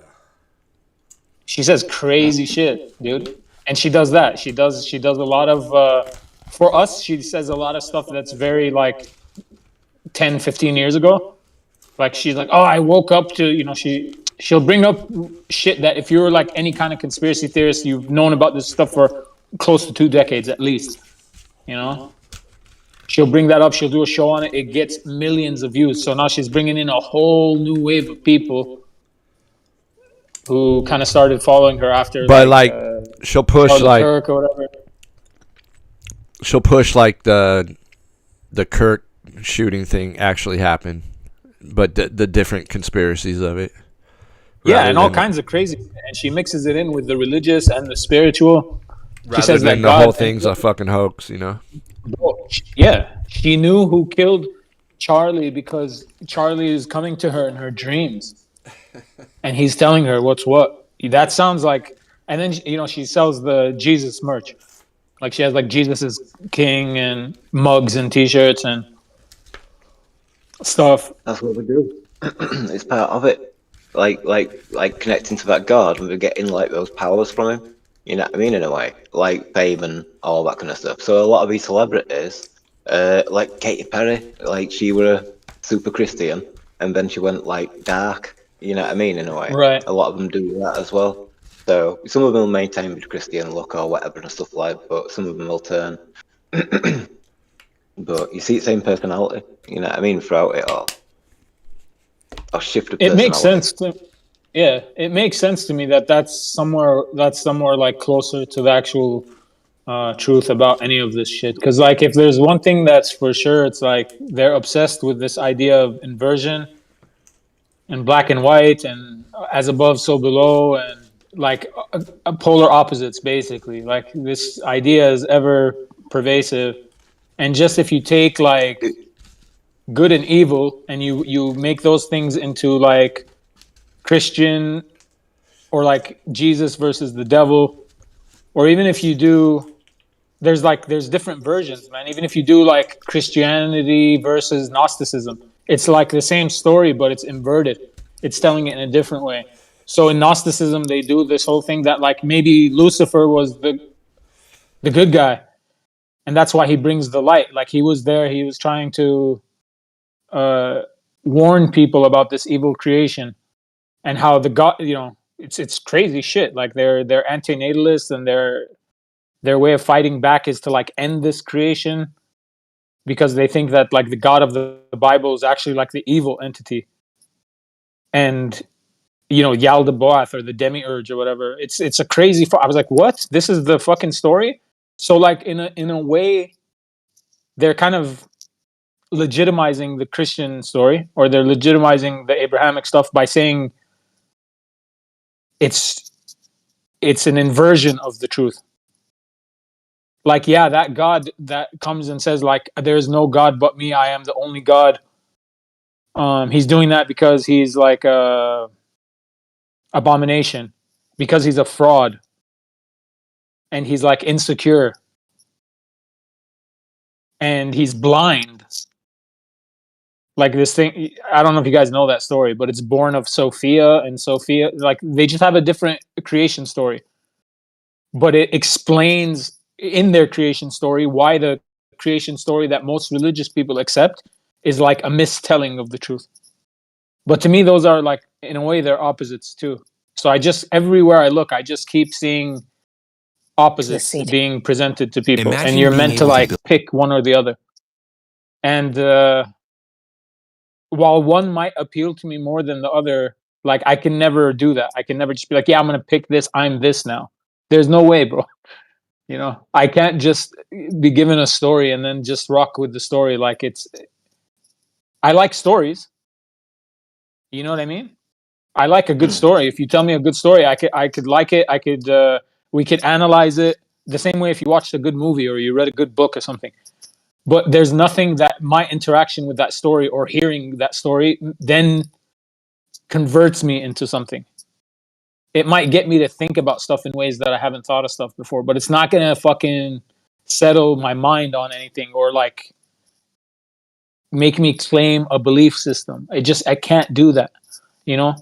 She says crazy shit, dude. And she does that. She does a lot of, for us, she says a lot of stuff that's very like 10, 15 years ago. Like she's like, oh, I woke up to, you know, she'll bring up shit that if you're like any kind of conspiracy theorist, you've known about this stuff for close to 2 decades at least, you know? She'll bring that up. She'll do a show on it. It gets millions of views. So now she's bringing in a whole new wave of people who kind of started following her after. But like she'll push like Kirk or whatever. She'll push like the Kirk shooting thing actually happened, but the different conspiracies of it. Yeah, and all kinds of crazy. And she mixes it in with the religious and the spiritual. She says that the whole thing's a fucking hoax, you know? Yeah, she knew who killed Charlie because Charlie is coming to her in her dreams. And he's telling her what's what. That sounds like... And then, you know, she sells the Jesus merch. Like she has like Jesus is King and mugs and T-shirts and stuff. That's what we do. It's part of it. Like connecting to that God, and we're getting like those powers from him. You know what I mean? In a way, like fame and all that kind of stuff. So a lot of these celebrities, like Katy Perry, like she were a super Christian, and then she went like dark. You know what I mean? In a way, right? A lot of them do that as well. So some of them will maintain the Christian look or whatever and stuff like, but some of them will turn. But you see the same personality, you know what I mean, throughout it all. Or shift of It makes personality. sense to, yeah, it makes sense to me that that's somewhere like closer to the actual truth about any of this shit. Because like, if there's one thing that's for sure, it's like they're obsessed with this idea of inversion and black and white and as above so below, and like polar opposites basically. Like this idea is ever pervasive, and just if you take like good and evil and you make those things into like Christian or like Jesus versus the devil, or even if you do, there's different versions, man. Even if you do like Christianity versus Gnosticism, it's like the same story, but it's inverted. It's telling it in a different way. So in Gnosticism, they do this whole thing that like maybe Lucifer was the good guy, and that's why he brings the light. Like he was there, he was trying to uh, warn people about this evil creation and how the God, it's crazy shit. Like they're antinatalists, and their way of fighting back is to like end this creation because they think that like the God of the Bible is actually like the evil entity, and Yaldabaoth or the demiurge or whatever. It's a crazy. I was like, what? This is the fucking story. So like in a way, they're kind of legitimizing the Christian story, or they're legitimizing the Abrahamic stuff by saying it's an inversion of the truth. Like, yeah, that God that comes and says like there's no God but me, I am the only God. He's doing that because he's like a abomination, because he's a fraud, and he's like insecure, and he's blind. Like this thing, I don't know if you guys know that story, but it's born of Sophia, and Sophia, like they just have a different creation story, but it explains in their creation story why the creation story that most religious people accept is like a mistelling of the truth. But to me, those are like, in a way, they're opposites too. So I just, everywhere I look, I just keep seeing opposites being presented to people. And you're meant to like pick one or the other. And while one might appeal to me more than the other, like I can never do that. I can never just be like, yeah, I'm going to pick this. I'm this now. There's no way, bro. I can't just be given a story and then just rock with the story. Like I like stories. You know what I mean? I like a good story. If you tell me a good story, I could like it. We could analyze it the same way if you watched a good movie or you read a good book or something. But there's nothing that my interaction with that story or hearing that story then converts me into something. It might get me to think about stuff in ways that I haven't thought of stuff before, but it's not gonna fucking settle my mind on anything or like make me claim a belief system. I can't do that, you know?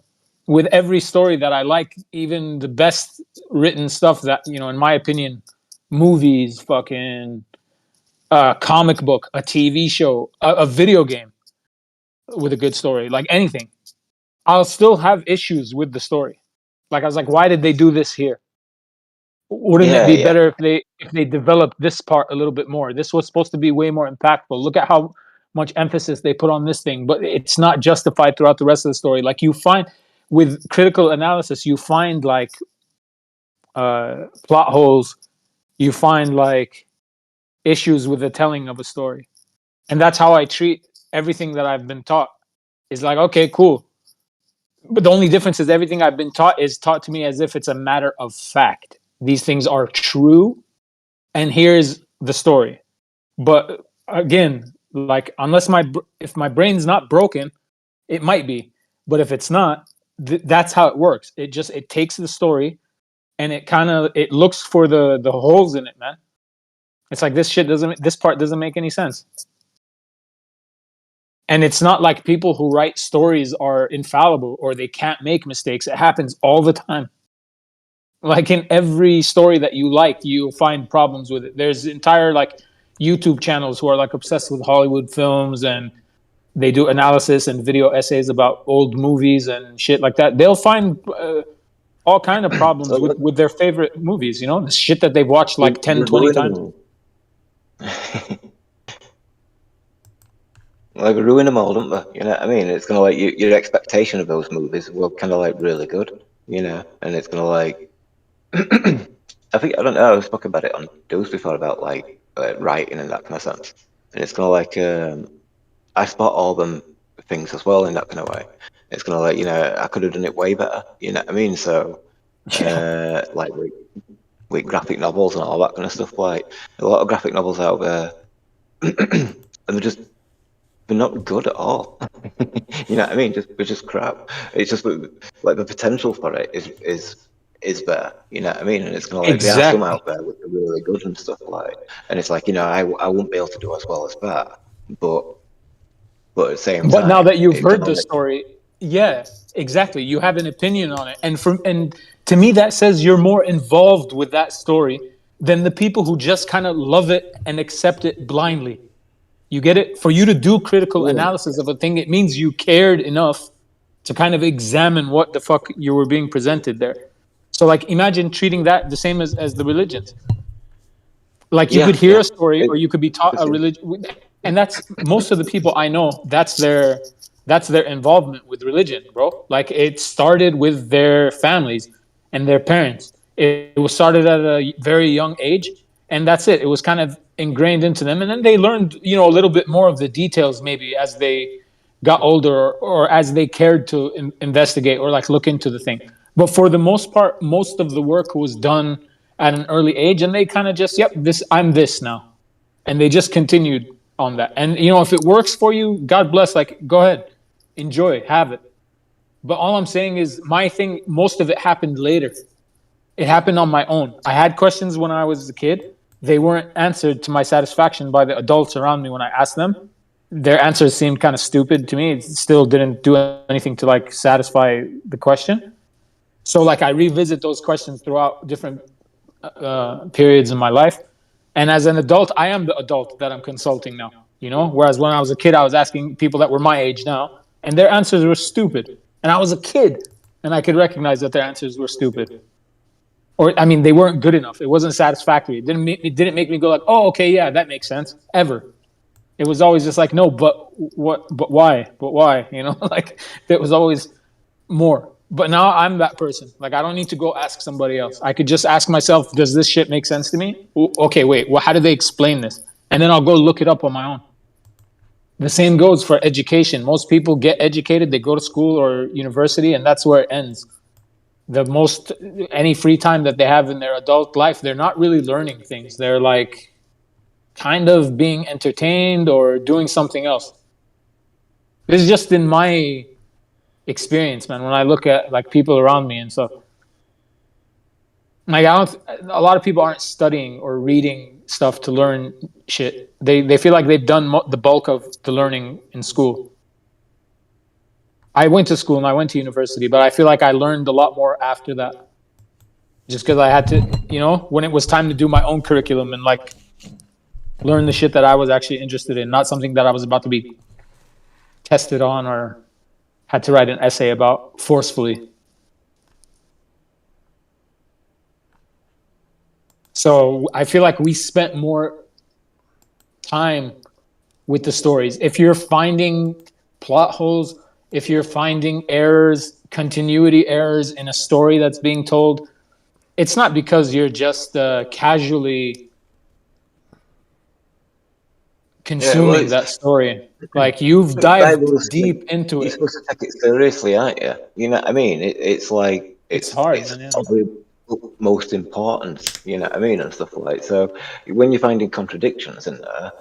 With every story that I like, even the best written stuff that, in my opinion, movies, fucking comic book, a TV show, a video game with a good story, like anything, I'll still have issues with the story. Like I was like, why did they do this here? Wouldn't it be better if they developed this part a little bit more? This was supposed to be way more impactful. Look at how much emphasis they put on this thing, but it's not justified throughout the rest of the story. Like you find with critical analysis, you find like plot holes, you find like issues with the telling of a story, and that's how I treat everything that I've been taught. Is like, okay, cool, but the only difference is everything I've been taught is taught to me as if it's a matter of fact. These things are true, and here's the story. But again, like if my brain's not broken, it might be, but if it's not, that's how it works. It takes the story and it looks for the holes in it, man. It's like this part doesn't make any sense. And it's not like people who write stories are infallible or they can't make mistakes. It happens all the time. Like in every story that you like, you'll find problems with it. There's entire like YouTube channels who are like obsessed with Hollywood films, and they do analysis and video essays about old movies and shit like that. They'll find all kind of problems So with their favorite movies. You know, the shit that they've watched like 10, 20 times. Like ruin them all, don't they? You know what I mean? It's gonna like your expectation of those movies were kind of like really good, you know, and it's gonna like I don't know. I was talking about it on Dose before about like writing and that kind of sense, and it's gonna like I spot all them things as well in that kind of way. It's gonna like I could have done it way better, you know what I mean? So like with graphic novels and all that kind of stuff, like a lot of graphic novels out there, and they're not good at all. You know what I mean? They're just crap. It's just like the potential for it is there. You know what I mean? And it's gonna like there are some Exactly. out there which are really good and stuff like. And it's like I won't be able to do as well as that, but at the same But now time, that you've it's kind heard of the like story, yeah, exactly. You have an opinion on it. And to me that says you're more involved with that story than the people who just kind of love it and accept it blindly. You get it? For you to do critical analysis of a thing, it means you cared enough to kind of examine what the fuck you were being presented there. So like imagine treating that the same as the religions. Like you could hear yeah. a story or you could be taught a It's- religion, and that's most of the people I know, that's their involvement with religion, bro. Like it started with their families and their parents. It was started at a very young age, and that's it. It was kind of ingrained into them, and then they learned a little bit more of the details maybe as they got older, or as they cared to investigate or like look into the thing. But for the most part, most of the work was done at an early age, and they kind of just, yep, I'm this now, and they just continued on that. And if it works for you, God bless. Like, go ahead, enjoy, have it. But all I'm saying is, my thing, most of it happened later. It happened on my own. I had questions when I was a kid. They weren't answered to my satisfaction by the adults around me when I asked them. Their answers seemed kind of stupid to me. It still didn't do anything to like satisfy the question. So like I revisit those questions throughout different periods in my life. And as an adult, I am the adult that I'm consulting now. Whereas when I was a kid, I was asking people that were my age now, and their answers were stupid. And I was a kid, and I could recognize that their answers were stupid. Or I mean, they weren't good enough. It wasn't satisfactory. It didn't make me go like, oh, okay, yeah, that makes sense. Ever. It was always just like, no, but what? But why? But why? Like there was always more. But now I'm that person. Like I don't need to go ask somebody else. I could just ask myself, does this shit make sense to me? Okay, wait. Well, how do they explain this? And then I'll go look it up on my own. The same goes for education. Most people get educated, they go to school or university, and that's where it ends. Any free time that they have in their adult life, they're not really learning things. They're like kind of being entertained or doing something else. This is just in my experience, man. When I look at like people around me and stuff, like a lot of people aren't studying or reading stuff to learn shit. They feel like they've done the bulk of the learning in school. I went to school and I went to university, but I feel like I learned a lot more after that. Just because I had to, when it was time to do my own curriculum and like learn the shit that I was actually interested in, not something that I was about to be tested on or had to write an essay about forcefully. So I feel like we spent more time with the stories. If you're finding plot holes, if you're finding errors, continuity errors in a story that's being told, it's not because you're just casually consuming that story. Like you've dived deep into You're it. supposed to take it seriously, aren't you? You know what I mean? It's like It's hard, it's man. Yeah. probably most important. You know what I mean, and stuff like. So when you're finding contradictions in there,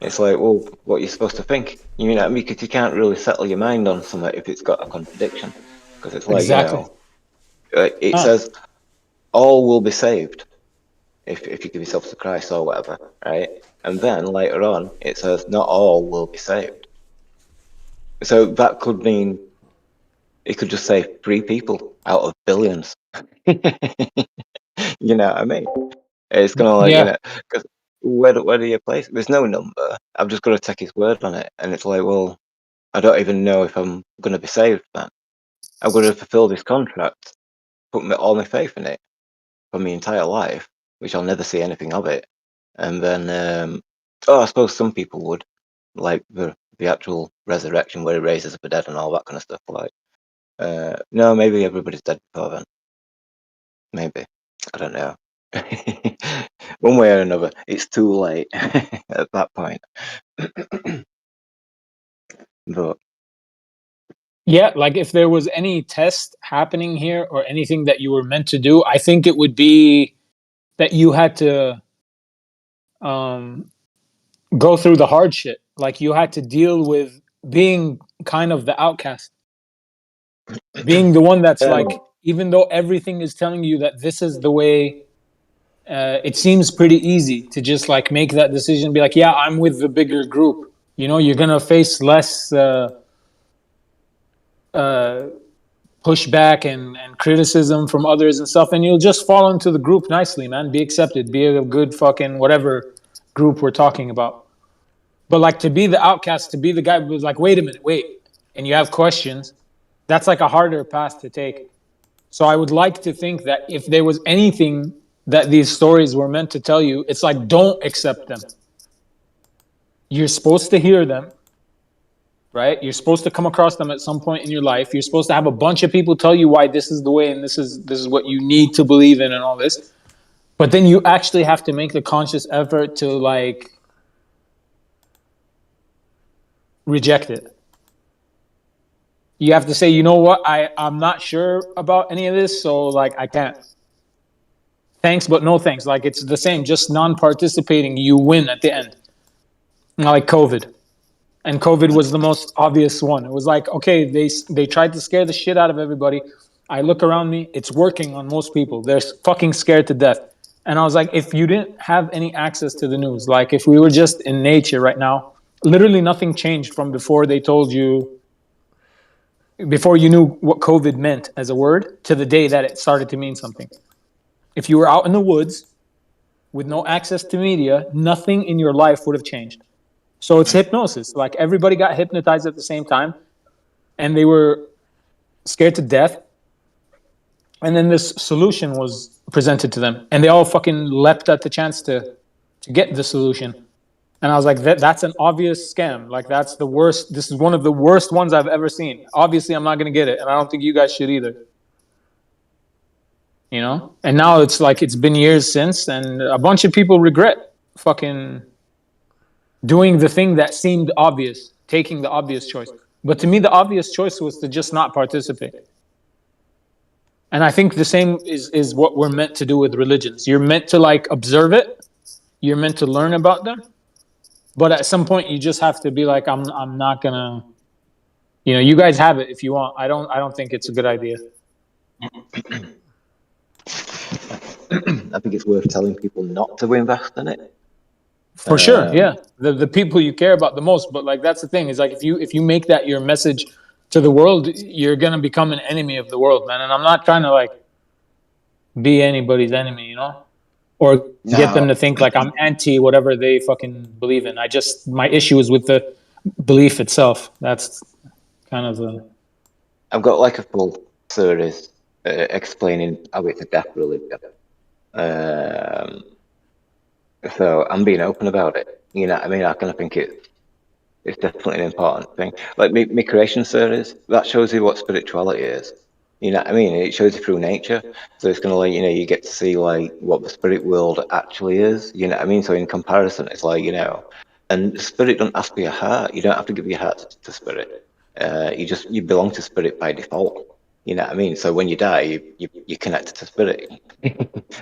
it's like, well, what you're supposed to think. You know what I mean? Because you can't really settle your mind on something if it's got a contradiction. Because it's like Exactly. it says all will be saved if you give yourself to Christ or whatever, right? And then later on, it says not all will be saved. So that could mean it could just say 3 people out of billions. You know what I mean? It's gonna like Yeah. because where do you place it? There's no number. I've just got to take his word on it, and it's like, well, I don't even know if I'm gonna be saved, man. I'm gonna fulfill this contract, put all my faith in it for my entire life, which I'll never see anything of it. And then, I suppose some people would, like the actual resurrection where he raises up the dead and all that kind of stuff. Like, no, maybe everybody's dead before then. Maybe. I don't know. One way or another, it's too late at that point. But Yeah, like if there was any test happening here or anything that you were meant to do, I think it would be that you had to go through the hard shit. Like you had to deal with being kind of the outcast, being the one that's like, even though everything is telling you that this is the way, it seems pretty easy to just like make that decision, be like, yeah, I'm with the bigger group. You know, you're gonna face less pushback and criticism from others and stuff, and you'll just fall into the group nicely, man. Be accepted, be a good fucking whatever group we're talking about. But like to be the outcast, to be the guy who's like, wait a minute, wait, and you have questions, that's like a harder path to take. So I would like to think that if there was anything that these stories were meant to tell you, it's like, don't accept them. You're supposed to hear them, right? You're supposed to come across them at some point in your life. You're supposed to have a bunch of people tell you why this is the way and this is what you need to believe in and all this. But then you actually have to make the conscious effort to like reject it. You have to say, you know what, I'm not sure about any of this, so like I can't. Thanks, but no thanks. Like it's the same, just non-participating, you win at the end. Like COVID. And COVID was the most obvious one. It was like, okay, they tried to scare the shit out of everybody. I look around me, it's working on most people. They're fucking scared to death. And I was like, if you didn't have any access to the news, like if we were just in nature right now, literally nothing changed from before they told you, before you knew what COVID meant as a word, to the day that it started to mean something. If you were out in the woods with no access to media, nothing in your life would have changed. So it's hypnosis. Like everybody got hypnotized at the same time and they were scared to death. And then this solution was presented to them and they all fucking leapt at the chance to get the solution. And I was like, that's an obvious scam. Like that's the worst. This is one of the worst ones I've ever seen. Obviously, I'm not going to get it. And I don't think you guys should either. You know? And now it's like, it's been years since and a bunch of people regret fucking doing the thing that seemed obvious, taking the obvious choice. But to me, the obvious choice was to just not participate. And I think the same is what we're meant to do with religions. You're meant to like observe it. You're meant to learn about them. But at some point, you just have to be like, I'm not gonna, you know, you guys have it if you want. I don't think it's a good idea. I think it's worth telling people not to invest in it. For sure, yeah. The people you care about the most, but like that's the thing, is like if you make that your message to the world, you're gonna become an enemy of the world, man. And I'm not trying to like be anybody's enemy, you know? Or get them to think like I'm anti whatever they fucking believe in. My issue is with the belief itself. That's kind of the... I've got like a full series explaining how it's a death religion. So I'm being open about it. You know what I mean? I kind of think it's definitely an important thing. Like my creation series, that shows you what spirituality is. You know what I mean? It shows you through nature. So it's gonna like, you know, you get to see like what the spirit world actually is. You know what I mean? So in comparison, it's like, you know, and spirit don't ask for your heart. You don't have to give your heart to spirit. You belong to spirit by default. You know what I mean? So when you die, you connect to spirit.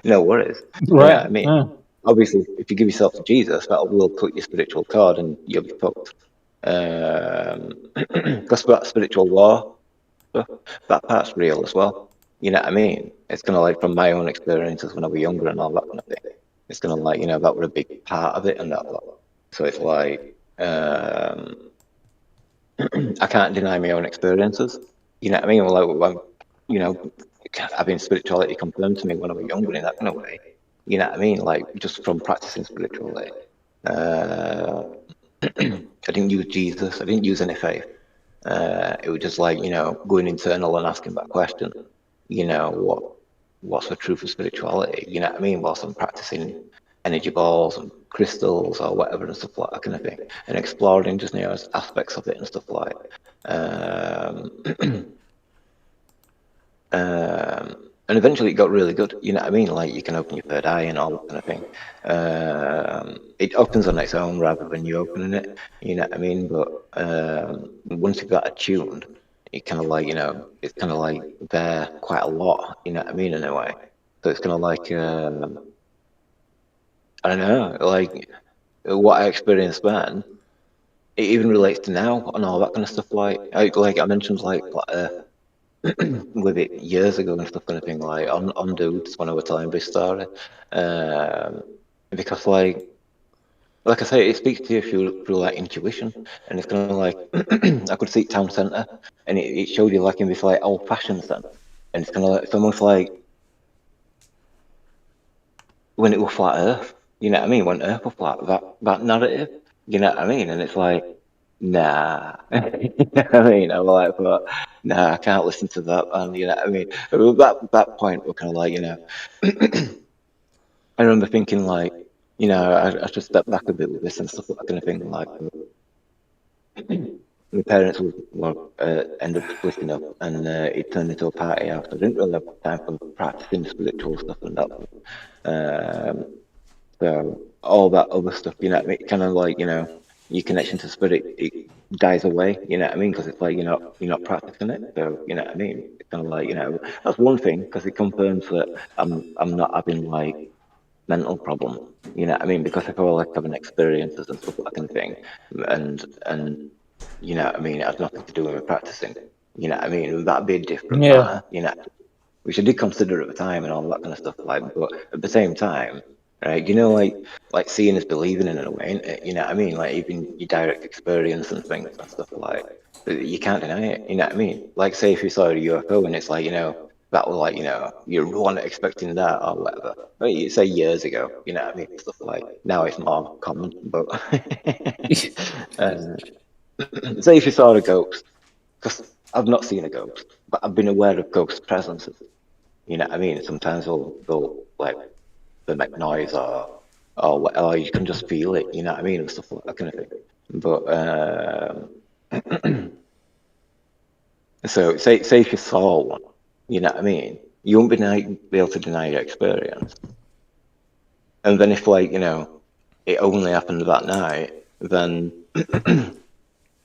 No worries. Right. You know what I mean? Yeah. Obviously, if you give yourself to Jesus, that will cut your spiritual cord and you'll be fucked. Because that spiritual war, that part's real as well. You know what I mean? It's kind of like from my own experiences when I was younger and all that kind of thing. It's kind of like, you know, that were a big part of it and that lot. So it's like, I can't deny my own experiences. You know what I mean? Well, like, when, you know, having spirituality confirmed to me when I was younger in that kind of way. You know what I mean? Like, just from practicing spirituality. I didn't use Jesus. I didn't use any faith. It was just like, you know, going internal and asking that question. You know, what's the truth of spirituality, you know what I mean, whilst I'm practicing energy balls and crystals or whatever and stuff like that kind of thing, and exploring just aspects of it and stuff like and eventually it got really good, you know what I mean, like you can open your third eye and all that kind of thing. It opens on its own rather than you opening it, you know what I mean, but once you got attuned, it kind of like, you know, it's kind of like there quite a lot, you know what I mean, in a way. So it's kind of like, I don't know, like what I experienced then, it even relates to now and all that kind of stuff. Like I mentioned, like with it years ago and stuff kind of thing, like on dudes when I was telling this story, because like I say, it speaks to you through like intuition, and it's kind of like I could see town centre, and it showed you like in this like old fashioned sense, and it's kind of like it's almost like when it was flat Earth, you know what I mean? When Earth was flat, that narrative, you know what I mean? And it's like, nah, you know what I mean? I'm like, but nah, I can't listen to that, and you know what I mean? That point, we're kind of like, you know, I remember thinking like, you know, I should step back a bit with this and stuff, that kind of thing, like. My parents ended up splitting up, and it turned into a party house. I didn't really have time for practicing spiritual stuff and that. So all that other stuff, you know, it kind of like, you know, your connection to spirit, it dies away, you know what I mean? Because it's like you're not practicing it. So you know what I mean? It's kind of like, you know, that's one thing because it confirms that I'm not having like mental problem, you know what I mean? Because if I were like having experiences and stuff like that kind of thing, and you know what I mean, it has nothing to do with practicing, you know what I mean? That'd be a different matter, you know, which I did consider at the time and all that kind of stuff. Like, but at the same time, right, you know, like seeing is believing in a way, ain't it? You know what I mean? Like even your direct experience and things and stuff like you can't deny it. You know what I mean? Like say if you saw a UFO and it's like, you know, that was like, you know, you weren't expecting that or whatever. But you say years ago, you know what I mean? Stuff like now it's more common, but say if you saw a ghost, because I've not seen a ghost, but I've been aware of ghost presences. You know what I mean? Sometimes they'll like they make noise or you can just feel it. You know what I mean? And stuff like that kind of thing. But so say if you saw one, you know what I mean? You won't be able to deny your experience. And then if like, you know, it only happened that night, then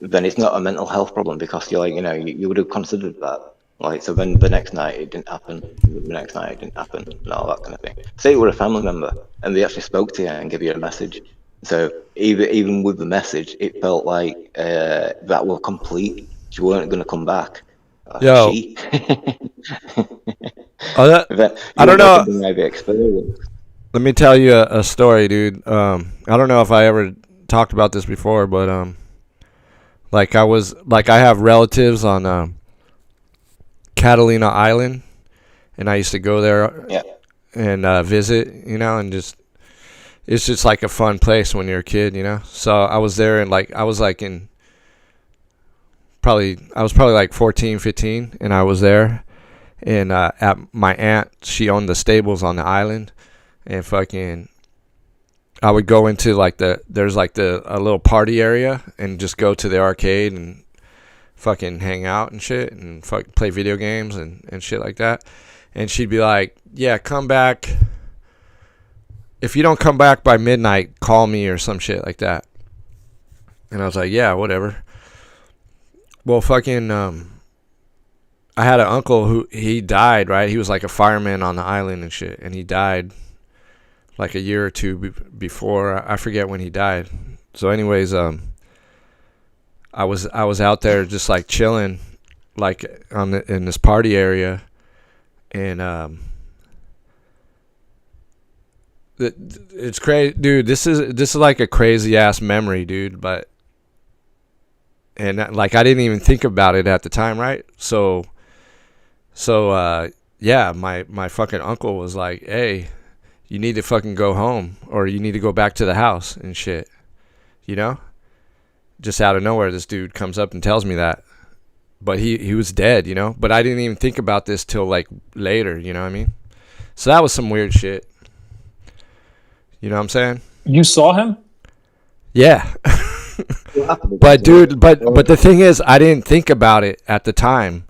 then it's not a mental health problem because you're like, you know, you would have considered that. Like, so then the next night it didn't happen, the next night it didn't happen, and all that kind of thing. Say you were a family member and they actually spoke to you and gave you a message. So even with the message, it felt like that were complete. You weren't going to come back. Yo. She. I don't know. Maybe experience. Let me tell you a story, dude. I don't know if I ever talked about this before, but like I have relatives on Catalina Island, and I used to go there and visit, you know, and it's just like a fun place when you're a kid, you know. So I was there, and like I was probably like 14, 15, and I was there, and at my aunt, she owned the stables on the island, and fucking I would go into like there's like a little party area and just go to the arcade and fucking hang out and shit and play video games and shit like that. And she'd be like, yeah, come back. If you don't come back by midnight, call me or some shit like that. And I was like, yeah, whatever. Well, fucking, I had an uncle who, he died, right? He was like a fireman on the island and shit. And he died like a year or two before. I forget when he died. So anyways, I was out there just like chilling, like in this party area, and it's crazy, dude. This is like a crazy ass memory, dude. But like I didn't even think about it at the time, right? So yeah, my fucking uncle was like, hey, you need to fucking go home, or you need to go back to the house and shit, you know? Just out of nowhere, this dude comes up and tells me that. But he was dead, you know? But I didn't even think about this till like later, you know what I mean? So that was some weird shit. You know what I'm saying? You saw him? Yeah. But dude, but the thing is, I didn't think about it at the time.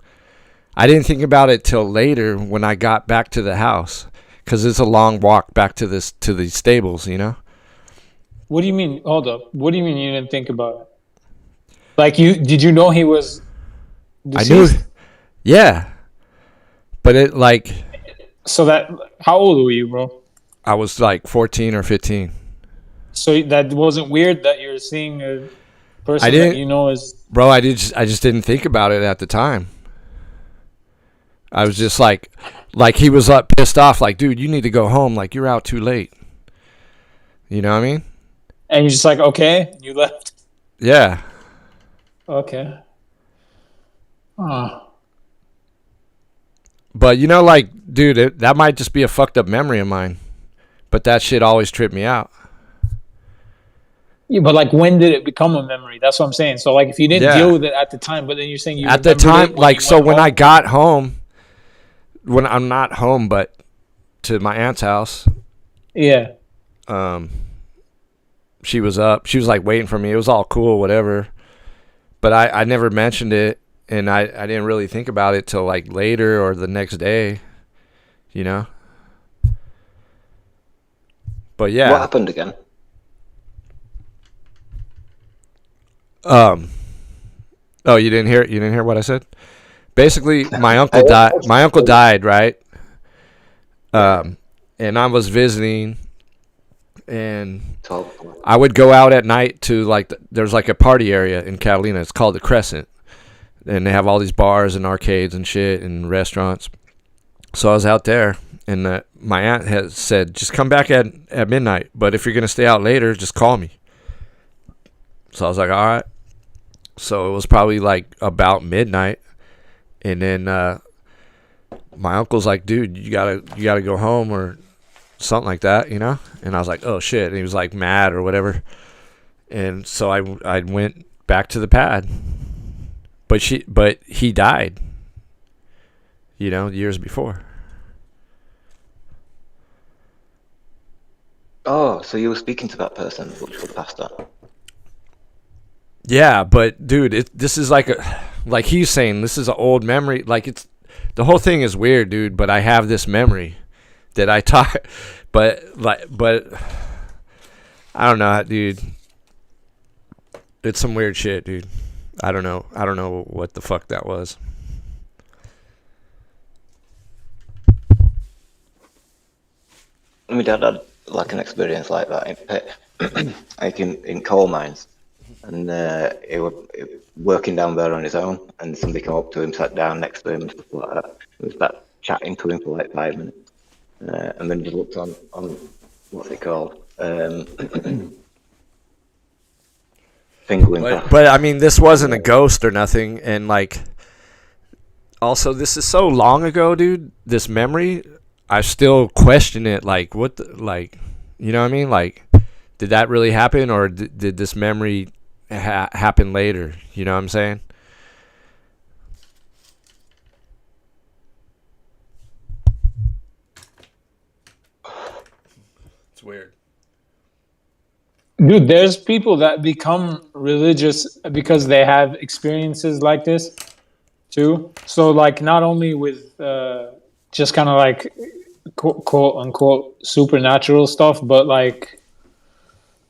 I didn't think about it till later when I got back to the house, because it's a long walk back to these stables, you know. What do you mean? Hold up. What do you mean you didn't think about it? Like, did you know he was deceased? I knew. Yeah. But it like. So how old were you, bro? I was like 14 or 15. So that wasn't weird that you're seeing a person that you know is. Bro, I just didn't think about it at the time. I was just like he was up pissed off, like, dude, you need to go home, like you're out too late. You know what I mean? And you're just like, okay, you left. Yeah. Okay. But you know, like, dude, that might just be a fucked up memory of mine. But that shit always tripped me out. Yeah, but like, when did it become a memory? That's what I'm saying. So like, if you didn't deal with it at the time, but then you're saying you at the time, like, so when I got home, when I'm not home, but to my aunt's house. Yeah. She was up. She was like waiting for me. It was all cool, whatever. But I never mentioned it, and I didn't really think about it till like later or the next day, you know. But yeah. What happened again? Oh, you didn't hear it? You didn't hear what I said? Basically, my uncle died. My uncle died, right? And I was visiting, and I would go out at night to like there's like a party area in Catalina. It's called the Crescent, and they have all these bars and arcades and shit and restaurants. So I was out there, and my aunt had said, just come back at midnight, but if you're gonna stay out later, just call me. So I was like, all right. So it was probably like about midnight, and then my uncle's like, dude, you gotta go home or something like that, you know. And I was like, oh shit. And he was like mad or whatever, and so I went back to the pad, but he died, you know, years before. Oh, so you were speaking to that person which was passed on. Yeah, but dude, this is like he's saying, this is an old memory. Like, it's the whole thing is weird, dude. But I have this memory that I taught, but I don't know, dude. It's some weird shit, dude. I don't know what the fuck that was. My dad had like an experience like that in pit, like in coal mines. And he was working down there on his own, and somebody came up to him, sat down next to him, and stuff like that. He was back chatting to him for like 5 minutes, and then just looked on what's it called, finger. But I mean, this wasn't a ghost or nothing, and like, also this is so long ago, dude. This memory, I still question it. Like, what, you know what I mean? Like, did that really happen, or did this memory happen later? You know what I'm saying? It's weird. Dude, there's people that become religious because they have experiences like this too. So like, not only with just kind of like quote unquote supernatural stuff, but like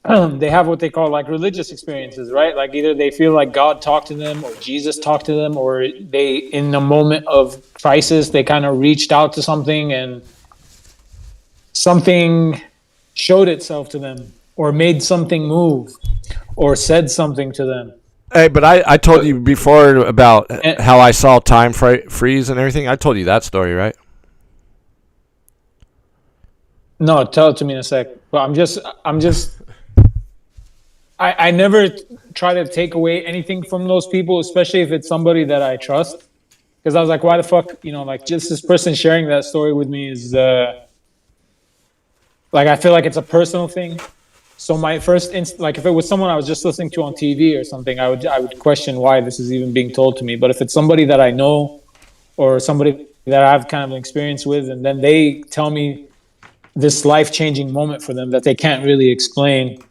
they have what they call like religious experiences, right? Like, either they feel like God talked to them or Jesus talked to them, or they, in a moment of crisis, they kind of reached out to something and something showed itself to them, or made something move, or said something to them. Hey, but I told you before about how I saw time freeze and everything. I told you that story, right? No, tell it to me in a sec. But I'm just I never try to take away anything from those people, especially if it's somebody that I trust. Because I was like, why the fuck, you know, like, just this person sharing that story with me is like, I feel like it's a personal thing. So my first like, if it was someone I was just listening to on TV or something, I would question why this is even being told to me. But if it's somebody that I know, or somebody that I have kind of an experience with, and then they tell me this life-changing moment for them that they can't really explain.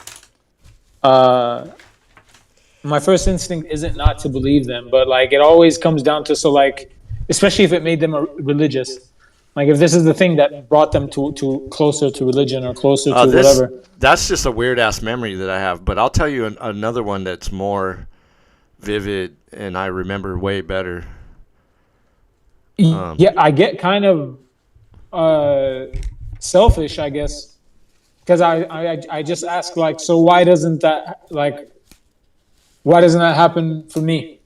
My first instinct isn't not to believe them, but like it always comes down to, so like, especially if it made them religious, like if this is the thing that brought them to closer to religion or closer to whatever. That's just a weird ass memory that I have. But I'll tell you another one that's more vivid and I remember way better. Yeah, I get kind of selfish, I guess, because I just ask, like, so why doesn't that happen for me?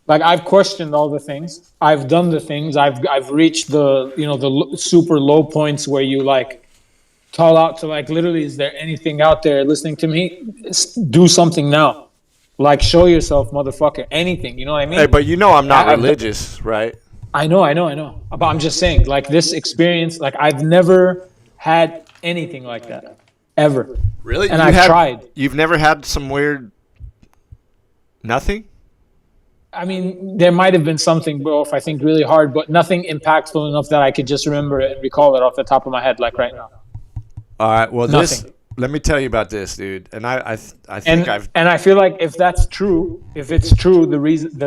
Like, I've questioned all the things, I've done the things, I've reached the the super low points where you like call out to, like, literally, is there anything out there listening to me? Do something now. Like, show yourself, motherfucker. Anything, you know what I mean? Hey, but I'm not religious, right? I know. But I'm just saying, like, this experience, like, I've never had anything like that, ever. Really? And I've tried. You've never had some weird nothing? I mean, there might have been something, bro, if I think really hard, but nothing impactful enough that I could just remember it and recall it off the top of my head, like right now. All right. Well, nothing. Let me tell you about this, dude. And I think and I feel like if that's true, if it's true, the reason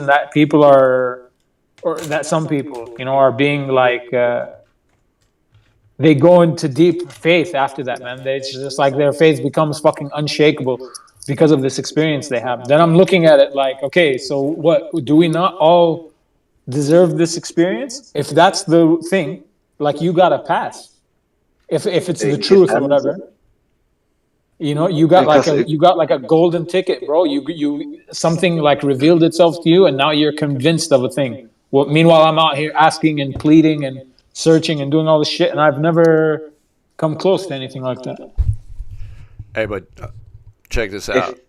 that people are, or that some people, are being like, they go into deep faith after that, man. It's just like their faith becomes fucking unshakable because of this experience they have. Then I'm looking at it like, okay, so what, do we not all deserve this experience? If that's the thing, like, you gotta pass. If it's the truth or whatever, you got like a golden ticket, bro. You something like revealed itself to you, and now you're convinced of a thing. Well, meanwhile, I'm out here asking and pleading and searching and doing all this shit, and I've never come close to anything like that. Hey, but check this out.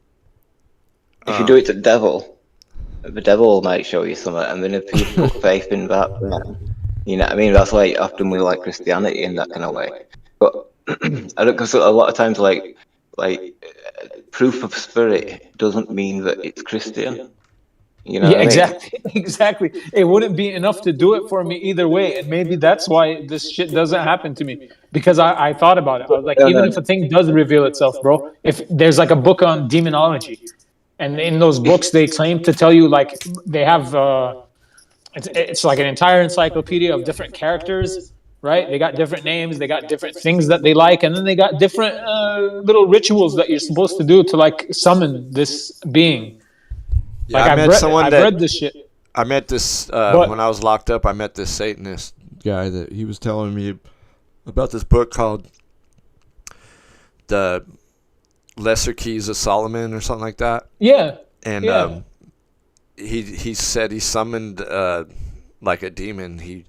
If you do it to the devil might show you something, and then if people put faith in that, you know what I mean? That's why often we like Christianity in that kind of way. But I don't, because a lot of times, like proof of spirit doesn't mean that it's Christian. You know? Yeah, exactly. It wouldn't be enough to do it for me either way, and maybe that's why this shit doesn't happen to me. Because I thought about it. I was like, even if a thing does reveal itself, bro, if there's like a book on demonology, and in those books they claim to tell you, like, they have it's like an entire encyclopedia of different characters, right? They got different names, they got different things that they like, and then they got different little rituals that you're supposed to do to, like, summon this being. Yeah, like, I've read this shit. I met this when I was locked up. I met this Satanist guy that he was telling me about this book called The Lesser Keys of Solomon or something like that. Yeah. And he said he summoned like a demon. He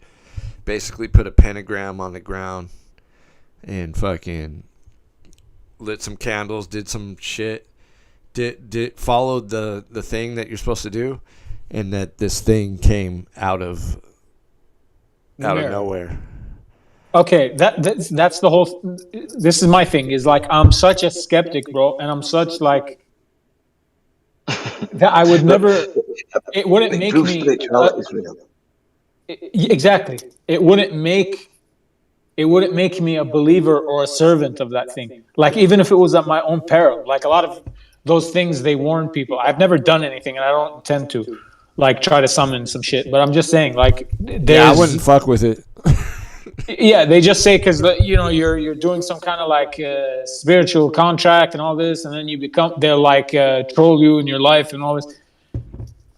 basically put a pentagram on the ground and fucking lit some candles, did some shit. Followed the thing that you're supposed to do, and that this thing came out of nowhere. Okay, that's the whole. This is my thing. Is like, I'm such a skeptic, bro, and I'm such like that I would never. It wouldn't make me. Exactly. It wouldn't make me a believer or a servant of that thing. Like, even if it was at my own peril. Like, a lot of those things, they warn people. I've never done anything, and I don't intend to, like, try to summon some shit. But I'm just saying, like, I wouldn't fuck with it. Yeah, they just say, because you're doing some kind of like spiritual contract and all this, and then they'll like troll you in your life and all this.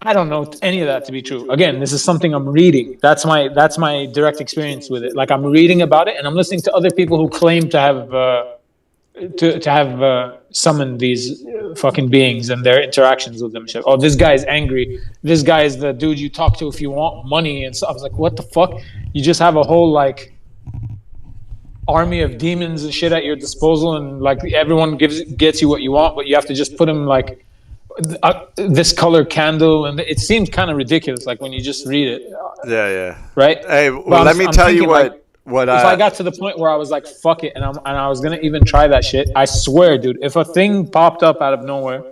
I don't know any of that to be true. Again, this is something I'm reading. That's my direct experience with it. Like, I'm reading about it, and I'm listening to other people who claim to have summoned these fucking beings and their interactions with them. Oh, this guy is angry. This guy is the dude you talk to if you want money and stuff. I was like, what the fuck? You just have a whole like army of demons and shit at your disposal, and like everyone gets you what you want, but you have to just put them like this color candle, and it seems kind of ridiculous. Like, when you just read it. Yeah. Right. Hey, well, let me tell you what. If I got to the point where I was like, fuck it, and I was gonna even try that shit, I swear, dude, if a thing popped up out of nowhere,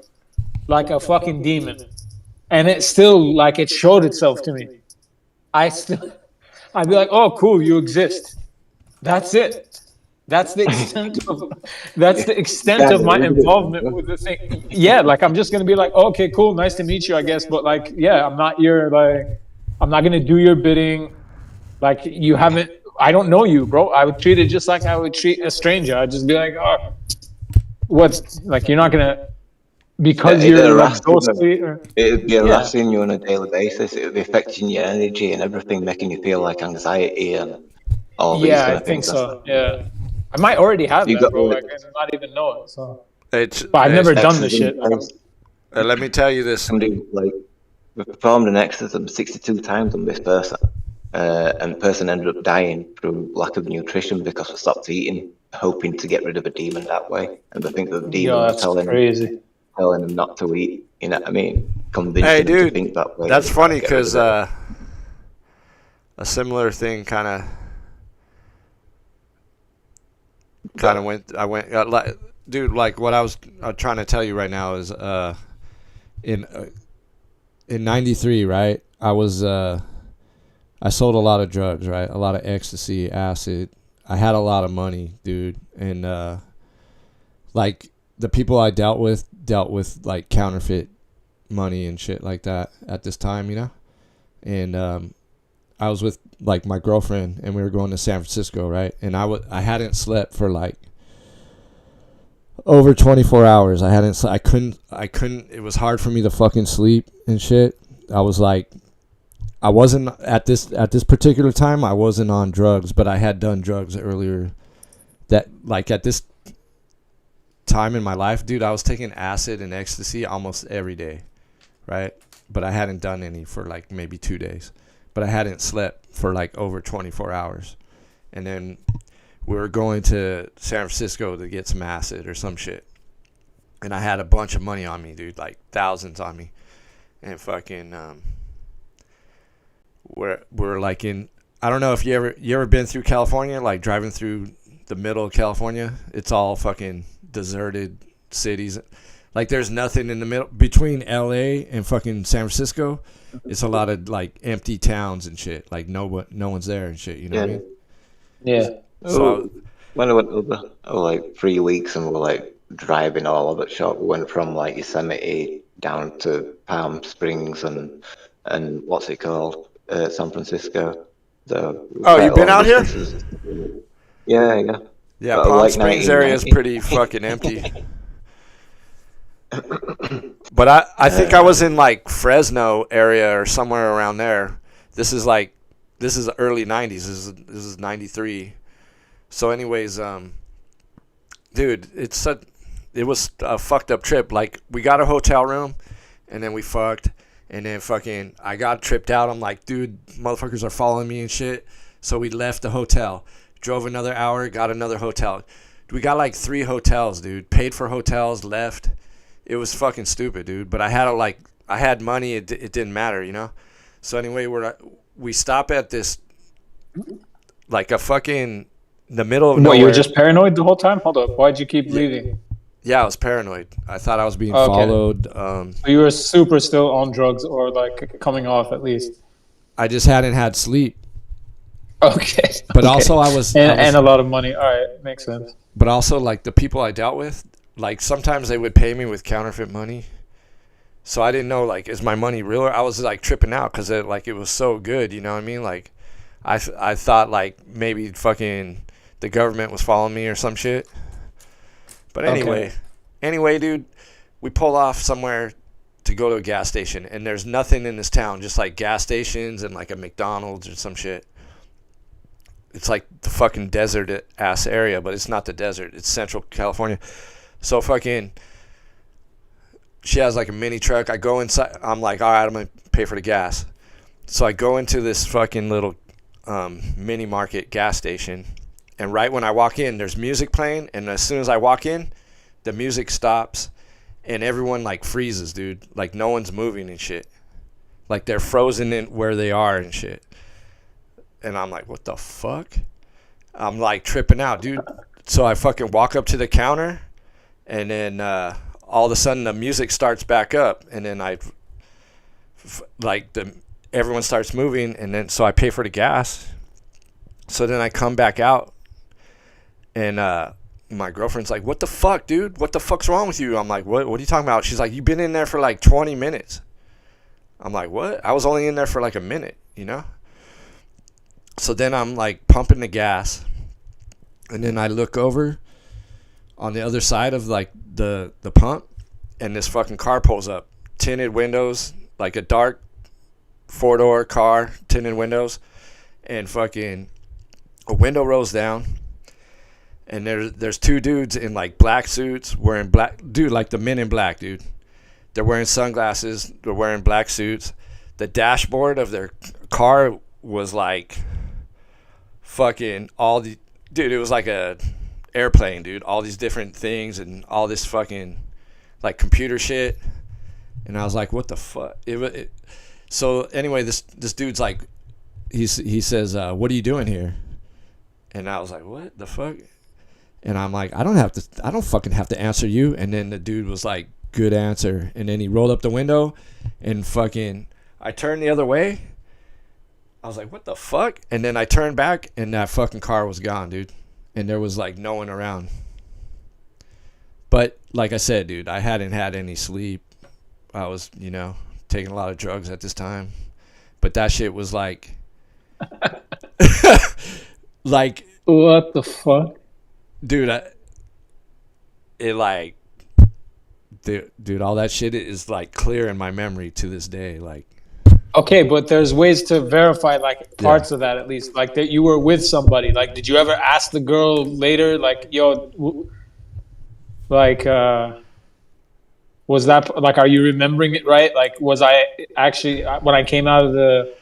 like a fucking demon, and it still, like, it showed itself to me, I'd be like, oh, cool, you exist. That's it. That's the extent of my involvement with the thing. Yeah, like I'm just gonna be like, okay, cool, nice to meet you, I guess. But like, yeah, I'm not gonna do your bidding. Like you haven't. I don't know you, bro. I would treat it just like I would treat a stranger. I'd just be like, oh, what's like you're not gonna because you're like ghostly or It'd be harassing you on a daily basis. It would be affecting your energy and everything, making you feel like anxiety and all these kind I of think things. so. Yeah, I might already have You that, got bro. like, Like I not even know it. So, It's but I've never done exorcism this shit. Like, place. let me tell you this. Somebody like we performed an exorcism 62 times on this person, and the person ended up dying through lack of nutrition because we stopped eating, hoping to get rid of a demon that way. And I think the demon was that's telling crazy. them not to eat. You know what I mean? Convincing Hey, them dude, to think that way. that's and funny get rid of because it. a similar thing kind of went. Like, dude, like what I was trying to tell you right now is in '93, right? I sold a lot of drugs, right? A lot of ecstasy, acid. I had a lot of money, dude, and like the people I dealt with like counterfeit money and shit like that at this time, you know. And I was with like my girlfriend, and we were going to San Francisco, right? And I hadn't slept for like over 24 hours. I couldn't. It was hard for me to fucking sleep and shit. I was like, I wasn't at this particular time. I wasn't on drugs, but I had done drugs earlier. That like at this time in my life, dude, I was taking acid and ecstasy almost every day, right? But I hadn't done any for like maybe 2 days. But I hadn't slept for like over 24 hours. And then we were going to San Francisco to get some acid or some shit. And I had a bunch of money on me, dude, like thousands on me. And fucking we're like in, I don't know if you ever been through California, like driving through the middle of California. It's all fucking deserted cities. Like there's nothing in the middle between LA and fucking San Francisco. It's a lot of like empty towns and shit. Like no one's there and shit. You know what I mean? Yeah. So when I went over like 3 weeks and we were like driving all over the shop, we went from like Yosemite down to Palm Springs and what's it called, San Francisco. So you've been out here? Yeah. Yeah, But Palm like Springs area is 1990. pretty fucking empty. But I think I was in like Fresno area or somewhere around there. This is early 90s. This is 93. So anyways, dude, it was a fucked up trip. Like we got a hotel room and then we fucked and then fucking I got tripped out. I'm like, dude, motherfuckers are following me and shit. So we left the hotel. Drove another hour, got another hotel. We got like 3 hotels, dude. Paid for hotels, left. It was fucking stupid, dude. But I had money. It didn't matter, you know. So anyway, we stop at this, like a fucking the middle of nowhere. What, you were just paranoid the whole time? Hold up. Why'd you keep leaving? Yeah, I was paranoid. I thought I was being followed. So you were super still on drugs or like coming off at least. I just hadn't had sleep. Okay. But also I was and a lot of money. All right, makes sense. But also like the people I dealt with, like sometimes they would pay me with counterfeit money. So I didn't know, like, is my money real? I was like tripping out because it was so good, you know what I mean? Like I thought like maybe fucking the government was following me or some shit. But anyway, dude, we pull off somewhere to go to a gas station and there's nothing in this town, just like gas stations and like a McDonald's or some shit. It's like the fucking desert ass area, but it's not the desert. It's Central California. So fucking, she has like a mini truck. I go inside. I'm like, all right, I'm going to pay for the gas. So I go into this fucking little mini market gas station. And right when I walk in, there's music playing. And as soon as I walk in, the music stops. And everyone like freezes, dude. Like no one's moving and shit. Like they're frozen in where they are and shit. And I'm like, what the fuck? I'm like tripping out, dude. So I fucking walk up to the counter. And then all of a sudden the music starts back up. And then everyone starts moving, and then so I pay for the gas. So then I come back out, and my girlfriend's like, "What the fuck, dude? What the fuck's wrong with you?" I'm like, "What are you talking about?" She's like, "You've been in there for like 20 minutes." I'm like, "What?" I was only in there for like a minute, you know? So then I'm like pumping the gas, and then I look over on the other side of like the pump, and this fucking car pulls up. Tinted windows, like a dark 4-door car, tinted windows, and fucking a window rolls down, and there's two dudes in like black suits wearing black, dude, like the Men in Black, dude. They're wearing sunglasses, they're wearing black suits. The dashboard of their car was like fucking all the, dude, it was like a airplane, dude. All these different things and all this fucking like computer shit. And I was like, what the fuck? So anyway, this dude's like, he says, what are you doing here? And I was like, what the fuck? And I'm like, I don't fucking have to answer you. And then the dude was like, good answer. And then he rolled up the window and fucking, I turned the other way. I was like, what the fuck? And then I turned back and that fucking car was gone, dude. And there was like no one around. But like I said, dude, I hadn't had any sleep. I was, taking a lot of drugs at this time. But that shit was like, like, what the fuck? Dude, dude, all that shit is like clear in my memory to this day. Like, okay, but there's ways to verify like parts of that at least, like that you were with somebody. Like, did you ever ask the girl later, like, yo, like, was that like, are you remembering it right? Like, was I actually when I came out of the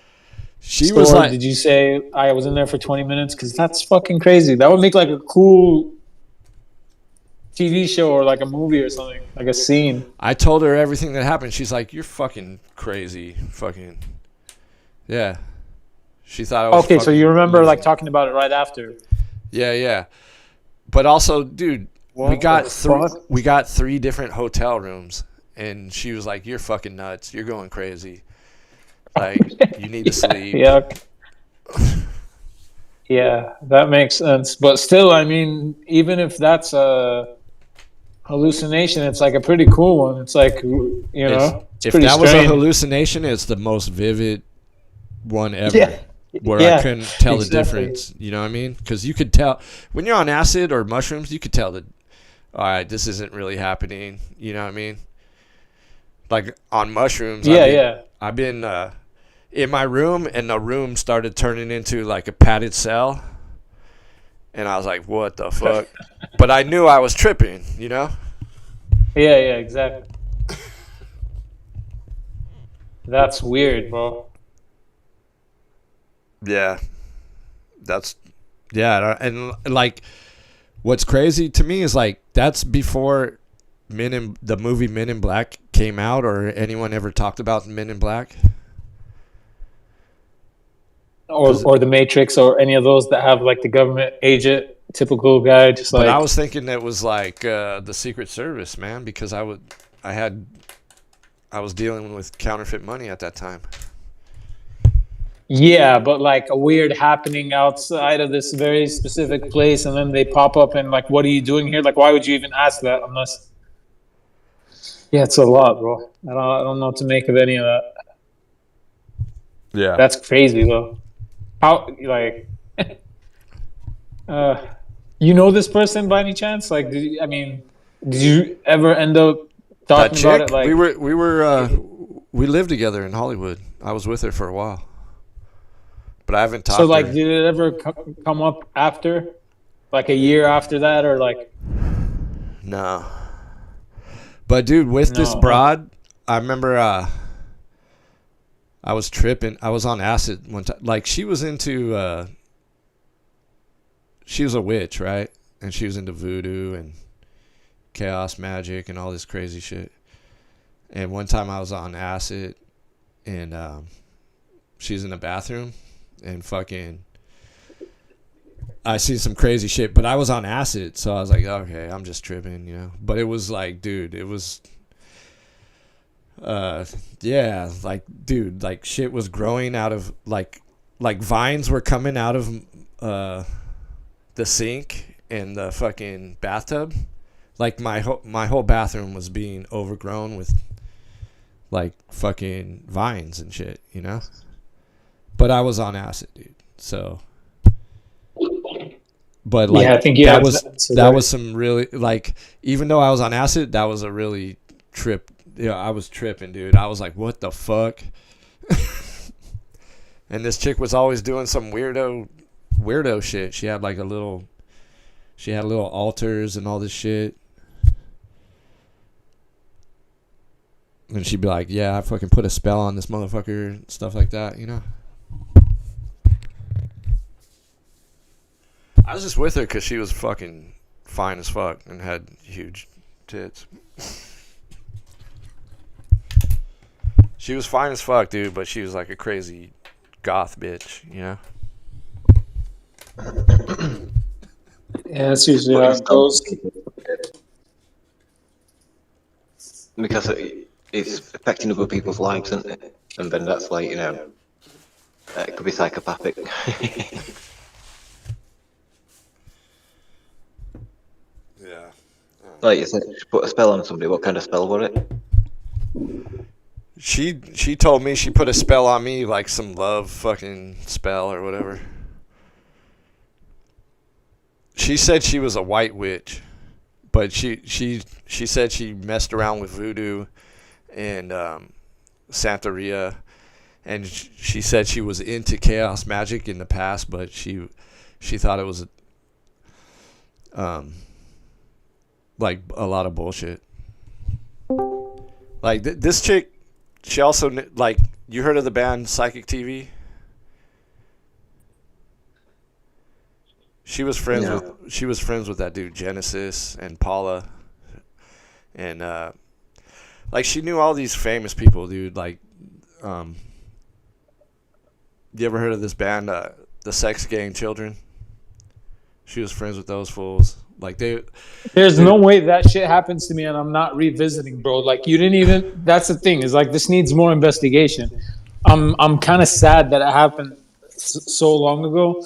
store, was like, did you say I was in there for 20 minutes? Because that's fucking crazy. That would make like a cool TV show or like a movie or something, like a scene. I told her everything that happened. She's like, you're fucking crazy. Fucking, yeah. She thought I was okay, so you remember losing. like talking about it right after. Yeah. But also, dude, we got 3 different hotel rooms, and she was like, you're fucking nuts. You're going crazy. Like, you need to sleep. Yeah. Yeah, that makes sense. But still, I mean, even if that's a hallucination, it's like a pretty cool one. It's like, it's if pretty that was strange. a hallucination, it's the most vivid one ever. Yeah. Where I couldn't tell the difference. You know what I mean? Because you could tell when you're on acid or mushrooms, you could tell that, all right, this isn't really happening. You know what I mean? Like on mushrooms. I've been in my room, and the room started turning into like a padded cell. And I was like, what the fuck? But I knew I was tripping, Yeah, exactly. That's weird, bro. Yeah. And like, what's crazy to me is like, that's before the movie Men in Black came out, or anyone ever talked about Men in Black. Or the Matrix, or any of those that have like the government agent, typical guy, just like. But I was thinking that was like the Secret Service, man, because I was dealing with counterfeit money at that time. Yeah, but like a weird happening outside of this very specific place, and then they pop up and like, what are you doing here? Like, why would you even ask that unless? Yeah, it's a lot, bro. I don't know what to make of any of that. Yeah, that's crazy, though. How like, this person by any chance? Like, did you ever end up talking about it? Like, we lived together in Hollywood. I was with her for a while. But I haven't talked. So, like, did it ever come up after, like a year after that, or like? No. But dude, with this broad, I remember I was tripping. I was on acid one time. Like, she was into. She was a witch, right? And she was into voodoo and chaos magic and all this crazy shit. And one time I was on acid, and she's in the bathroom. And fucking, I see some crazy shit, but I was on acid, so I was like, okay, I'm just tripping, But it was like, dude, it was, Yeah, like, dude, like, shit was growing out of, like vines were coming out of the sink in the fucking bathtub. Like, my whole bathroom was being overgrown with, like, fucking vines and shit, you know? But I was on acid, dude, so... But, like, yeah, I think that was some really, like, even though I was on acid, that was a really trip. Yeah, I was tripping, dude. I was like, what the fuck? And this chick was always doing some weirdo shit. She had like little altars and all this shit. And she'd be like, yeah, I fucking put a spell on this motherfucker, stuff like that, you know? I was just with her because she was fucking fine as fuck and had huge tits. She was fine as fuck, dude, but she was like a crazy goth bitch, you know? Yeah, that's usually how it goes. Because it's affecting other people's lives, isn't it? And then that's like, you know, it could be psychopathic. Yeah. Like you said, put a spell on somebody. What kind of spell was it? She told me she put a spell on me, like some love fucking spell or whatever. She said she was a white witch, but she said she messed around with voodoo and Santeria, and she said she was into chaos magic in the past, but she thought it was like a lot of bullshit. Like this chick, she also, like, you heard of the band Psychic TV? She was friends with that dude Genesis and Paula, and like, she knew all these famous people, dude. Like, you ever heard of this band, the Sex Gang Children? She was friends with those fools. Like, There's no way that shit happens to me and I'm not revisiting, bro. Like, you didn't even. That's the thing, is like, this needs more investigation. I'm kind of sad that it happened so long ago.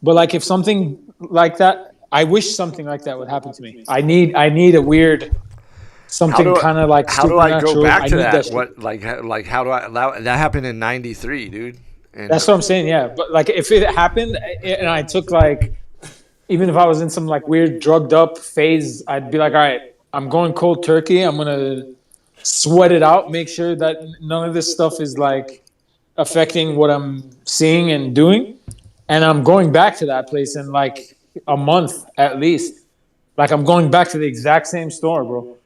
But like, if something like that, I wish something like that would happen to me. I need a weird something kind of like how do I go back to that? That what like how do I that happened in '93, dude? And that's what I'm saying. Yeah, but like, if it happened and I took, like, even if I was in some like weird drugged up phase, I'd be like, all right, I'm going cold turkey. I'm gonna sweat it out, make sure that none of this stuff is like affecting what I'm seeing and doing. And I'm going back to that place in like a month at least. Like, I'm going back to the exact same store, bro.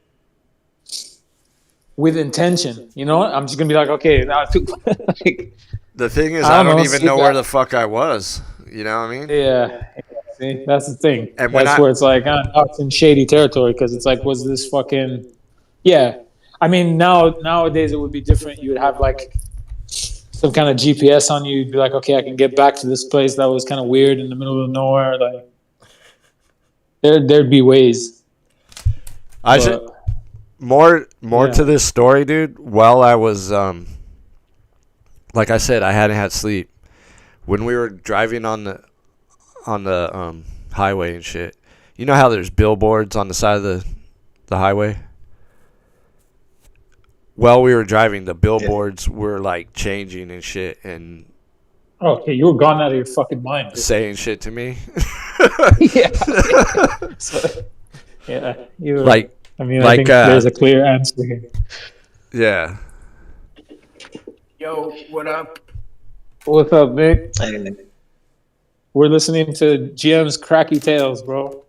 With intention. You know what? I'm just going to be like, okay, now like, the thing is, I don't even know where the fuck I was. You know what I mean? Yeah. See, that's the thing. And that's where it's like, it's in shady territory, because it's like, was this fucking... Yeah. I mean, nowadays it would be different. You would have like some kind of GPS on you. You'd be like, okay, I can get back to this place that was kind of weird in the middle of nowhere. Like, there'd be ways. More to this story, dude. While I was like I said, I hadn't had sleep. When we were driving on the highway and shit, you know how there's billboards on the side of the highway? While we were driving, the billboards were like changing and shit, and okay, you were gone out of your fucking mind, dude. Saying shit to me. Yeah. So, yeah, you were, like, I mean, I think there's a clear answer here. Yeah. Yo, what up? What's up, Vic? We're listening to GM's Cracky Tales, bro.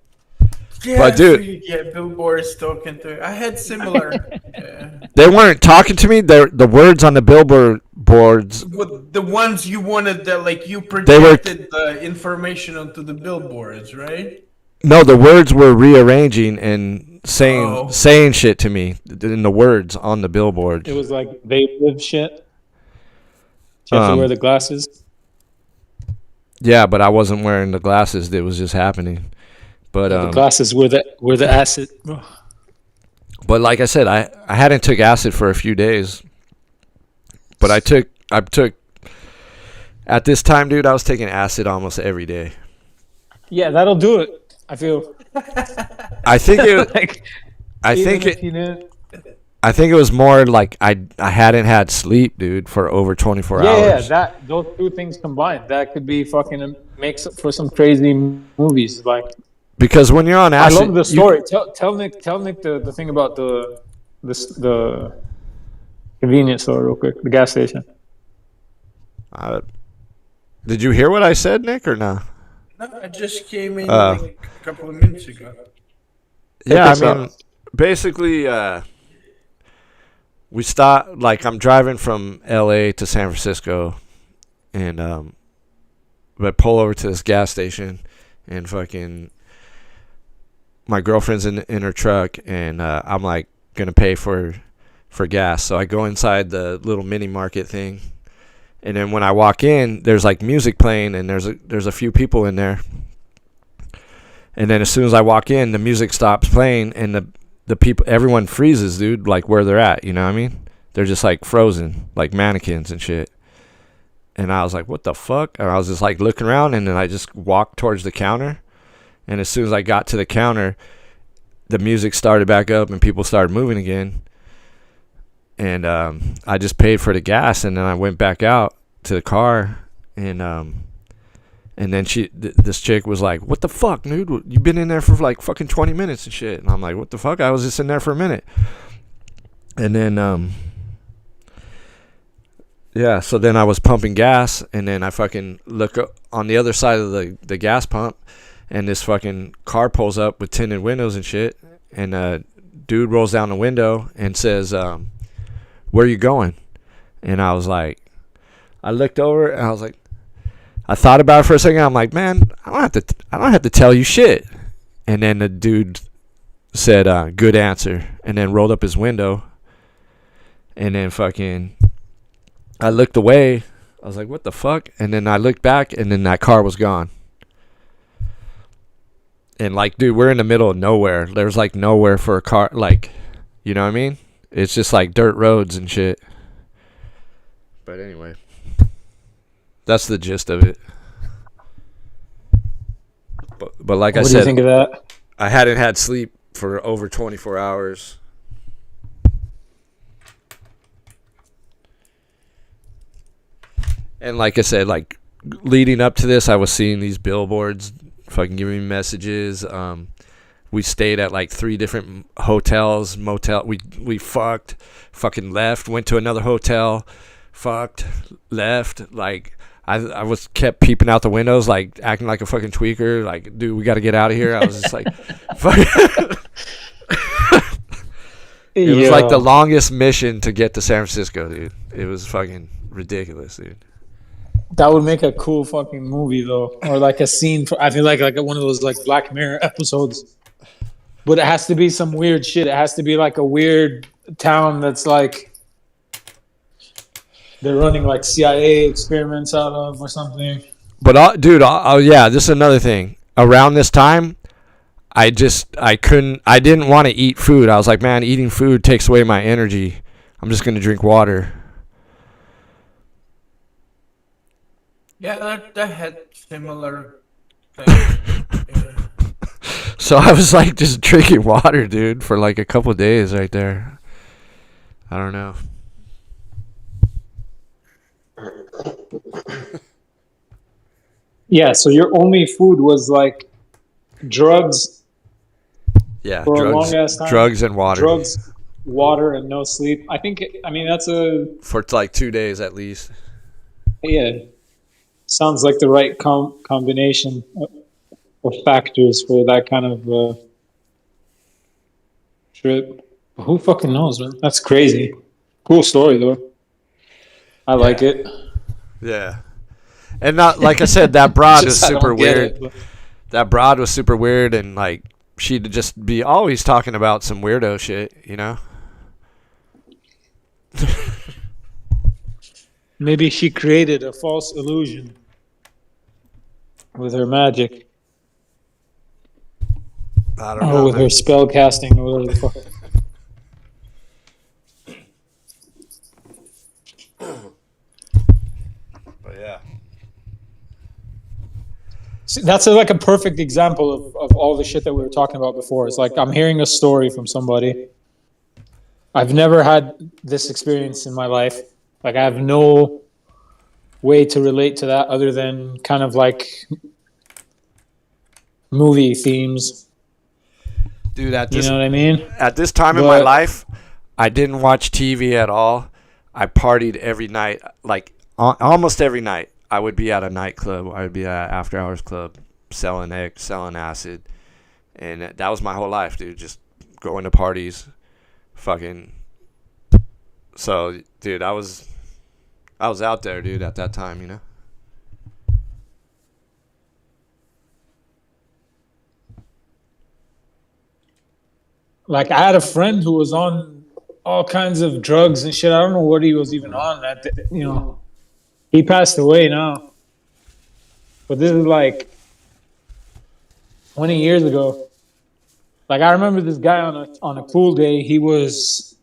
Yeah, but dude, yeah, billboards talking to. I had similar. Yeah. They weren't talking to me. The words on the billboard boards. The ones you wanted, that like you projected the information onto the billboards, right? No, the words were rearranging and saying shit to me in the words on the billboard. It was like they live shit. You have to wear the glasses. Yeah, but I wasn't wearing the glasses. It was just happening. But the glasses were the acid. But like I said, I hadn't took acid for a few days. But I took at this time, dude, I was taking acid almost every day. Yeah, that'll do it. I feel. I think it. Like, I even think if it. you didn't- I think it was more like I hadn't had sleep, dude, for over 24 yeah, hours. those two things combined, that could be fucking makes for some crazy movies. Like, Because when you're on acid, I love the story. Tell Nick the thing about the convenience store real quick, the gas station. Did you hear what I said, Nick, or no? No, I just came in like a couple of minutes ago. Yeah, I mean, basically, we stop. Like, I'm driving from L.A. to San Francisco, and I pull over to this gas station, and fucking my girlfriend's in her truck, and I'm like gonna pay for gas. So I go inside the little mini market thing. And then when I walk in, there's like music playing, and there's a few people in there. And then as soon as I walk in, the music stops playing, and the people, everyone freezes, dude, like where they're at. You know what I mean? They're just like frozen, like mannequins and shit. And I was like, what the fuck? And I was just like looking around, and then I just walked towards the counter. And as soon as I got to the counter, the music started back up, and people started moving again. And I just paid for the gas, and then I went back out to the car, and then this chick was like, "What the fuck, dude? You've been in there for like fucking 20 minutes and shit." And I'm like, "What the fuck? I was just in there for a minute." And then yeah, so then I was pumping gas, and then I fucking look up on the other side of the gas pump, and this fucking car pulls up with tinted windows and shit, and dude rolls down the window and says, "Where you going?" And I was like, I looked over, and I was like, I thought about it for a second. I'm like, man, I don't have to tell you shit. And then the dude said, "Good answer," and then rolled up his window. And then fucking, I looked away. I was like, what the fuck? And then I looked back, and then that car was gone. And like, dude, we're in the middle of nowhere. There's like nowhere for a car, like, you know what I mean? It's just like dirt roads and shit. But anyway, that's the gist of it. But like I said, what do you think of that? I hadn't had sleep for over 24 hours. And like I said, like leading up to this, I was seeing these billboards fucking giving me messages. We stayed at like 3 different hotels, motel. We fucking left, went to another hotel, fucked, left. Like I was kept peeping out the windows, like acting like a fucking tweaker. Like, dude, we got to get out of here. I was just like, fuck. It was like the longest mission to get to San Francisco, dude. It was fucking ridiculous, dude. That would make a cool fucking movie, though, or like a scene. I feel like one of those like Black Mirror episodes. But it has to be some weird shit. It has to be like a weird town that's like they're running like CIA experiments out of or something. But dude, yeah, this is another thing. Around this time, I didn't want to eat food. I was like, man, eating food takes away my energy. I'm just gonna drink water. Yeah, that had similar things. Yeah. So I was like just drinking water, dude, for like a couple of days right there. I don't know. Yeah, so your only food was like drugs. Yeah, for a long ass time. Drugs and water. Drugs, water, and no sleep. I mean that's for like 2 days at least. Yeah, sounds like the right combination of factors for that kind of trip. Who fucking knows, man? That's crazy. Cool story though. I like it. Yeah. And not like I said, that broad was super weird. That broad was super weird, and like she'd just be always talking about some weirdo shit, you know? Maybe she created a false illusion with her magic. I don't know. With her spell casting or whatever the fuck. That's like a perfect example of all the shit that we were talking about before. It's like I'm hearing a story from somebody. I've never had this experience in my life. Like I have no way to relate to that other than kind of like movie themes. Dude, you know what I mean? At this time in my life, I didn't watch TV at all. I partied every night, like almost every night. I would be at a nightclub. I would be at an after hours club, selling eggs, selling acid, and that was my whole life, dude. Just going to parties, fucking. So, dude, I was out there, dude, at that time, you know. Like I had a friend who was on all kinds of drugs and shit. I don't know what he was even on. He passed away now. But this is like 20 years ago. Like I remember this guy on a cool day. He's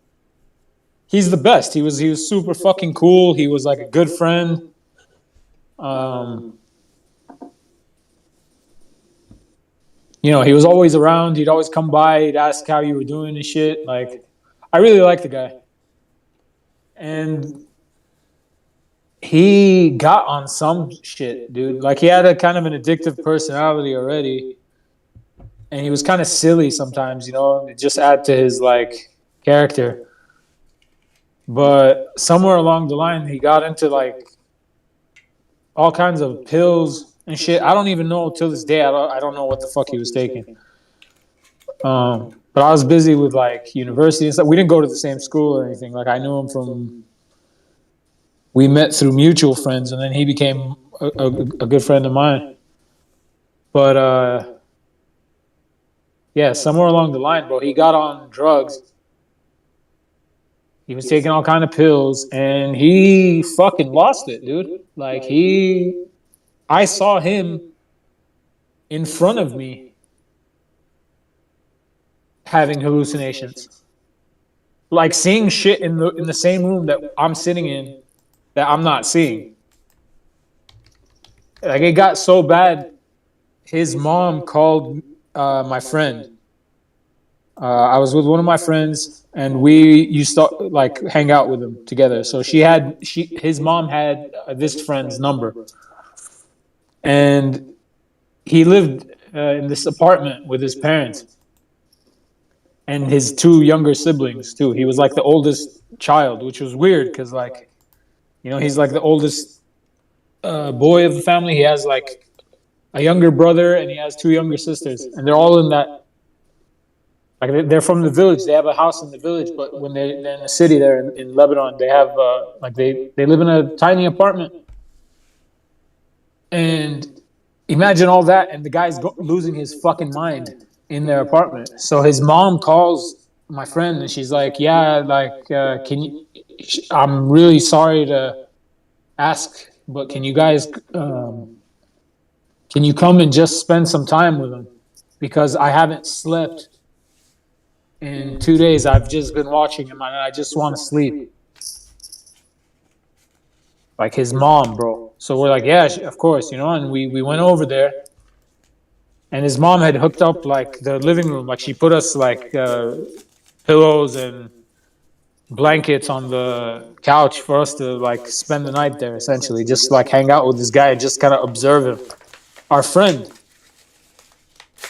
the best. He was super fucking cool. He was like a good friend. He was always around. He'd always come by. He'd ask how you were doing and shit. Like, I really liked the guy. And he got on some shit, dude. Like, he had a kind of an addictive personality already. And he was kind of silly sometimes, it just add to his, like, character. But somewhere along the line, he got into, like, all kinds of pills and shit. I don't even know till this day. I don't know what the fuck he was taking. But I was busy with like university and stuff. We didn't go to the same school or anything. Like I knew him we met through mutual friends, and then he became a good friend of mine. But yeah, somewhere along the line, bro, he got on drugs. He was taking all kind of pills, and he fucking lost it, dude. Like I saw him in front of me having hallucinations. Like seeing shit in the same room that I'm sitting in that I'm not seeing. Like it got so bad, his mom called my friend. I was with one of my friends, and we used to like hang out with him together. So his mom had this friend's number. And he lived in this apartment with his parents and his two younger siblings too. He was like the oldest child, which was weird because he's like the oldest boy of the family. He has like a younger brother and he has two younger sisters, and they're all in that. Like they're from the village. They have a house in the village, but when they're in the city, they're in Lebanon. They have they live in a tiny apartment. And imagine all that, and the guy's losing his fucking mind in their apartment. So his mom calls my friend, and she's like, "Yeah, like, can you? I'm really sorry to ask, but can you guys, can you come and just spend some time with him? Because I haven't slept in 2 days. I've just been watching him, and I just want to sleep." Like his mom, bro. So we're like, yeah, of course, and we went over there, and his mom had hooked up like the living room. Like she put us like pillows and blankets on the couch for us to like spend the night there, essentially. Just like hang out with this guy and just kind of observe him. Our friend.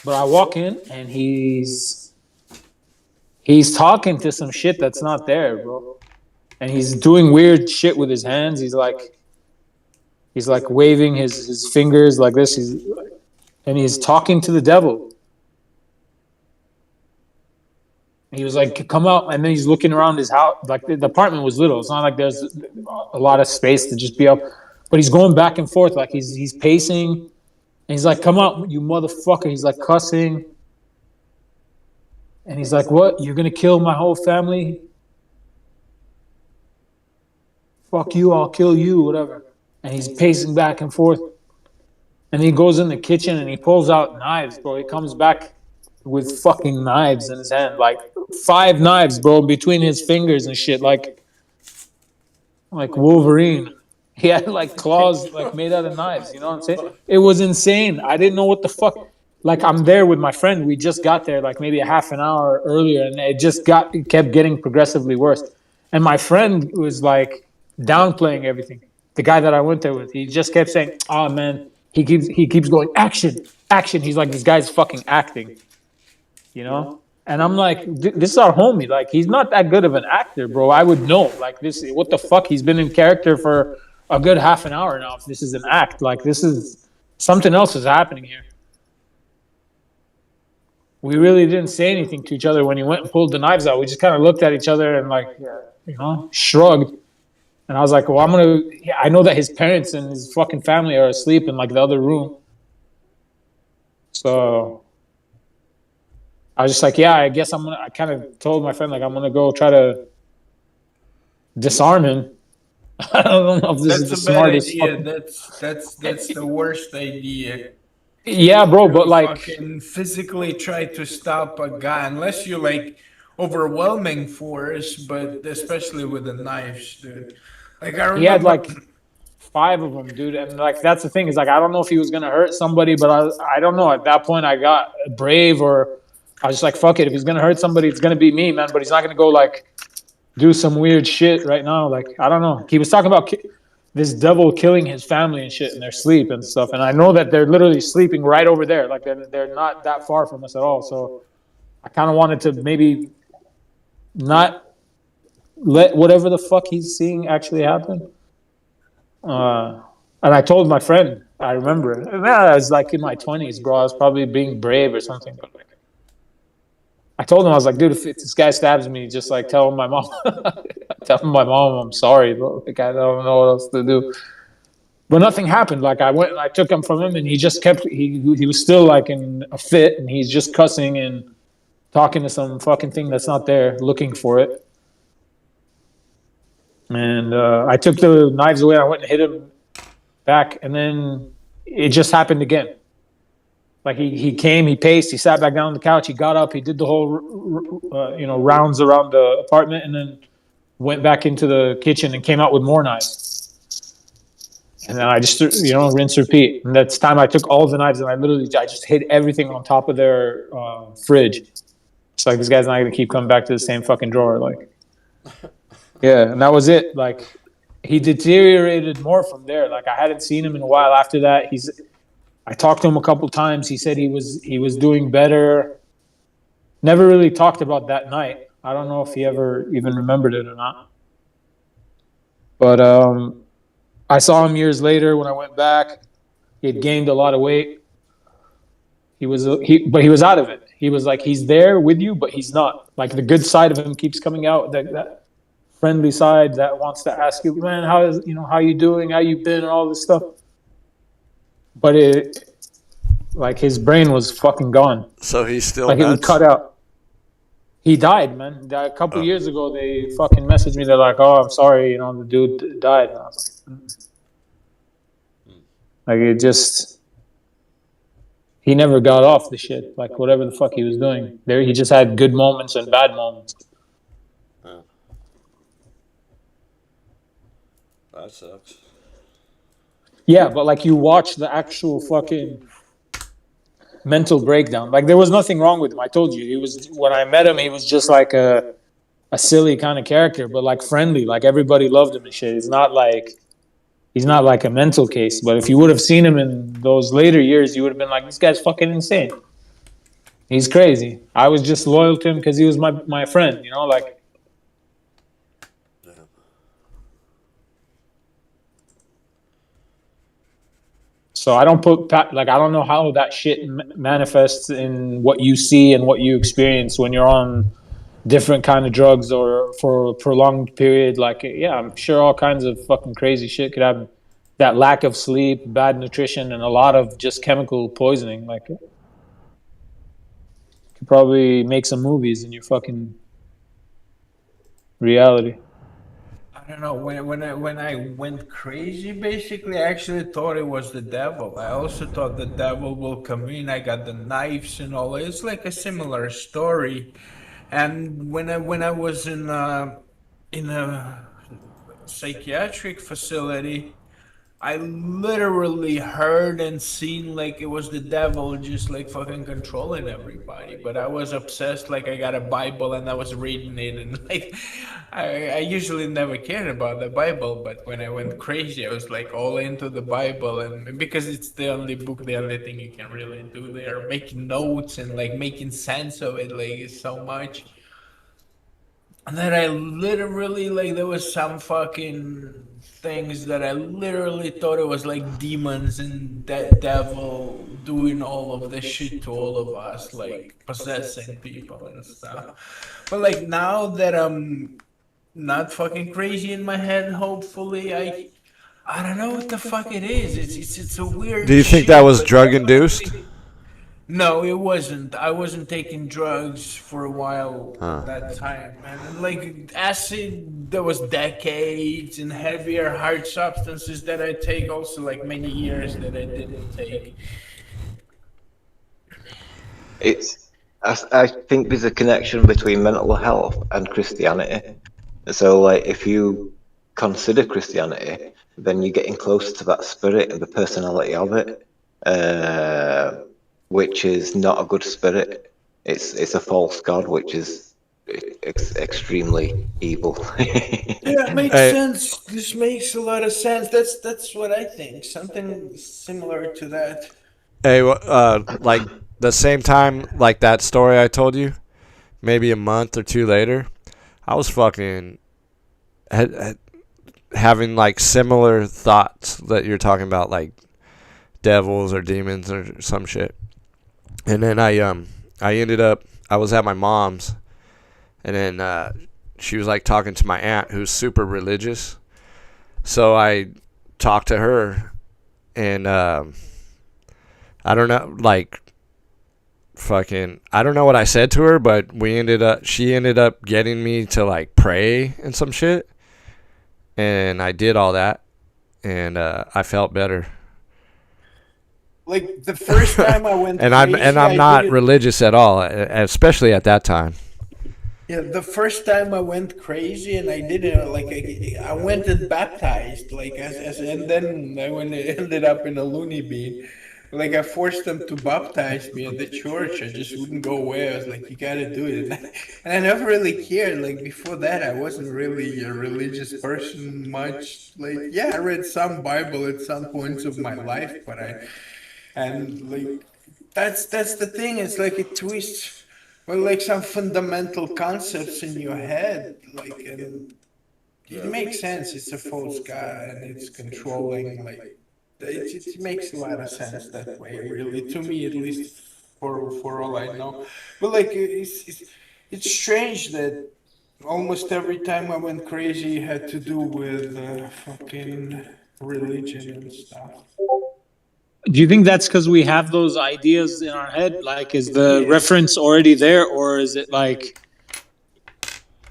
But I walk in and he's talking to some shit that's not there, bro. And he's doing weird shit with his hands. He's like waving his fingers like this. And he's talking to the devil. He was like, "Come out," and then he's looking around his house. Like the apartment was little. It's not like there's a lot of space to just be up. But he's going back and forth, like he's pacing, and he's like, "Come out, you motherfucker!" He's like cussing, and he's like, "What? You're gonna kill my whole family? Fuck you! I'll kill you!" Whatever. And he's pacing back and forth. And he goes in the kitchen and he pulls out knives, bro. He comes back with fucking knives in his hand, like 5 knives, bro, between his fingers and shit, like Wolverine. He had like claws like made out of knives. You know what I'm saying? It was insane. I didn't know what the fuck. Like I'm there with my friend. We just got there like maybe a half an hour earlier, and it kept getting progressively worse. And my friend was like downplaying everything. The guy that I went there with, he just kept saying, "Oh man," he keeps going action, action. He's like, this guy's fucking acting, you know. And I'm like, this is our homie. Like, he's not that good of an actor, bro. I would know. Like, this, what the fuck? He's been in character for a good half an hour now. If this is an act, like, this is something else is happening here. We really didn't say anything to each other when he went and pulled the knives out. We just kind of looked at each other and, like, you know, shrugged. And I was like, well, I know that his parents and his fucking family are asleep in, like, the other room. So I was just like, yeah, I guess I kind of told my friend, like, I'm going to go try to disarm him. I don't know if this is the smartest. That's the worst idea. Yeah, bro, but like, fucking physically try to stop a guy unless you like overwhelming force, but especially with the knives, dude. Like I remember, he had like 5 of them, dude, and like that's the thing is like I don't know if he was gonna hurt somebody, but I don't know. At that point, I got brave, or I was just like, fuck it. If he's gonna hurt somebody, it's gonna be me, man. But he's not gonna go like do some weird shit right now. Like I don't know. He was talking about this devil killing his family and shit in their sleep and stuff. And I know that they're literally sleeping right over there. Like they're not that far from us at all. So I kind of wanted to maybe not let whatever the fuck he's seeing actually happen. And I told my friend, I remember, I was like in my 20s, bro. I was probably being brave or something. But like, I told him, I was like, dude, if this guy stabs me, just like tell my mom, tell my mom I'm sorry, bro. Like I don't know what else to do. But nothing happened. Like I went and I took him from him, and he just kept. He was still like in a fit, and he's just cussing and talking to some fucking thing that's not there, looking for it. And I took the knives away. I went and hit him back, and then it just happened again. Like he came, he paced, he sat back down on the couch, he got up, he did the whole rounds around the apartment, and then went back into the kitchen and came out with more knives. And then I just rinse, repeat. And that's time I took all the knives and I just hid everything on top of their fridge. It's like this guy's not gonna keep coming back to the same fucking drawer. Like, yeah, and that was it. Like, he deteriorated more from there. Like I hadn't seen him in a while after that. I talked to him a couple times. He said he was doing better. Never really talked about that night. I don't know if he ever even remembered it or not. But I saw him years later when I went back. He had gained a lot of weight. But he was out of it. He was like, he's there with you, but he's not. Like the good side of him keeps coming out. That friendly side that wants to ask you, man, how you doing? How you been? And all this stuff. But like his brain was fucking gone. So he's still like nuts? It was cut out. He died, man. A couple years ago, they fucking messaged me. They're like, "Oh, I'm sorry, the dude died." And I was like, it just, he never got off the shit. Like whatever the fuck he was doing, he just had good moments and bad moments. Oh. That sucks. Yeah, but like you watch the actual fucking mental breakdown. Like there was nothing wrong with him. I told you, when I met him, he was just like a silly kind of character, but like friendly. Like everybody loved him and shit. He's not like a mental case. But if you would have seen him in those later years, you would have been like, this guy's fucking insane. He's crazy. I was just loyal to him because he was my friend. Like. So I don't I don't know how that shit manifests in what you see and what you experience when you're on different kind of drugs or for a prolonged period. Like, yeah, I'm sure all kinds of fucking crazy shit could happen. That lack of sleep, bad nutrition, and a lot of just chemical poisoning. Like, you could probably make some movies in your fucking reality. I don't know. When I went crazy, basically, I actually thought it was the devil. I also thought the devil will come in. I got the knives and all. It's like a similar story. And when I was in a psychiatric facility, I literally heard and seen like it was the devil just like fucking controlling everybody. But I was obsessed, like I got a Bible and I was reading it, and like I usually never cared about the Bible, but when I went crazy, I was like all into the Bible, and because it's the only book, the only thing you can really do there, making notes and like making sense of it, like is so much. And then I literally like there was some fucking things that I literally thought it was like demons and that devil doing all of this shit to all of us, like possessing people and stuff. But like now that I'm not fucking crazy in my head, hopefully I don't know what the fuck it is. It's a weird Do you think that shit, was but drug induced? no, it wasn't. I wasn't taking drugs for a while Huh. at that time. And like acid, there was decades, and heavier hard substances that I take also like many years that I didn't take. It's I think there's a connection between mental health and Christianity. So like if you consider Christianity, then you're getting closer to that spirit and the personality of it, which is not a good spirit. It's a false god, which is extremely evil. Yeah, it makes Hey, sense. This makes a lot of sense. That's what I think. Something similar to that. hey, like the same time, like that story I told you, maybe a month or two later, I was fucking having like similar thoughts that you're talking about, like devils or demons or some shit. And then I ended up I was at my mom's, and then she was like talking to my aunt who's super religious. So I talked to her, and I don't know, like fucking I don't know what I said to her, but she ended up getting me to like pray and some shit, and I did all that, and I felt better. Like the first time I went and crazy, I'm I not did it. religious at all, especially at that time. Yeah, the first time I went crazy and I did it, like I went and baptized, like and then I went ended up in a loony bin. Like I forced them to baptize me at the church. I just wouldn't go away. I was like, you gotta do it, and I never really cared. Like before that, I wasn't really a religious person much. Like yeah, I read some Bible at some points of my life, but like that's the thing. It's like it twists, well, like some fundamental concepts in your head, like, and it makes sense. It's a false god and it's controlling. Like it makes a lot of sense that way, really, to me at least. For all I know, but like it's strange that almost every time I went crazy had to do with fucking religion and stuff. Do you think that's because we have those ideas in our head? Like, is the Yeah. reference already there, or is it like,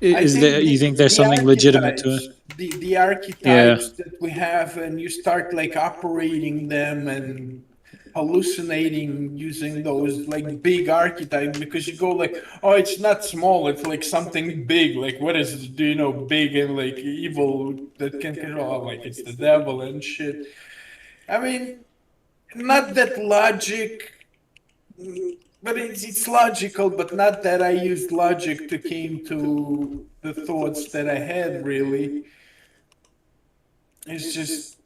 I is think there? You think there's the something legitimate to it? archetypes, the Yeah. archetypes that we have, and you start like operating them and hallucinating using those like big archetypes, because you go like, oh, it's not small, it's like something big. Like what is, do you know, big and like evil that can control? Like it's the devil and shit. I mean, not that logic. But it's logical, but not that I used logic to came to the thoughts that I had. Really, it's just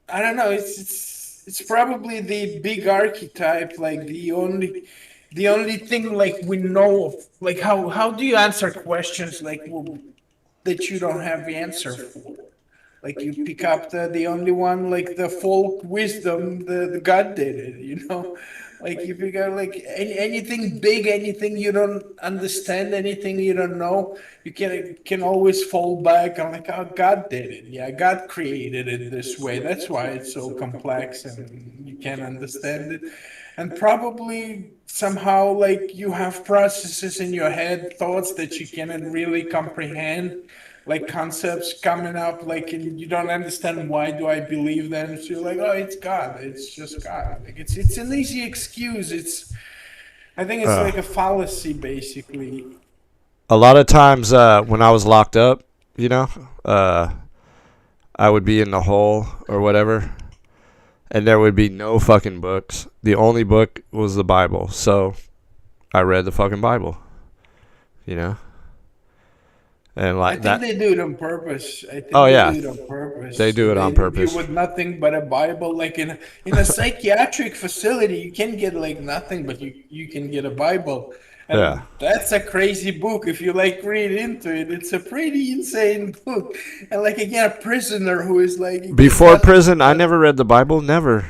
I don't know. It's probably the big archetype, like the only thing like we know of. Like how do you answer questions like that you don't have the answer for? Like you pick up the only one, like the folk wisdom, the God did it, you know. Like if you got like anything big, anything you don't understand, anything you don't know, you can always fall back on like, oh, God did it. Yeah, God created it this way. That's why it's so complex and you can't understand it. And probably somehow like you have processes in your head, thoughts that you cannot really comprehend, like concepts coming up, like, and you don't understand why do I believe them. So you're like, oh, it's God. It's just God. Like it's an easy excuse. I think it's like a fallacy, basically. A lot of times when I was locked up, you know, I would be in the hole or whatever, and there would be no fucking books. The only book was the Bible, so I read the fucking Bible. You know? And I think they do it on purpose. I think Oh, they yeah. do it on purpose. They do it on purpose. You with nothing but a Bible, like in a psychiatric facility, you can get like nothing, but you can get a Bible. And Yeah. that's a crazy book. If you like read into it, it's a pretty insane book. And like again, a prisoner who is like Before prison, I never read the Bible. Never.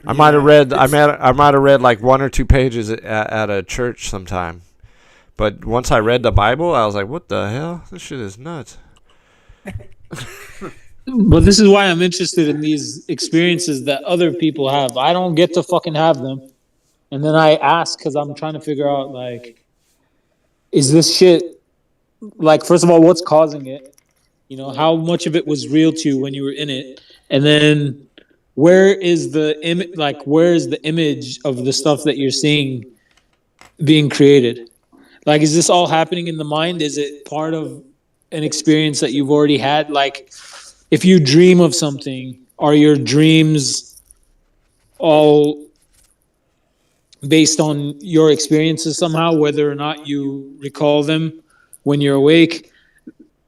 I might have read. I might have read like 1 or 2 pages at a church sometime. But once I read the Bible, I was like, "What the hell? This shit is nuts." But this is why I'm interested in these experiences that other people have. I don't get to fucking have them. And then I ask because I'm trying to figure out, like, is this shit, like, first of all, what's causing it? You know, how much of it was real to you when you were in it? And then where is the image of the stuff that you're seeing being created? Like, is this all happening in the mind? Is it part of an experience that you've already had? Like, if you dream of something, are your dreams all based on your experiences somehow, whether or not you recall them when you're awake?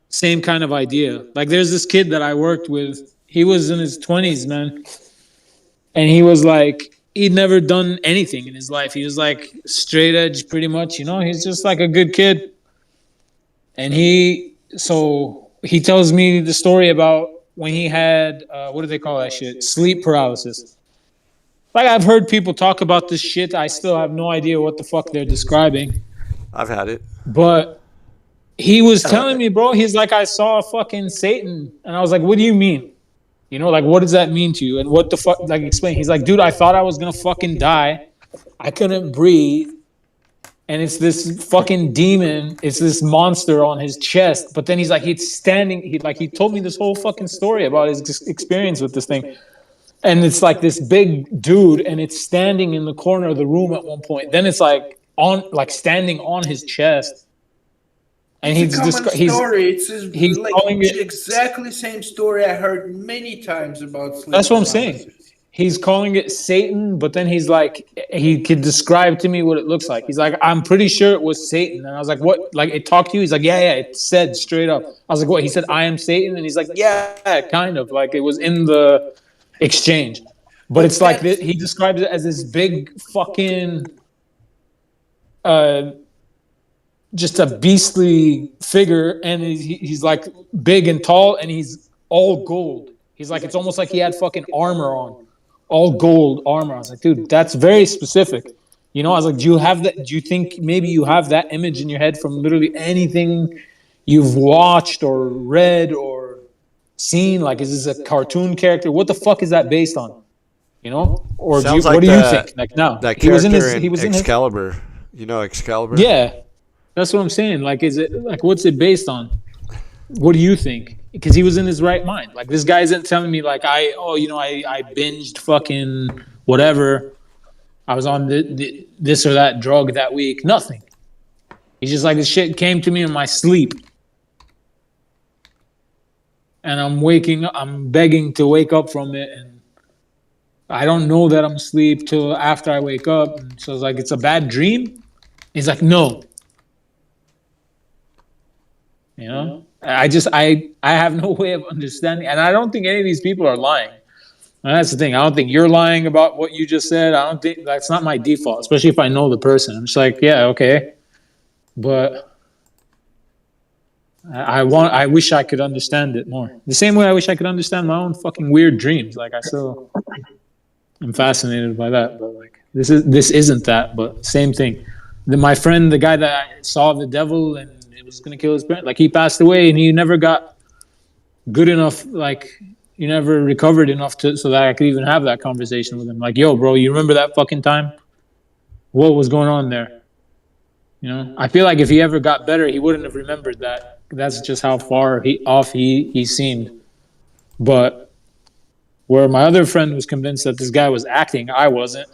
Same kind of idea. Like, there's this kid that I worked with. He was in his 20s, man. And he was like, he'd never done anything in his life. He was like straight edge pretty much, you know, he's just like a good kid. And he tells me the story about when he had, what do they call that shit? Sleep paralysis. Like, I've heard people talk about this shit. I still have no idea what the fuck they're describing. I've had it. But he was telling me, bro, he's like, I saw fucking Satan. And I was like, what do you mean? You know, like, what does that mean to you? And what the fuck, like, explain. He's like, dude, I thought I was going to fucking die. I couldn't breathe. And it's this fucking demon. It's this monster on his chest. But then he's like, he told me this whole fucking story about his experience with this thing. And it's like this big dude, and it's standing in the corner of the room at one point. Then it's like standing on his chest. And it's a common story. It's calling it exactly same story I heard many times about sleep. That's what I'm saying. He's calling it Satan, but then he's like, he could describe to me what it looks like. He's like, I'm pretty sure it was Satan. And I was like, what? Like, it talked to you? He's like, yeah, it said straight up. I was like, what? He said, I am Satan? And he's like, yeah, kind of. Like, it was in the exchange. But it's like, he describes it as this big fucking, just a beastly figure, and he's like big and tall, and he's all gold. He's like, it's almost like he had fucking armor on, all gold armor. I was like, dude, that's very specific. You know, I was like, do you have that? Do you think maybe you have that image in your head from literally anything you've watched or read or seen? Like, is this a cartoon character? What the fuck is that based on? You know, or what do you think? Like, no, that character he was in Excalibur. You know Excalibur? Yeah. That's what I'm saying. Like, is it like, what's it based on? What do you think? Because he was in his right mind. Like, this guy isn't telling me like, I binged fucking whatever. I was on this or that drug that week. Nothing. He's just like, this shit came to me in my sleep. And I'm begging to wake up from it. And I don't know that I'm asleep till after I wake up. And so it's like, it's a bad dream. He's like, no. You know, I have no way of understanding, and I don't think any of these people are lying. And that's the thing. I don't think you're lying about what you just said. I don't think that's not my default, especially if I know the person. I'm just like, yeah, okay, but I wish I could understand it more. The same way I wish I could understand my own fucking weird dreams. Like, I still am fascinated by that, but like this isn't that, but same thing. My friend, the guy that I saw the devil and was going to kill his parents, like, he passed away and he never got good enough, like, he never recovered enough so that I could even have that conversation with him. Like, yo, bro, you remember that fucking time? What was going on there? You know, I feel like if he ever got better, he wouldn't have remembered that. That's just how far off he seemed. But where my other friend was convinced that this guy was acting, I wasn't.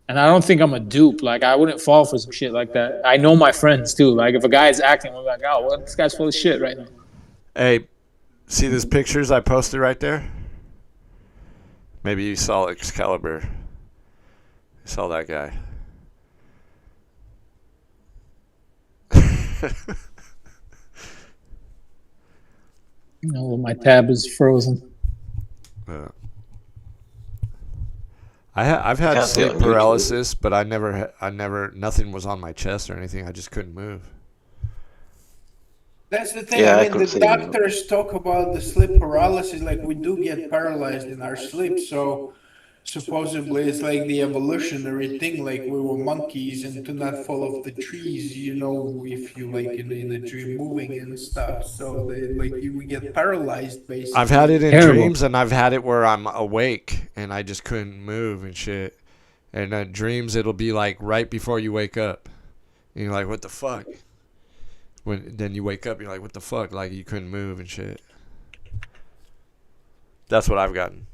And I don't think I'm a dupe. Like, I wouldn't fall for some shit like that. I know my friends, too. Like, if a guy is acting, I'm like, oh, well, this guy's full of shit right now. Hey, See those pictures I posted right there? Maybe you saw Excalibur. You saw that guy. No, my tab is frozen. I've had Can't see it sleep on YouTube. paralysis, but I never, nothing was on my chest or anything. I just couldn't move. That's the thing. Yeah, I I mean, couldn't the see it. doctors talk about the sleep paralysis, like we do get paralyzed in our sleep. So supposedly it's like the evolutionary thing, like we were monkeys and to not fall off the trees, if you like in a dream moving and stuff. So they like you we get paralyzed basically. I've had it in Terrible. dreams, and I've had it where I'm awake and I just couldn't move and shit. And dreams, it'll be like right before you wake up, and you're like, "What the fuck?" Then you wake up, you're like, "What the fuck?" Like you couldn't move and shit. That's what I've gotten.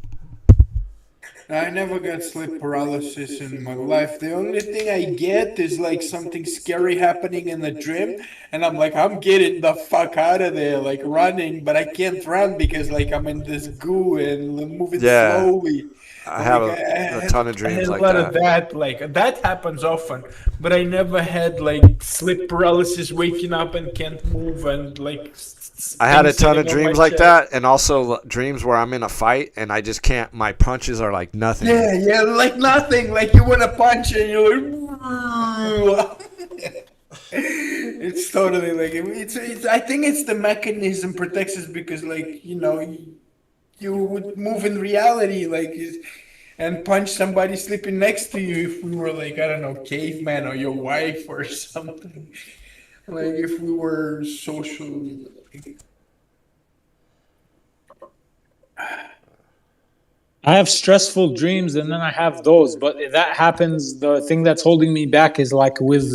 I never got sleep paralysis in my life. The only thing I get is like something scary happening in the dream, and I'm like, I'm getting the fuck out of there, like running, but I can't run because like I'm in this goo and moving Yeah. slowly. I have Like, a ton of I dreams had a like lot that. of that. Like that happens often, but I never had like sleep paralysis, waking up and can't move, and like. I had a things ton of sitting on my dreams like chest. that, and also dreams where I'm in a fight and I just can't. My punches are like nothing. Yeah, like nothing. Like you want to punch and you're like. It's totally like it's. I think it's the mechanism protects us because like you would move in reality and punch somebody sleeping next to you if we were like I don't know caveman or your wife or something. Like if we were social. I have stressful dreams, and then I have those. But if that happens, the thing that's holding me back is like with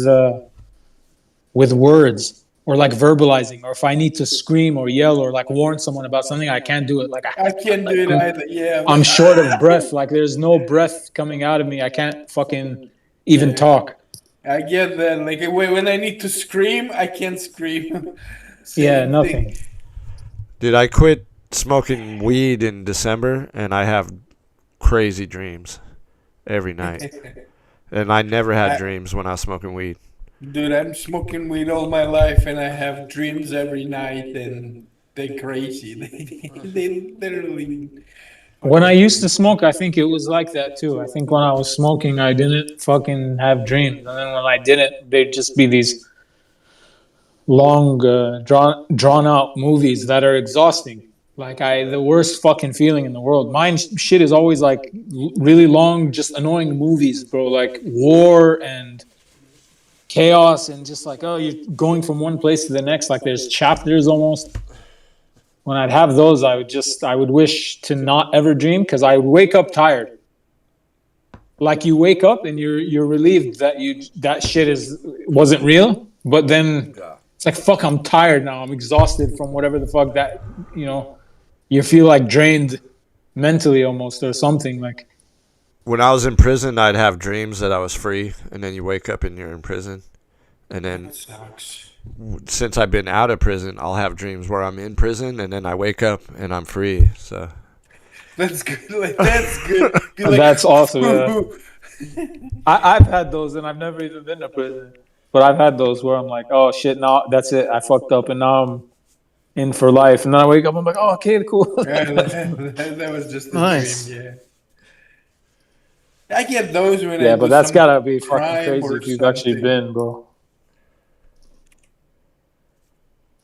words or like verbalizing, or if I need to scream or yell or like warn someone about something, I can't do it. Like I can't do it either. Yeah, I'm short of breath. Like there's no breath coming out of me. I can't fucking even talk. I get that. Like when I need to scream, I can't scream. Yeah, Same nothing. thing. Dude, I quit smoking weed in December, and I have crazy dreams every night. And I never had dreams when I was smoking weed. Dude, I'm smoking weed all my life, and I have dreams every night, and they're crazy. They literally. When I used to smoke, I think it was like that too. I think when I was smoking, I didn't fucking have dreams, and then when I didn't, they'd just be these long, drawn out movies that are exhausting. Like the worst fucking feeling in the world. Mine shit is always like really long, just annoying movies, bro. Like war and chaos and just like you're going from one place to the next. Like there's chapters almost. When I'd have those, I would wish to not ever dream because I would wake up tired. Like you wake up and you're relieved that that shit wasn't real, but then it's like fuck, I'm tired now. I'm exhausted from whatever the fuck that you feel like drained mentally almost or something like. When I was in prison, I'd have dreams that I was free, and then you wake up and you're in prison. And then That sucks. since I've been out of prison, I'll have dreams where I'm in prison, and then I wake up and I'm free. So That's good. Like that's good. You're like, That's awesome. Yeah. I've had those, and I've never even been to prison. But I've had those where I'm like, oh shit, now that's it. I fucked up, and now I'm in for life. And then I wake up, I'm like, oh, okay, cool. Yeah, that was just a Nice. dream. Yeah. I get those when I Yeah, do but that's some gotta be fucking crime crazy or if you've actually something. been, bro.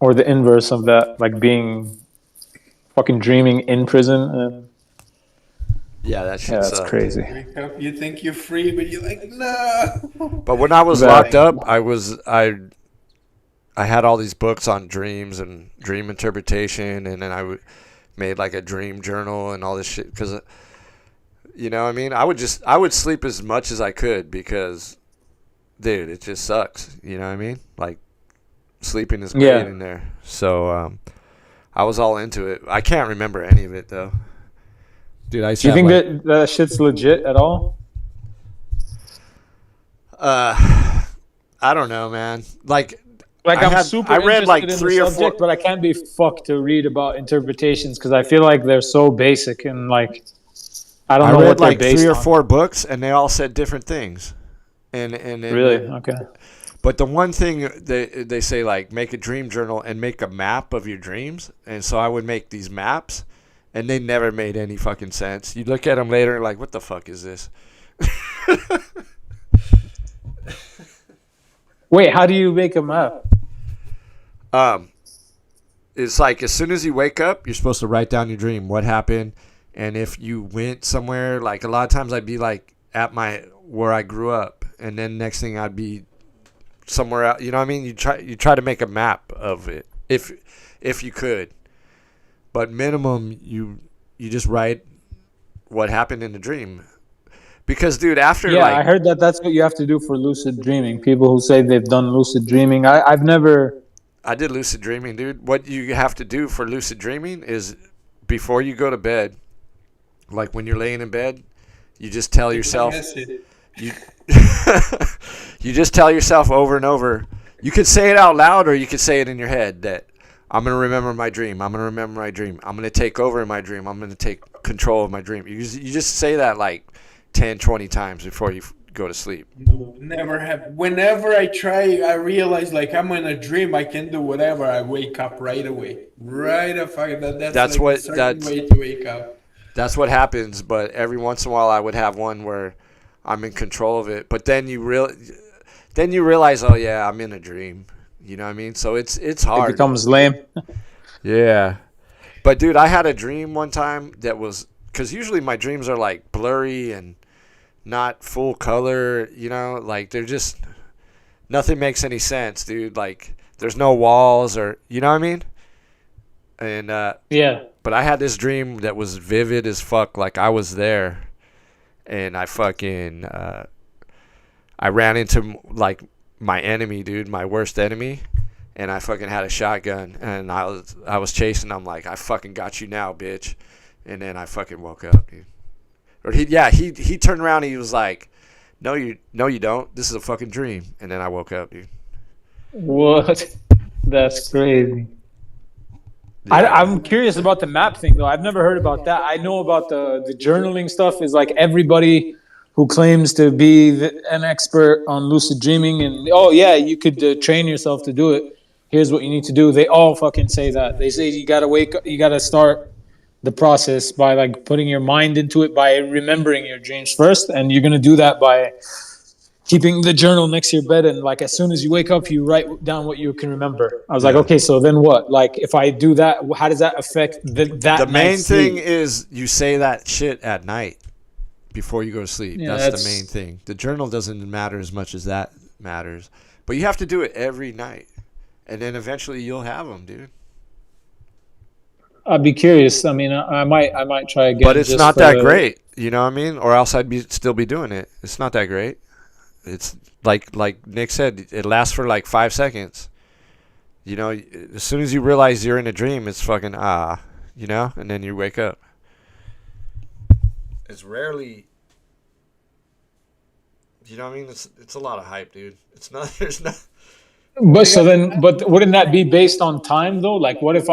Or the inverse of that, like being fucking dreaming in prison. And yeah, that shit yeah, that's sucked. crazy. Wake up, you think you're free, but you're like, no. But when I was locked up, I had all these books on dreams and dream interpretation, and then made like a dream journal and all this shit because, you know what I mean? I would sleep as much as I could because, dude, it just sucks. You know what I mean? Like sleeping is great in there. So I was all into it. I can't remember any of it though. Dude, I used Do you to think have, that shit's legit at all? I don't know, man. Like Like I'm I super read interested like in the 3 or 4. subject, but I can't be fucked to read about interpretations because I feel like they're so basic and like I don't I know read what they're like 3 based or on. 4 books, and they all said different things. And Really? Okay. But the one thing they say, like, make a dream journal and make a map of your dreams. And so I would make these maps, and they never made any fucking sense. You look at them later and like, what the fuck is this? Wait, how do you make a map? It's like as soon as you wake up, you're supposed to write down your dream, what happened, and if you went somewhere. Like a lot of times, I'd be like at where I grew up, and then next thing I'd be somewhere else. You know what I mean? You try to make a map of it if you could, but minimum you just write what happened in the dream. Because, dude, after I heard that's what you have to do for lucid dreaming. People who say they've done lucid dreaming, I've never. I did lucid dreaming, dude. What you have to do for lucid dreaming is before you go to bed, like when you're laying in bed, you just tell yourself you you just tell yourself over and over. You could say it out loud, or you could say it in your head that I'm going to remember my dream. I'm going to remember my dream. I'm going to take over in my dream. I'm going to take control of my dream. You just say that like 10, 20 times before you go to sleep. Never have. Whenever I try, I realize like I'm in a dream. I can do whatever. I wake up right away. That's like a certain way to wake up. That's what happens. But every once in a while, I would have one where I'm in control of it. But then you realize, oh yeah, I'm in a dream. You know what I mean? So it's hard. It becomes lame. Yeah. But dude, I had a dream one time that was, because usually my dreams are like blurry and not full color, you know, like they're just, nothing makes any sense, dude. Like there's no walls, or, you know what I mean? And yeah. But I had this dream that was vivid as fuck. Like I was there, and I fucking I ran into like my enemy, dude, my worst enemy, and I fucking had a shotgun, and I was chasing him. Like, I fucking got you now, bitch. And then I fucking woke up, dude. Or he turned around and he was like, no you don't, this is a fucking dream. And then I woke up, dude. What? That's crazy. Yeah. I'm curious about the map thing though. I've never heard about that. I know about the journaling stuff. Is like everybody who claims to be an expert on lucid dreaming and, oh yeah, you could train yourself to do it. Here's what you need to do. They all fucking say that. They say you gotta wake up, you gotta start the process by like putting your mind into it, by remembering your dreams first, and you're gonna do that by keeping the journal next to your bed, and like as soon as you wake up, you write down what you can remember. I was like, okay, so then what? Like if I do that, how does that affect that? The main thing is you say that shit at night before you go to sleep. Yeah, that's the main thing. The journal doesn't matter as much as that matters, but you have to do it every night, and then eventually you'll have them, dude. I'd be curious. I mean, I might try again. But it's not that great, you know what I mean? Or else I'd still be doing it. It's not that great. It's like Nick said, it lasts for like 5 seconds. You know, as soon as you realize you're in a dream, it's fucking you know, and then you wake up. It's rarely, you know what I mean? It's a lot of hype, dude. It's not. There's not. But wouldn't that be based on time though? Like, what if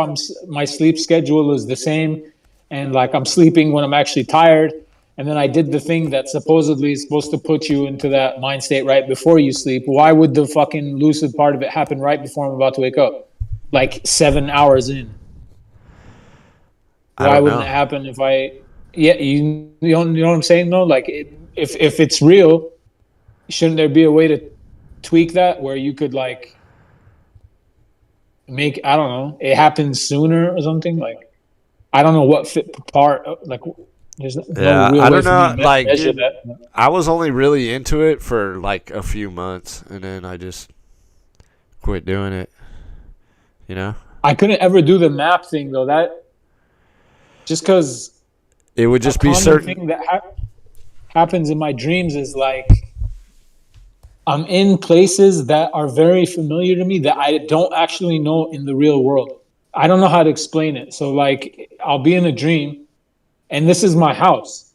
my sleep schedule is the same, and like I'm sleeping when I'm actually tired, and then I did the thing that supposedly is supposed to put you into that mind state right before you sleep? Why would the fucking lucid part of it happen right before I'm about to wake up, like 7 hours in? Why wouldn't it happen if I? Yeah, you know what I'm saying though. Like, if it's real, shouldn't there be a way to tweak that where you could like make, I don't know, it happens sooner or something? Like, I don't know what part, like there's no real I way don't know, for me to like measure that. I was only really into it for like a few months, and then I just quit doing it, you know. I couldn't ever do the map thing though, that just because it would just be certain thing that happens in my dreams is like I'm in places that are very familiar to me that I don't actually know in the real world. I don't know how to explain it. So like I'll be in a dream and this is my house.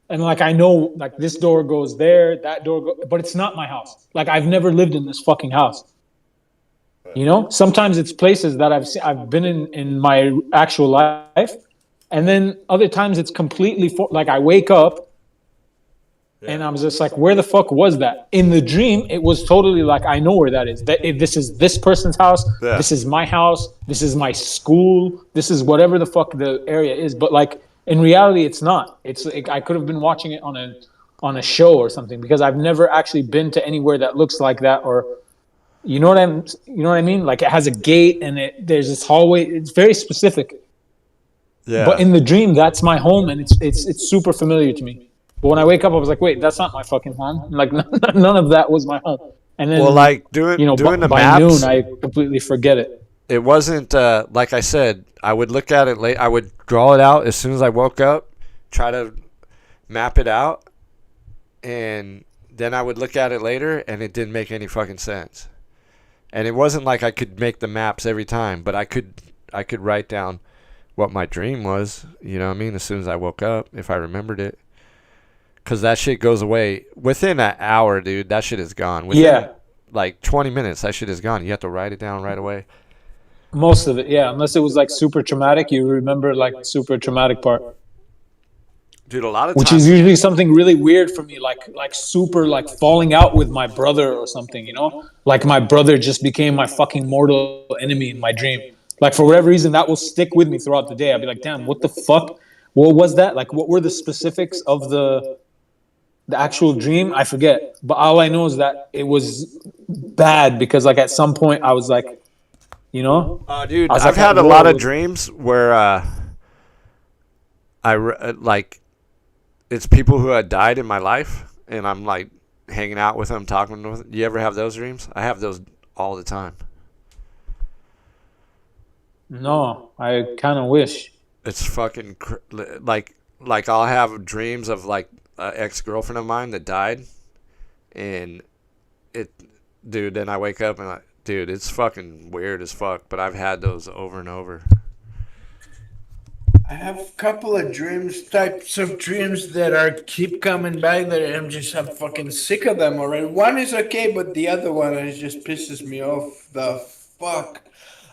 And like I know like this door goes there, that door but it's not my house. Like I've never lived in this fucking house. You know, sometimes it's places that I've been in my actual life, and then other times it's completely like I wake up and I was just like, where the fuck was that? In the dream, it was totally like, I know where that is. This is this person's house. Yeah. This is my house. This is my school. This is whatever the fuck the area is. But like in reality, it's not. It's like, I could have been watching it on a show or something because I've never actually been to anywhere that looks like that. Or you know what I mean? Like it has a gate and there's this hallway. It's very specific. Yeah. But in the dream, that's my home, and it's super familiar to me. But when I wake up, I was like, wait, that's not my fucking home. Like none of that was my home. And then, well, like doing the by maps, noon, I completely forget it. it wasn't like I said. I would look at it late. I would draw it out as soon as I woke up, try to map it out, and then I would look at it later, and it didn't make any fucking sense. And it wasn't like I could make the maps every time, but I could write down what my dream was. You know what I mean? As soon as I woke up, if I remembered it. Because that shit goes away within an hour, dude. That shit is gone. Within, like 20 minutes, that shit is gone. You have to write it down right away. Most of it, yeah. Unless it was like super traumatic, you remember like the super traumatic part. Dude, a lot of which times, is usually something really weird for me, like super like falling out with my brother or something. You know, like my brother just became my fucking mortal enemy in my dream. Like for whatever reason, that will stick with me throughout the day. I'll be like, damn, what the fuck? What was that? Like, what were the specifics of the actual dream? I forget, but all I know is that it was bad because like at some point I was like, you know, dude, I was I've like, had a lot of dreams where like it's people who had died in my life, and I'm like hanging out with them, talking with them. You ever have those dreams? I have those all the time. No, I kind of wish. It's fucking like I'll have dreams of like an ex-girlfriend of mine that died, and dude, then I wake up and dude, it's fucking weird as fuck, but I've had those over and over. I have a couple of types of dreams that keep coming back that I'm fucking sick of them already. One is okay, but the other one is just pisses me off. The fuck.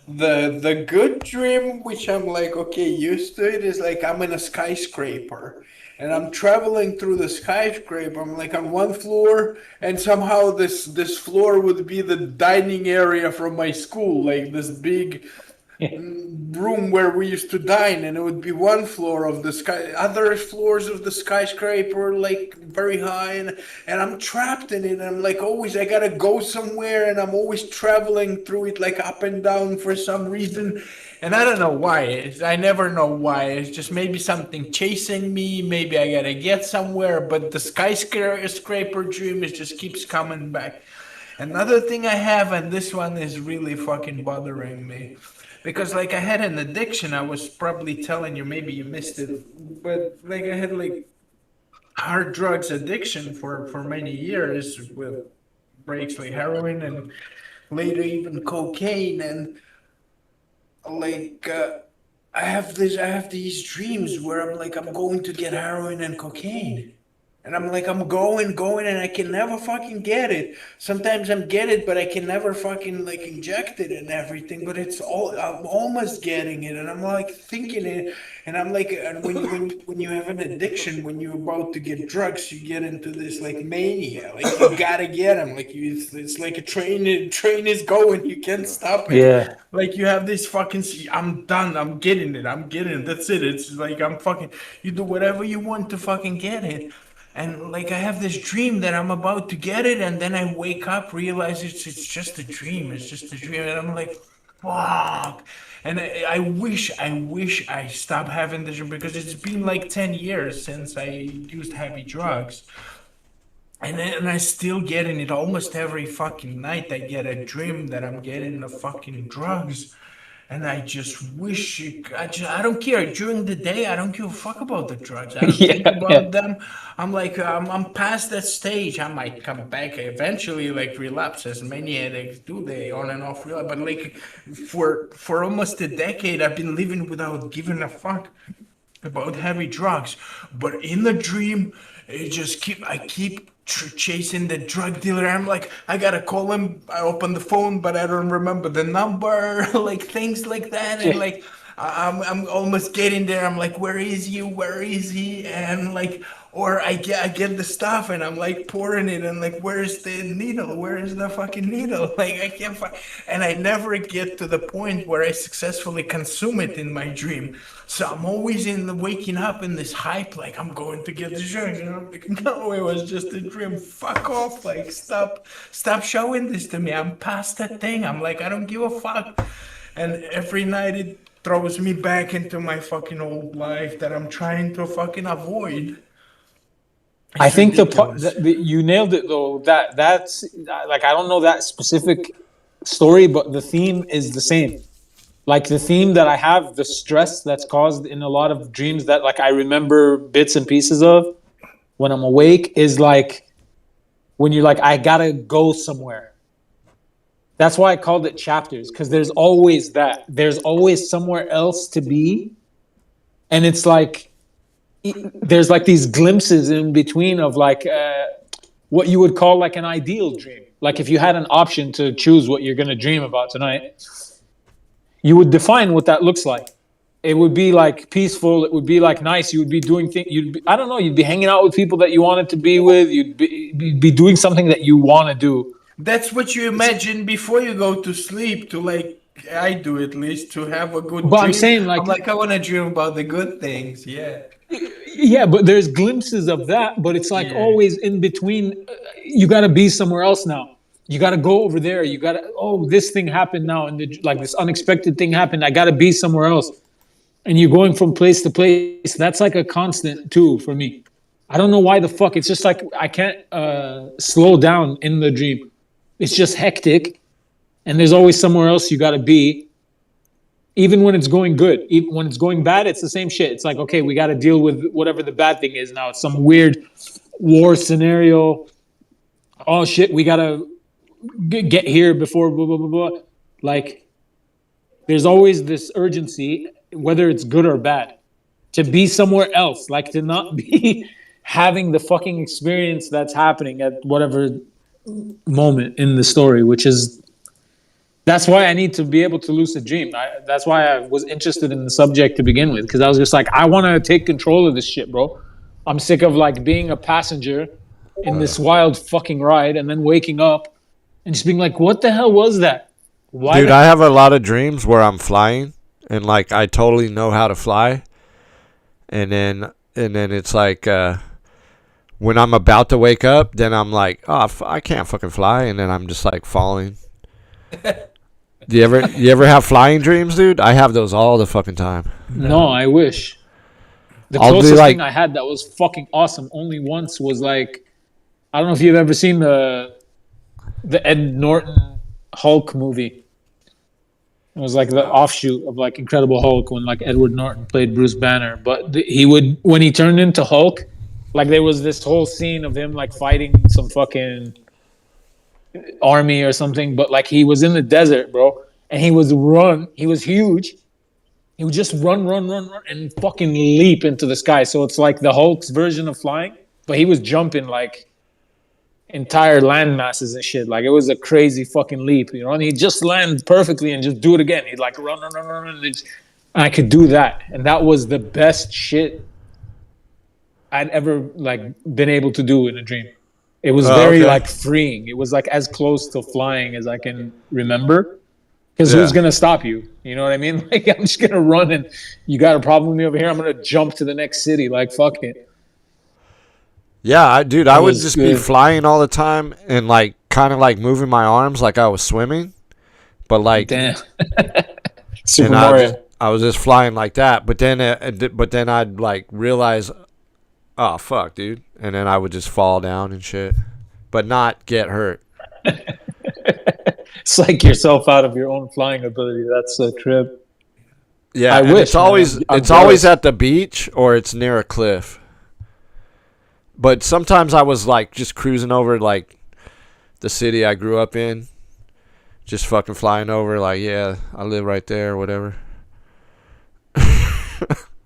The good dream, which I'm like okay used to it, is like I'm in a skyscraper and I'm traveling through the skyscraper. I'm like on one floor, and somehow this floor would be the dining area from my school, like this big room where we used to dine, and it would be one floor of the sky, other floors of the skyscraper like very high, and I'm trapped in it, and I'm like always I gotta go somewhere, and I'm always traveling through it like up and down for some reason, and I don't know why. I never know why. It's just maybe something chasing me, maybe I gotta get somewhere, but the skyscraper dream just keeps coming back. Another thing I have, and this one is really fucking bothering me, because like I had an addiction. I was probably telling you, maybe you missed it, but like I had like hard drugs addiction for many years with breaks like heroin and later even cocaine, and like I have these dreams where I'm going to get heroin and cocaine. And I'm like, I'm going, and I can never fucking get it. Sometimes I'm get it, but I can never fucking like inject it and everything. But I'm almost getting it, and I'm like thinking it, and I'm like, and when you have an addiction, when you're about to get drugs, you get into this like mania, like you gotta get them, like it's like a train is going, you can't stop it. Yeah. Like you have this fucking, I'm done, I'm getting it, that's it. It's like I'm fucking, you do whatever you want to fucking get it. And like I have this dream that I'm about to get it, and then I wake up, realize it's just a dream. It's just a dream, and I'm like, fuck. And I wish I stopped having this dream, because it's been like 10 years since I used heavy drugs. And I still getting it almost every fucking night. I get a dream that I'm getting the fucking drugs. And I just wish I don't care. During the day, I don't give a fuck about the drugs. I don't think about them. I'm like, I'm past that stage. I might come back eventually, like relapse, as many addicts do. They on and off relapse. But like for almost a decade, I've been living without giving a fuck. about heavy drugs, but in the dream, I keep chasing the drug dealer. I'm like, I gotta call him. I open the phone, but I don't remember the number, like things like that, and like. I'm almost getting there. I'm like, where is he? Where is he? And like, or I get the stuff and I'm like pouring it and like, where's the needle? Where is the fucking needle? Like I can't find, and I never get to the point where I successfully consume it in my dream. So I'm always in the waking up in this hype, like I'm going to get the drug. And I'm like, no, it was just a dream. Fuck off. Like stop showing this to me. I'm past that thing. I'm like, I don't give a fuck. And every night it throws me back into my fucking old life that I'm trying to fucking avoid. I think you nailed it though. That's like, I don't know that specific story, but the theme is the same. Like the theme that I have, the stress that's caused in a lot of dreams that like I remember bits and pieces of when I'm awake is like when you're like, I gotta go somewhere. That's why I called it chapters, because there's always that. There's always somewhere else to be. And it's like, there's like these glimpses in between of like what you would call like an ideal dream. Like if you had an option to choose what you're going to dream about tonight, you would define what that looks like. It would be like peaceful. It would be like nice. You would be doing things. I don't know. You'd be hanging out with people that you wanted to be with. You'd be doing something that you want to do. That's what you imagine before you go to sleep, to like, I do at least, to have a good But dream. I'm saying like I want to dream about the good things. Yeah. Yeah, but there's glimpses of that, but it's like always in between. You got to be somewhere else now. You got to go over there. You got to, oh, this thing happened now, and like this unexpected thing happened. I got to be somewhere else. And you're going from place to place. That's like a constant too for me. I don't know why the fuck. It's just like I can't slow down in the dream. It's just hectic, and there's always somewhere else you got to be. Even when it's going good, even when it's going bad, it's the same shit. It's like, okay, we got to deal with whatever the bad thing is now. It's some weird war scenario. Oh shit, we got to get here before blah, blah, blah, blah. Like, there's always this urgency, whether it's good or bad, to be somewhere else. Like, to not be having the fucking experience that's happening at whatever moment in the story, which is, that's why I need to be able to lucid dream. That's why I was interested in the subject to begin with, because I was just like, I want to take control of this shit, bro. I'm sick of like being a passenger in this wild fucking ride and then waking up and just being like, what the hell was that? Dude, I have a lot of dreams where I'm flying and like I totally know how to fly. And then it's like when I'm about to wake up, then I'm like, oh, I can't fucking fly. And then I'm just like falling. Do you ever have flying dreams, dude? I have those all the fucking time. No, I wish. The closest thing I had that was fucking awesome only once was like, I don't know if you've ever seen the Ed Norton Hulk movie. It was like the offshoot of like Incredible Hulk when like Edward Norton played Bruce Banner. But he would, when he turned into Hulk, like there was this whole scene of him like fighting some fucking army or something, but like he was in the desert, bro, and he was huge. He would just run and fucking leap into the sky. So it's like the Hulk's version of flying, but he was jumping like entire land masses and shit. Like it was a crazy fucking leap, you know, and he'd just land perfectly and just do it again. He'd like run, and I could do that. And that was the best shit I'd ever like been able to do in a dream. It was very like freeing. It was like as close to flying as I can remember. Because who's going to stop you? You know what I mean? Like, I'm just going to run and you got a problem with me over here. I'm going to jump to the next city. Like, fuck it. Yeah, I would just be flying all the time and like kind of like moving my arms like I was swimming. But like, damn. Super Mario. I was just flying like that. But then I'd like realize, oh, fuck, dude. And then I would just fall down and shit, but not get hurt. Psych yourself out of your own flying ability. That's a trip. Yeah, I wish. It's always at the beach or it's near a cliff. But sometimes I was like just cruising over like the city I grew up in, just fucking flying over like, yeah, I live right there or whatever.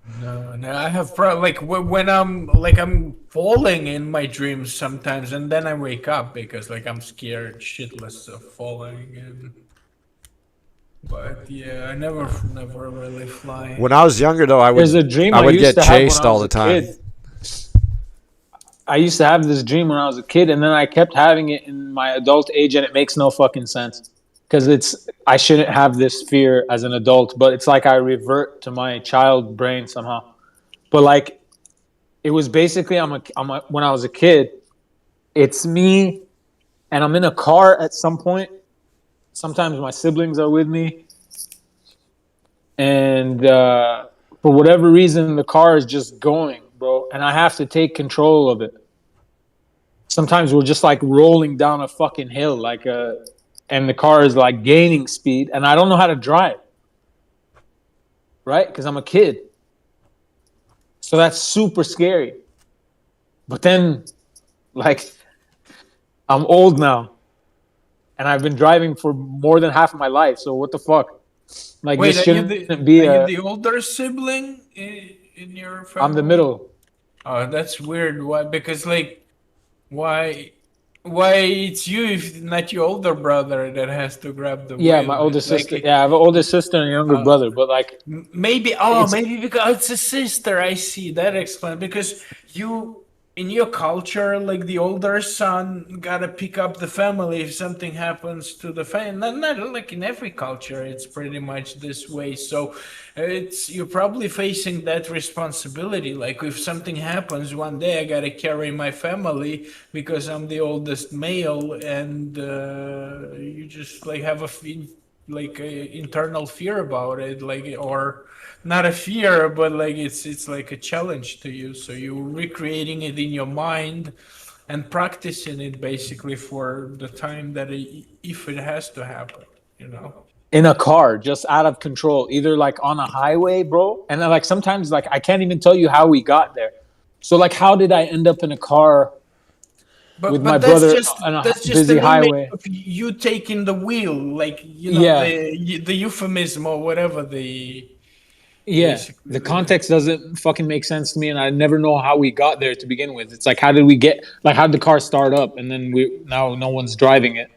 No, I have like when I'm falling in my dreams sometimes, and then I wake up because like I'm scared shitless of falling. But yeah, I never really fly. When I was younger, though, There's a dream I I would used get to have when chased I all was the a time. kid. I used to have this dream when I was a kid, and then I kept having it in my adult age, and it makes no fucking sense because I shouldn't have this fear as an adult, but it's like I revert to my child brain somehow. But like it was basically when I was a kid, it's me and I'm in a car at some point. Sometimes my siblings are with me, and for whatever reason, the car is just going, bro, and I have to take control of it. Sometimes we're just like rolling down a fucking hill, and the car is like gaining speed, and I don't know how to drive, right? Because I'm a kid, so that's super scary. But then, like, I'm old now, and I've been driving for more than half of my life. So what the fuck? Like, Wait, this shouldn't be are you a. the older sibling in your I'm the family? middle. Oh, that's weird. Why? Because like, why, why it's you if not your older brother that has to grab the Yeah, wheel? my older It's sister. Yeah, I have an older sister and a younger uh, brother, but like, maybe. Oh, it's maybe because it's a sister. I see that explains because you. In your culture, like the older son gotta pick up the family if something happens to the family. Not like in every culture, it's pretty much this way. So, it's you're probably facing that responsibility. Like if something happens one day, I gotta carry my family because I'm the oldest male, and you just like have like a internal fear about it, like or not a fear, but like it's like a challenge to you. So you're recreating it in your mind and practicing it basically for the time that if it has to happen, you know. in a car, just out of control, either like on a highway, bro. And then like sometimes like I can't even tell you how we got there. So like, how did I end up in a car with my But that's brother just on a that's just busy an image highway? of you taking the wheel, like you know Yeah, the euphemism or whatever the yeah. basically The the. context doesn't fucking make sense to me, and I never know how we got there to begin with. It's like, how did we get? Like, how did the car start up, and then we now no one's driving it,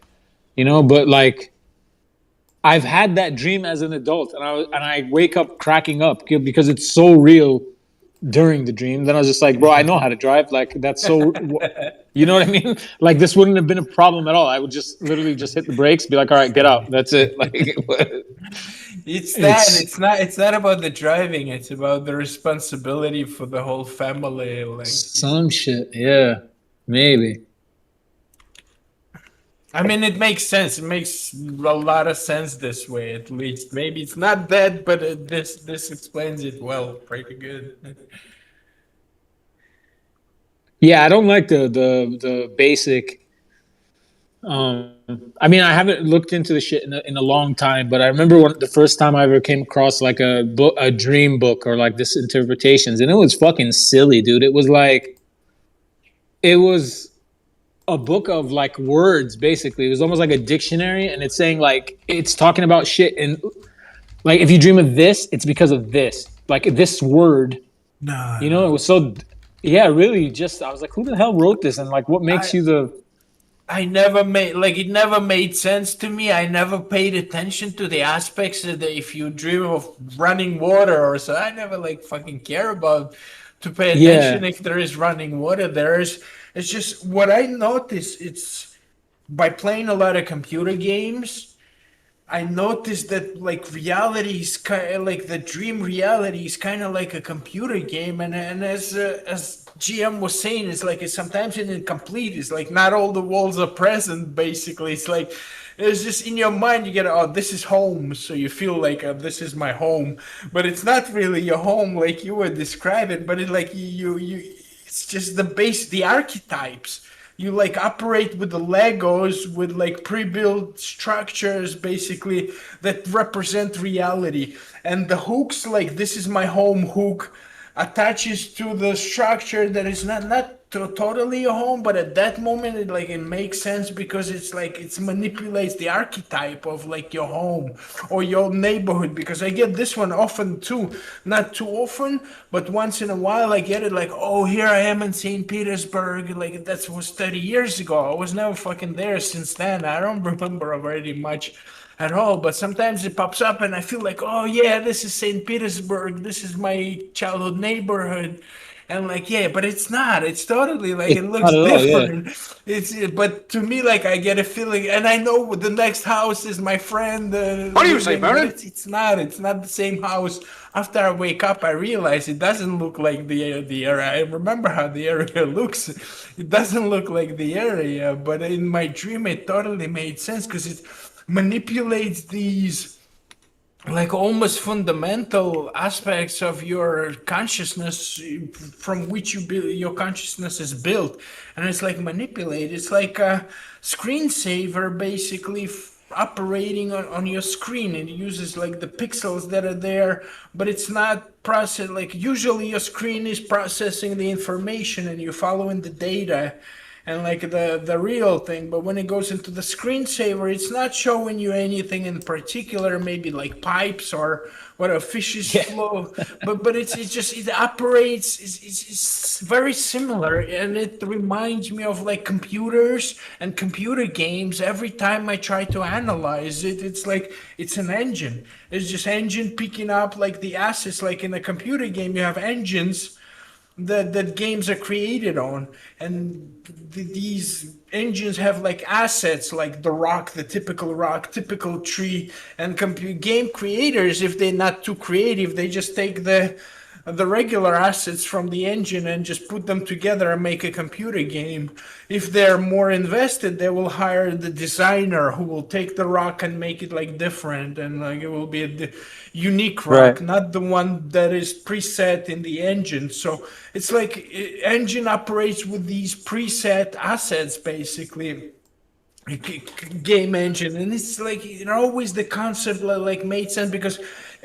you know? But like, I've had that dream as an adult, and I wake up cracking up because it's so real during the dream. Then I was just like, bro, I know how to drive. Like, that's so, you know what I mean? Like, this wouldn't have been a problem at all. I would just literally just hit the brakes, be like, all right, get out. That's it. Like, It's that. it's It's not about the driving. It's about the responsibility for the whole family. Like, some shit. Yeah, maybe. I mean, it makes sense. It makes a lot of sense this way, at least. Maybe it's not that, but this explains it well, pretty good. Yeah, I don't like the basic. Um, I mean, I haven't looked into the shit in a long time, but I remember when the first time I ever came across like a book, a dream book, or like this interpretations, and it was fucking silly, dude. It was a book of like words, basically. It was almost like a dictionary, and it's saying like it's talking about shit, and like if you dream of this, it's because of this, like this word. You know, it No, was so. Yeah, really. Just I was like, who the hell wrote this, and like, what makes I you the I never made like it never made sense to me. I never paid attention to the aspects of the if you dream of running water or so. I never like fucking care about to pay attention yeah. if there is running water. There's it's just what I notice. It's by playing a lot of computer games. I noticed that like reality is kind of like the dream reality is kind of like a computer game, and as GM was saying, it's like it's sometimes incomplete. It's like not all the walls are present. Basically, it's like it's just in your mind you get oh this is home, so you feel like this is my home, but it's not really your home like you were describing. But it's like it's just the base, the archetypes you like operate with the Legos with like pre-built structures basically that represent reality. And the hooks, like this is my home hook, attaches to the structure that is not totally a home, but at that moment it makes sense because it's like it manipulates the archetype of like your home or your neighborhood, because I get this one often too, not too often, but once in a while I get it like, oh, here I am in St. Petersburg, like that was 30 years ago. I was never fucking there since then. I don't remember already much at all, but sometimes it pops up and I feel like, oh yeah, this is St. Petersburg, this is my childhood neighborhood. And like, yeah, but it's not. It's totally like It's it looks not at all, yeah. different. But to me, like I get a feeling, and I know the next house is my friend. What do you say, living, but Baron? It's not. It's not the same house. After I wake up, I realize it doesn't look like the area. I remember how the area looks. It doesn't look like the area, but in my dream, it totally made sense because it manipulates these like almost fundamental aspects of your consciousness from which your consciousness is built, and it's like manipulate. It's like a screensaver basically operating on your screen. It uses like the pixels that are there, but it's not process like usually your screen is processing the information and you're following the data and like the real thing. But when it goes into the screensaver, it's not showing you anything in particular, maybe like pipes or what a fish's flow, but it operates, it's very similar, and it reminds me of like computers and computer games. Every time I try to analyze it, it's like it's an engine. It's just engine picking up like the assets. Like in a computer game, you have engines that games are created on, and these engines have like assets like the rock, the typical tree, and game creators, if they're not too creative, they just take the regular assets from the engine and just put them together and make a computer game. If they're more invested, they will hire the designer who will take the rock and make it like different, and like it will be a unique rock, not the one that is preset in the engine. So it's like engine operates with these preset assets basically, game engine, and it's like always the concept like made sense because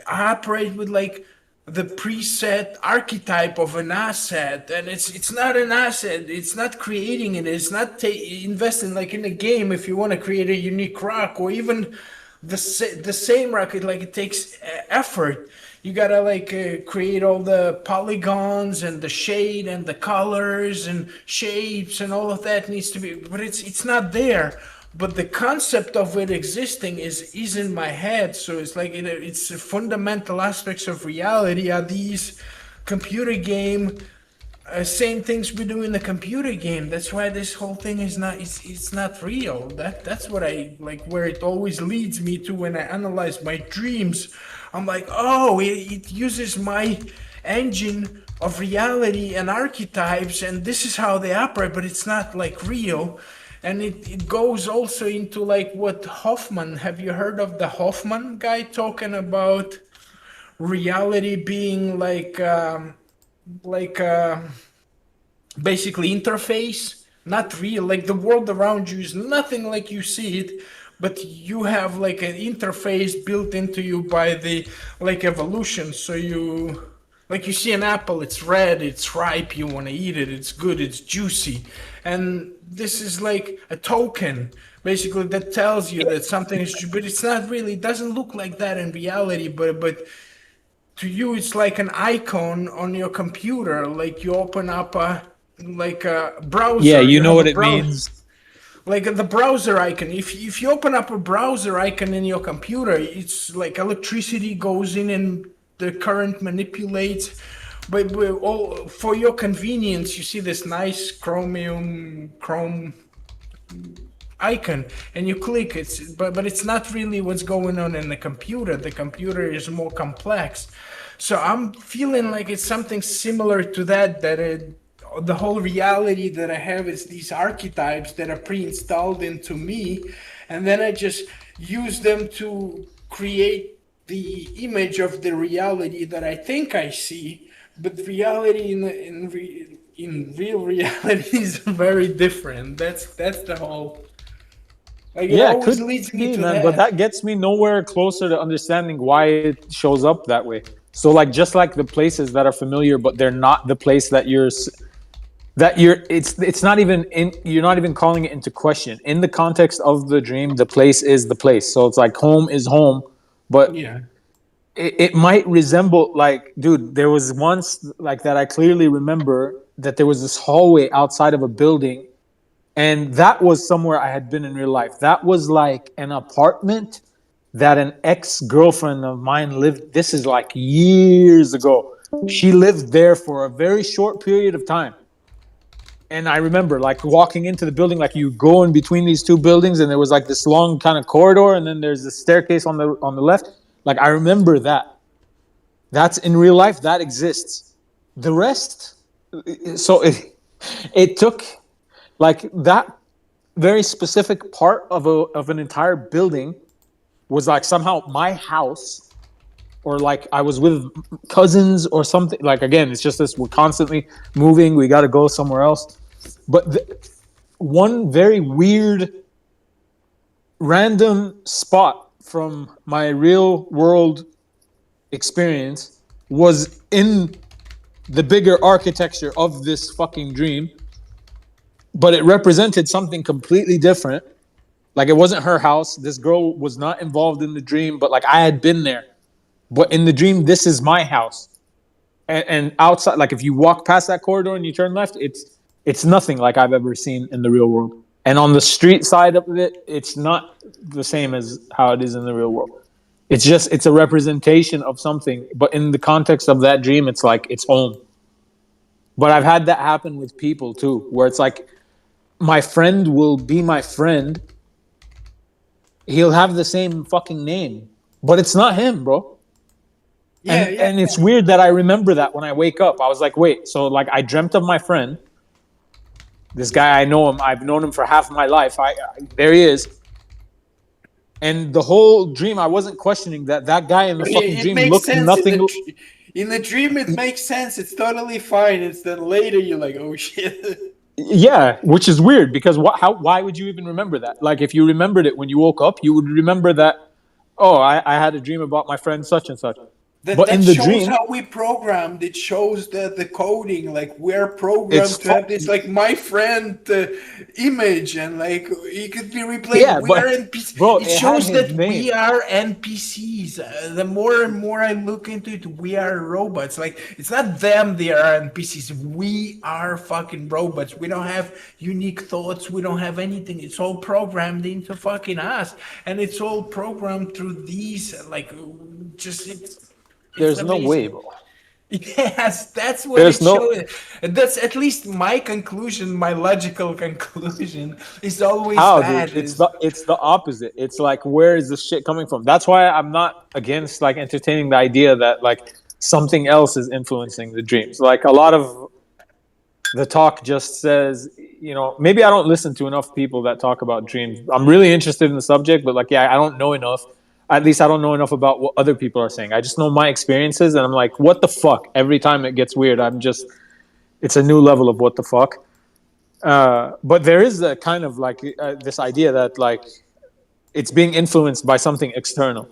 I operate with like the preset archetype of an asset, and it's not an asset, it's not creating it, it's not investing like in a game. If you want to create a unique rock or even the same rock, it takes effort. You gotta like create all the polygons and the shade and the colors and shapes, and all of that needs to be, but it's not there. But the concept of it existing is in my head. So it's like it's fundamental aspects of reality are these computer game same things we do in the computer game. That's why this whole thing is not it's not real. That's what I like, where it always leads me to when I analyze my dreams. I'm like, oh, it uses my engine of reality and archetypes, and this is how they operate, but it's not like real. And it goes also into like what Hoffman, have you heard of the Hoffman guy talking about reality being like basically interface, not real, like the world around you is nothing like you see it, but you have like an interface built into you by the like evolution. So you like you see an apple, it's red, it's ripe, you want to eat it, it's good, it's juicy. And this is like a token, basically, that tells you that something is true, but it's not really, it doesn't look like that in reality, but to you, it's like an icon on your computer, like you open up a browser. Yeah, you know what it means. Like the browser icon. If you open up a browser icon in your computer, it's like electricity goes in and the current manipulates. But all for your convenience, you see this nice chrome icon, and you click it, but it's not really what's going on in the computer. The computer is more complex. So I'm feeling like it's something similar to that the whole reality that I have is these archetypes that are pre-installed into me, and then I just use them to create the image of the reality that I think I see. But reality in real reality is very different. That's the whole. Like, yeah, it always leads me to man, that. but that gets me nowhere closer to understanding why it shows up that way. So like just like the places that are familiar, but they're not the place that you're that it's not even in, you're not even calling it into question. In the context of the dream, the place is the place. So it's like home is home, but Yeah. it might resemble, like, dude, there was once like that I clearly remember that there was this hallway outside of a building, and that was somewhere I had been in real life. That was like an apartment that an ex-girlfriend of mine lived. This is like years ago. She lived there for a very short period of time. And I remember like walking into the building, like you go in between these two buildings, and there was like this long kind of corridor, and then there's this staircase on the left. Like I remember that. That's in real life. That exists. The rest, so it took like that very specific part of an entire building was like somehow my house, or like I was with cousins or something. Like again, it's just this: we're constantly moving. We got to go somewhere else. But one very weird, random spot from my real world experience was in the bigger architecture of this fucking dream, but it represented something completely different. Like it wasn't her house. This girl was not involved in the dream, but like I had been there. But in the dream, this is my house. And outside, like if you walk past that corridor and you turn left, it's nothing like I've ever seen in the real world. And on the street side of it, it's not the same as how it is in the real world. It's a representation of something, but in the context of that dream, it's like it's home. But I've had that happen with people too, where it's like my friend will be my friend. He'll have the same fucking name, but it's not him, bro. And it's weird that I remember that when I wake up. I was like, wait, so like I dreamt of my friend. This guy, I know him. I've known him for half my life. There he is. And the whole dream, I wasn't questioning that guy in the fucking dream looked nothing. In the dream, it makes sense. It's totally fine. It's then later you're like, oh shit. Yeah, which is weird because why would you even remember that? Like if you remembered it when you woke up, you would remember that, oh, I had a dream about my friend such and such. But in the shows dream, how we programmed. It shows the coding. Like we're programmed to have this like my friend image, and like it could be replayed. Yeah, we but, are NPCs. bro, it shows that name. we are NPCs. The more and more I look into it, we are robots. Like it's not them; they are NPCs. We are fucking robots. We don't have unique thoughts. We don't have anything. It's all programmed into fucking us, and it's all programmed through these like just. There's no way, bro. Yes, that's what it shows. And that's at least my conclusion, my logical conclusion is always that. Dude? It's the opposite. It's like, where is this shit coming from? That's why I'm not against like entertaining the idea that like something else is influencing the dreams. Like a lot of the talk just says, you know, maybe I don't listen to enough people that talk about dreams. I'm really interested in the subject, but like, yeah, I don't know enough. At least I don't know enough about what other people are saying. I just know my experiences, and I'm like, what the fuck? Every time it gets weird, it's a new level of what the fuck. But there is a kind of like this idea that like it's being influenced by something external.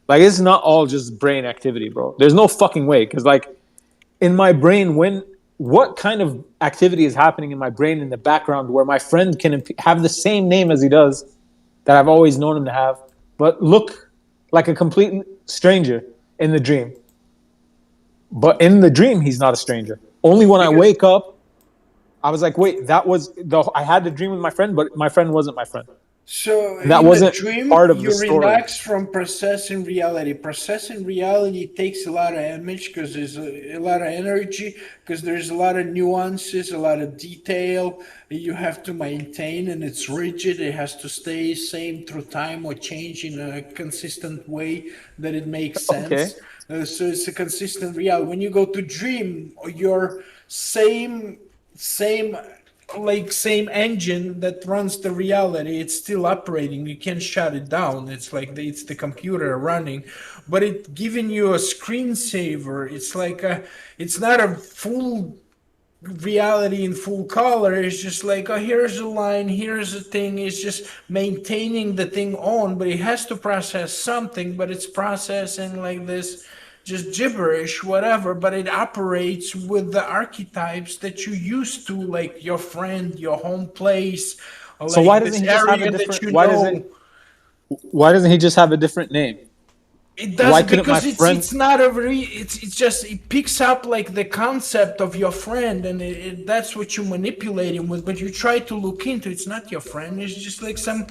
Like it's not all just brain activity, bro. There's no fucking way. Because like in my brain, what kind of activity is happening in my brain in the background where my friend can have the same name as he does that I've always known him to have, but look like a complete stranger in the dream. But in the dream, he's not a stranger. Only when I wake up, I was like, wait, I had the dream with my friend, but my friend wasn't my friend. So that wasn't dream, part of you the story. relax from processing reality. Processing reality takes a lot of image because there's a lot of energy, because there's a lot of nuances, a lot of detail you have to maintain, and it's rigid. It has to stay same through time or change in a consistent way that it makes sense. Okay. So it's a consistent reality. When you go to dream, your same engine that runs the reality, it's still operating. You can't shut it down. It's like it's the computer running, but it's giving you a screensaver. It's like it's not a full reality in full color. It's just like, oh, here's a line, here's a thing. It's just maintaining the thing on, but it has to process something, but it's processing like this just gibberish, whatever, but it operates with the archetypes that you used to, like your friend, your home place, or So why like doesn't this he just have a area that different? you Why know. doesn't he just have a different name? It Why does couldn't my because friend? it's not a it's just it picks up like the concept of your friend, and that's what you manipulate him with. But you try to look into it's not your friend. It's just like some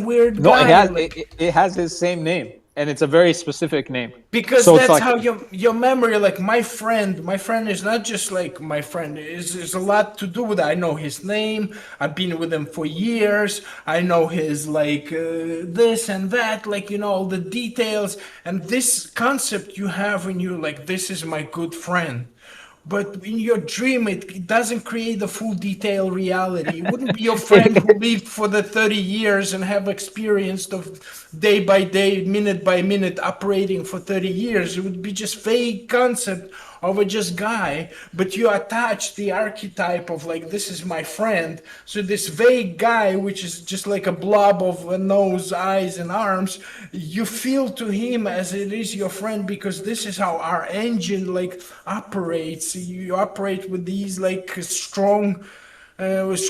weird No, it guy. has Like, it has his same name, and it's a very specific name. because So it's that's like how your memory, like my friend is not just like my friend, is a lot to do with it. I know his name, I've been with him for years, I know his like this and that, like all the details, and this concept you have when you like, this is my good friend. But in your dream, it doesn't create the full detail reality. It wouldn't be your friend who lived for the 30 years and have experienced of day by day, minute by minute operating for 30 years. It would be just vague concept of a just guy, but you attach the archetype of like, this is my friend. So this vague guy, which is just like a blob of a nose, eyes, and arms, you feel to him as it is your friend, because this is how our engine like operates. You operate with these like strong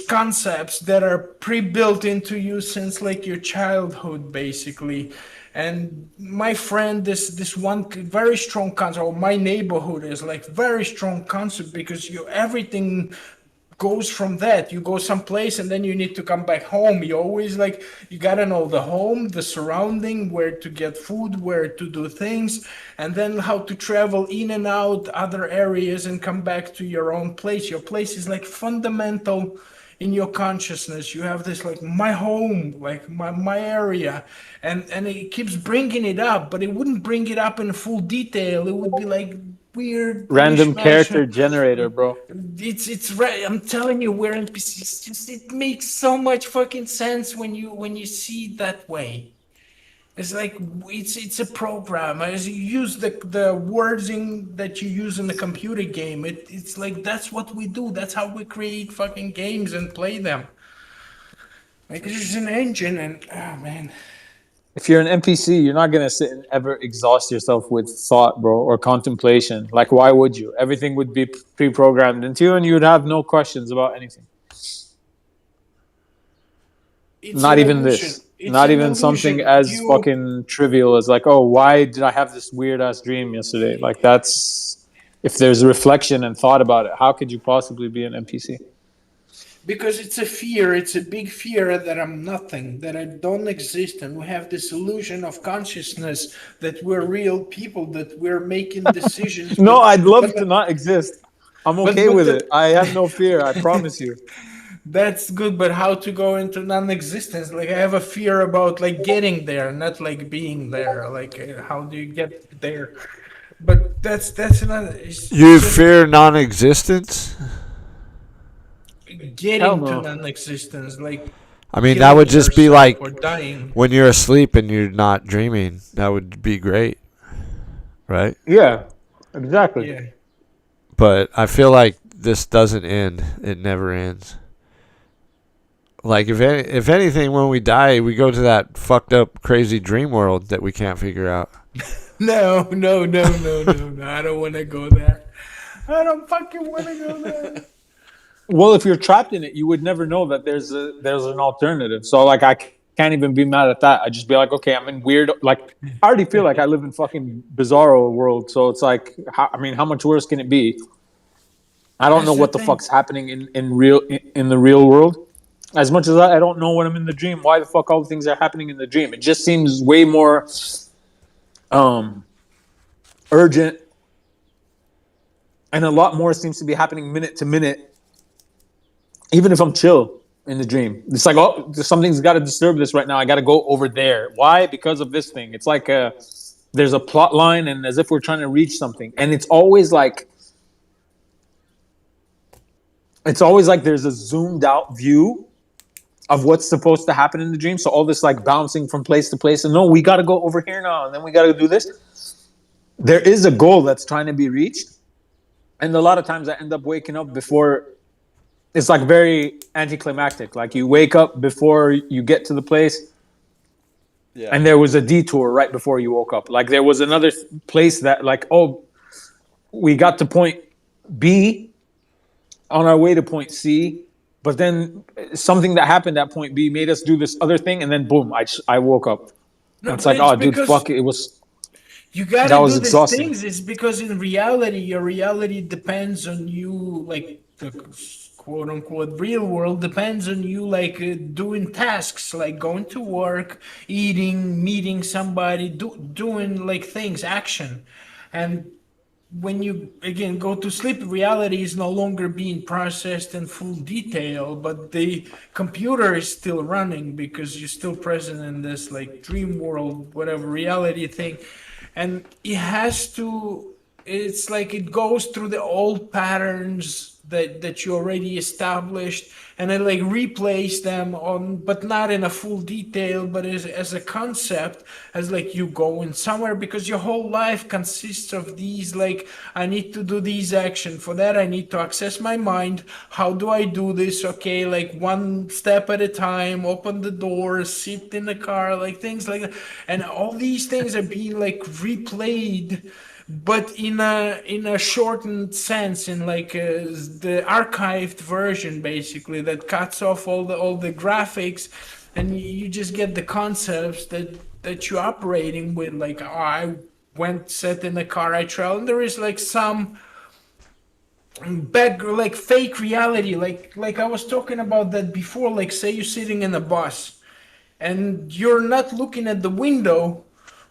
concepts that are pre-built into you since like your childhood, basically. And my friend, this one very strong concept, or my neighborhood is like very strong concept, because you everything goes from that. You go someplace and then you need to come back home. You always like, you gotta know the home, the surrounding, where to get food, where to do things, and then how to travel in and out other areas and come back to your own place. Your place is like fundamental in your consciousness. You have this like, my home, like my area, and it keeps bringing it up, but it wouldn't bring it up in full detail. It would be like weird random mishmash. character generator, bro. It's right. I'm telling you, we're NPCs. It's just, it makes so much fucking sense when you see it that way. It's like it's a program. As you use the words in that you use in the computer game, it's like that's what we do. That's how we create fucking games and play them. Like, this is an engine, and oh man. If you're an NPC, you're not gonna sit and ever exhaust yourself with thought, bro, or contemplation. Like, why would you? Everything would be pre-programmed into you, and you would have no questions about anything. It's Not an even illusion. this. It's Not an even something illusion. as You fucking trivial as like, oh, why did I have this weird ass dream yesterday? Like, that's if there's reflection and thought about it, how could you possibly be an NPC? Because it's a fear, it's a big fear that I'm nothing, that I don't exist, and we have this illusion of consciousness that we're real people, that we're making decisions, No, I'd but love to not exist. I'm okay but with the it. I have no fear. I promise you. that's good, but how to go into non-existence? Like, I have a fear about like getting there, not like being there. Like, how do you get there? But that's another. It's You just fear non-existence? Hell getting to no. non-existence, like I mean, that killing would just be yourself like or dying. when you're asleep and you're not dreaming. That would be great, right? Yeah, exactly. Yeah. But I feel like this doesn't end. It never ends. Like, if anything, when we die, we go to that fucked up, crazy dream world that we can't figure out. No, no, no, no, no, no. I don't want to go there. I don't fucking want to go there. Well, if you're trapped in it, you would never know that there's an alternative. So like I can't even be mad at that. I just be like, okay, I'm in weird. Like I already feel like I live in fucking bizarro world. So it's like, how much worse can it be? I don't know That's the what the thing. fuck's happening in the real world. As much as I don't know when I'm in the dream, why the fuck all the things are happening in the dream? It just seems way more urgent, and a lot more seems to be happening minute to minute. Even if I'm chill in the dream, it's like, oh, something's got to disturb this right now. I got to go over there. Why? Because of this thing. It's like there's a plot line, and as if we're trying to reach something, and it's always like there's a zoomed out view of what's supposed to happen in the dream. So all this like bouncing from place to place, and no, we got to go over here now, and then we got to do this. There is a goal that's trying to be reached, and a lot of times I end up waking up before. It's like very anticlimactic. Like you wake up before you get to the place, and there was a detour right before you woke up. Like there was another place that like, oh, we got to point B on our way to point C, but then something that happened at point B made us do this other thing, and then boom, I woke up. No, And it's but like, it's oh, dude, because fuck, it was you that gotta was do these exhausting. things. It's because in reality, your reality depends on you, like the quote unquote real world depends on you, like doing tasks, like going to work, eating, meeting somebody, doing like things, action. And when you again go to sleep, reality is no longer being processed in full detail, but the computer is still running because you're still present in this like dream world, whatever reality thing. And it has to, it's like it goes through the old patterns that you already established, and it like replace them on, but not in a full detail, but as a concept, as like you going somewhere, because your whole life consists of these, like, I need to do these action, for that I need to access my mind. How do I do this? Okay, like one step at a time, open the door, sit in the car, like things like that. And all these things are being like replayed, but in a shortened sense, in like the archived version, basically, that cuts off all the graphics, and you just get the concepts that you're operating with. Like, oh, I went, sat in the car, I traveled, and there is like some back, like fake reality, like I was talking about that before. Like, say you're sitting in a bus and you're not looking at the window,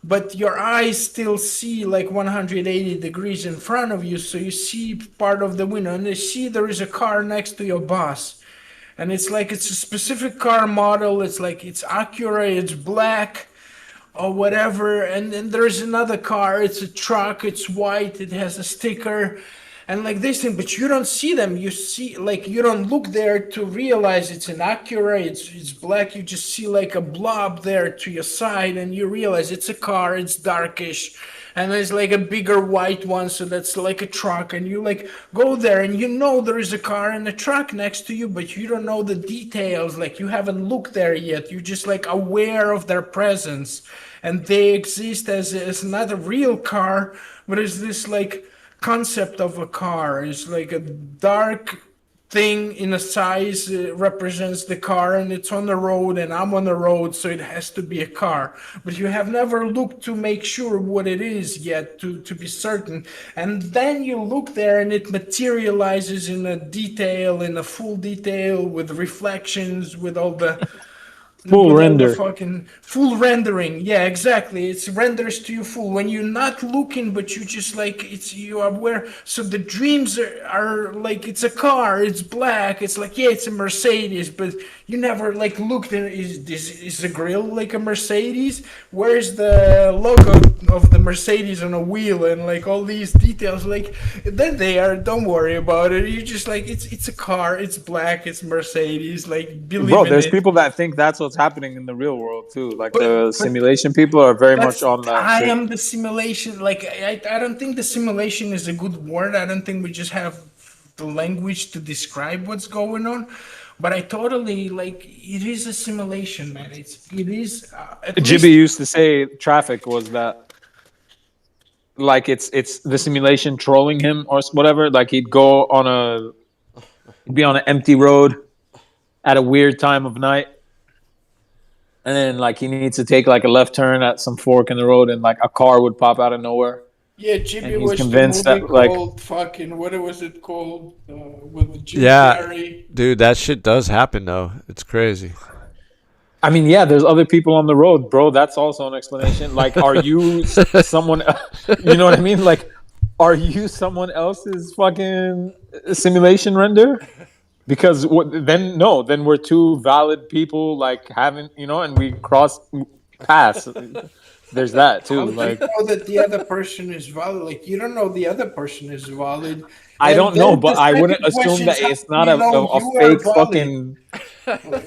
but your eyes still see like 180 degrees in front of you, so you see part of the window, and you see there is a car next to your bus, and it's like it's a specific car model, it's like it's Acura, it's black or whatever, and then there's another car, it's a truck, it's white, it has a sticker, and like this thing, but you don't see them. You see, like, you don't look there to realize it's an Acura, it's black. You just see like a blob there to your side, and you realize it's a car, it's darkish, and there's like a bigger white one, so that's like a truck, and you like go there, and you know there is a car and a truck next to you, but you don't know the details, like you haven't looked there yet. You're just like aware of their presence, and they exist as not a real car, but as this like concept of a car. Is like a dark thing in a size, represents the car, and it's on the road, and I'm on the road, so it has to be a car, but you have never looked to make sure what it is yet, to be certain, and then you look there and it materializes in a detail, in a full detail, with reflections, with all the Full with all the render. fucking full rendering. Yeah, exactly. It's renders to you full when you're not looking, but you just like it's you are aware. So the dreams are like it's a car, it's black, it's like, yeah, it's a Mercedes, but you never like looked in. Is the grill like a Mercedes? Where's the logo of the Mercedes on a wheel, and like all these details? Like, then they are. Don't worry about it. You just like it's a car, it's black, it's Mercedes. Like, believe Bro, in there's it. people that think that's what's happening in the real world too. Like the But simulation people are very much that's on that I shit. am the simulation. Like, I don't think the simulation is a good word. I don't think we just have the language to describe what's going on. But I totally like it is a simulation, man. It is at least. Jibby used to say traffic was that, like it's the simulation trolling him or whatever. Like he'd be on an empty road at a weird time of night, and then like he needs to take like a left turn at some fork in the road, and like a car would pop out of nowhere. Yeah, And Jimmy he's watched the convinced movie that like called fucking what was it called with Jim Yeah, Carrey. dude, that shit does happen though. It's crazy. I mean, yeah, there's other people on the road, bro. That's also an explanation. Like, are you someone? You know what I mean? Like, are you someone else's fucking simulation render? Because then we're two valid people, like having, and we cross paths. There's that How too. do you Like, know that the other person is valid? Like, you don't know the other person is valid. I And don't know, then the but I wouldn't second assume question that is, how it's do not you a, know a, a you are fake valid? fucking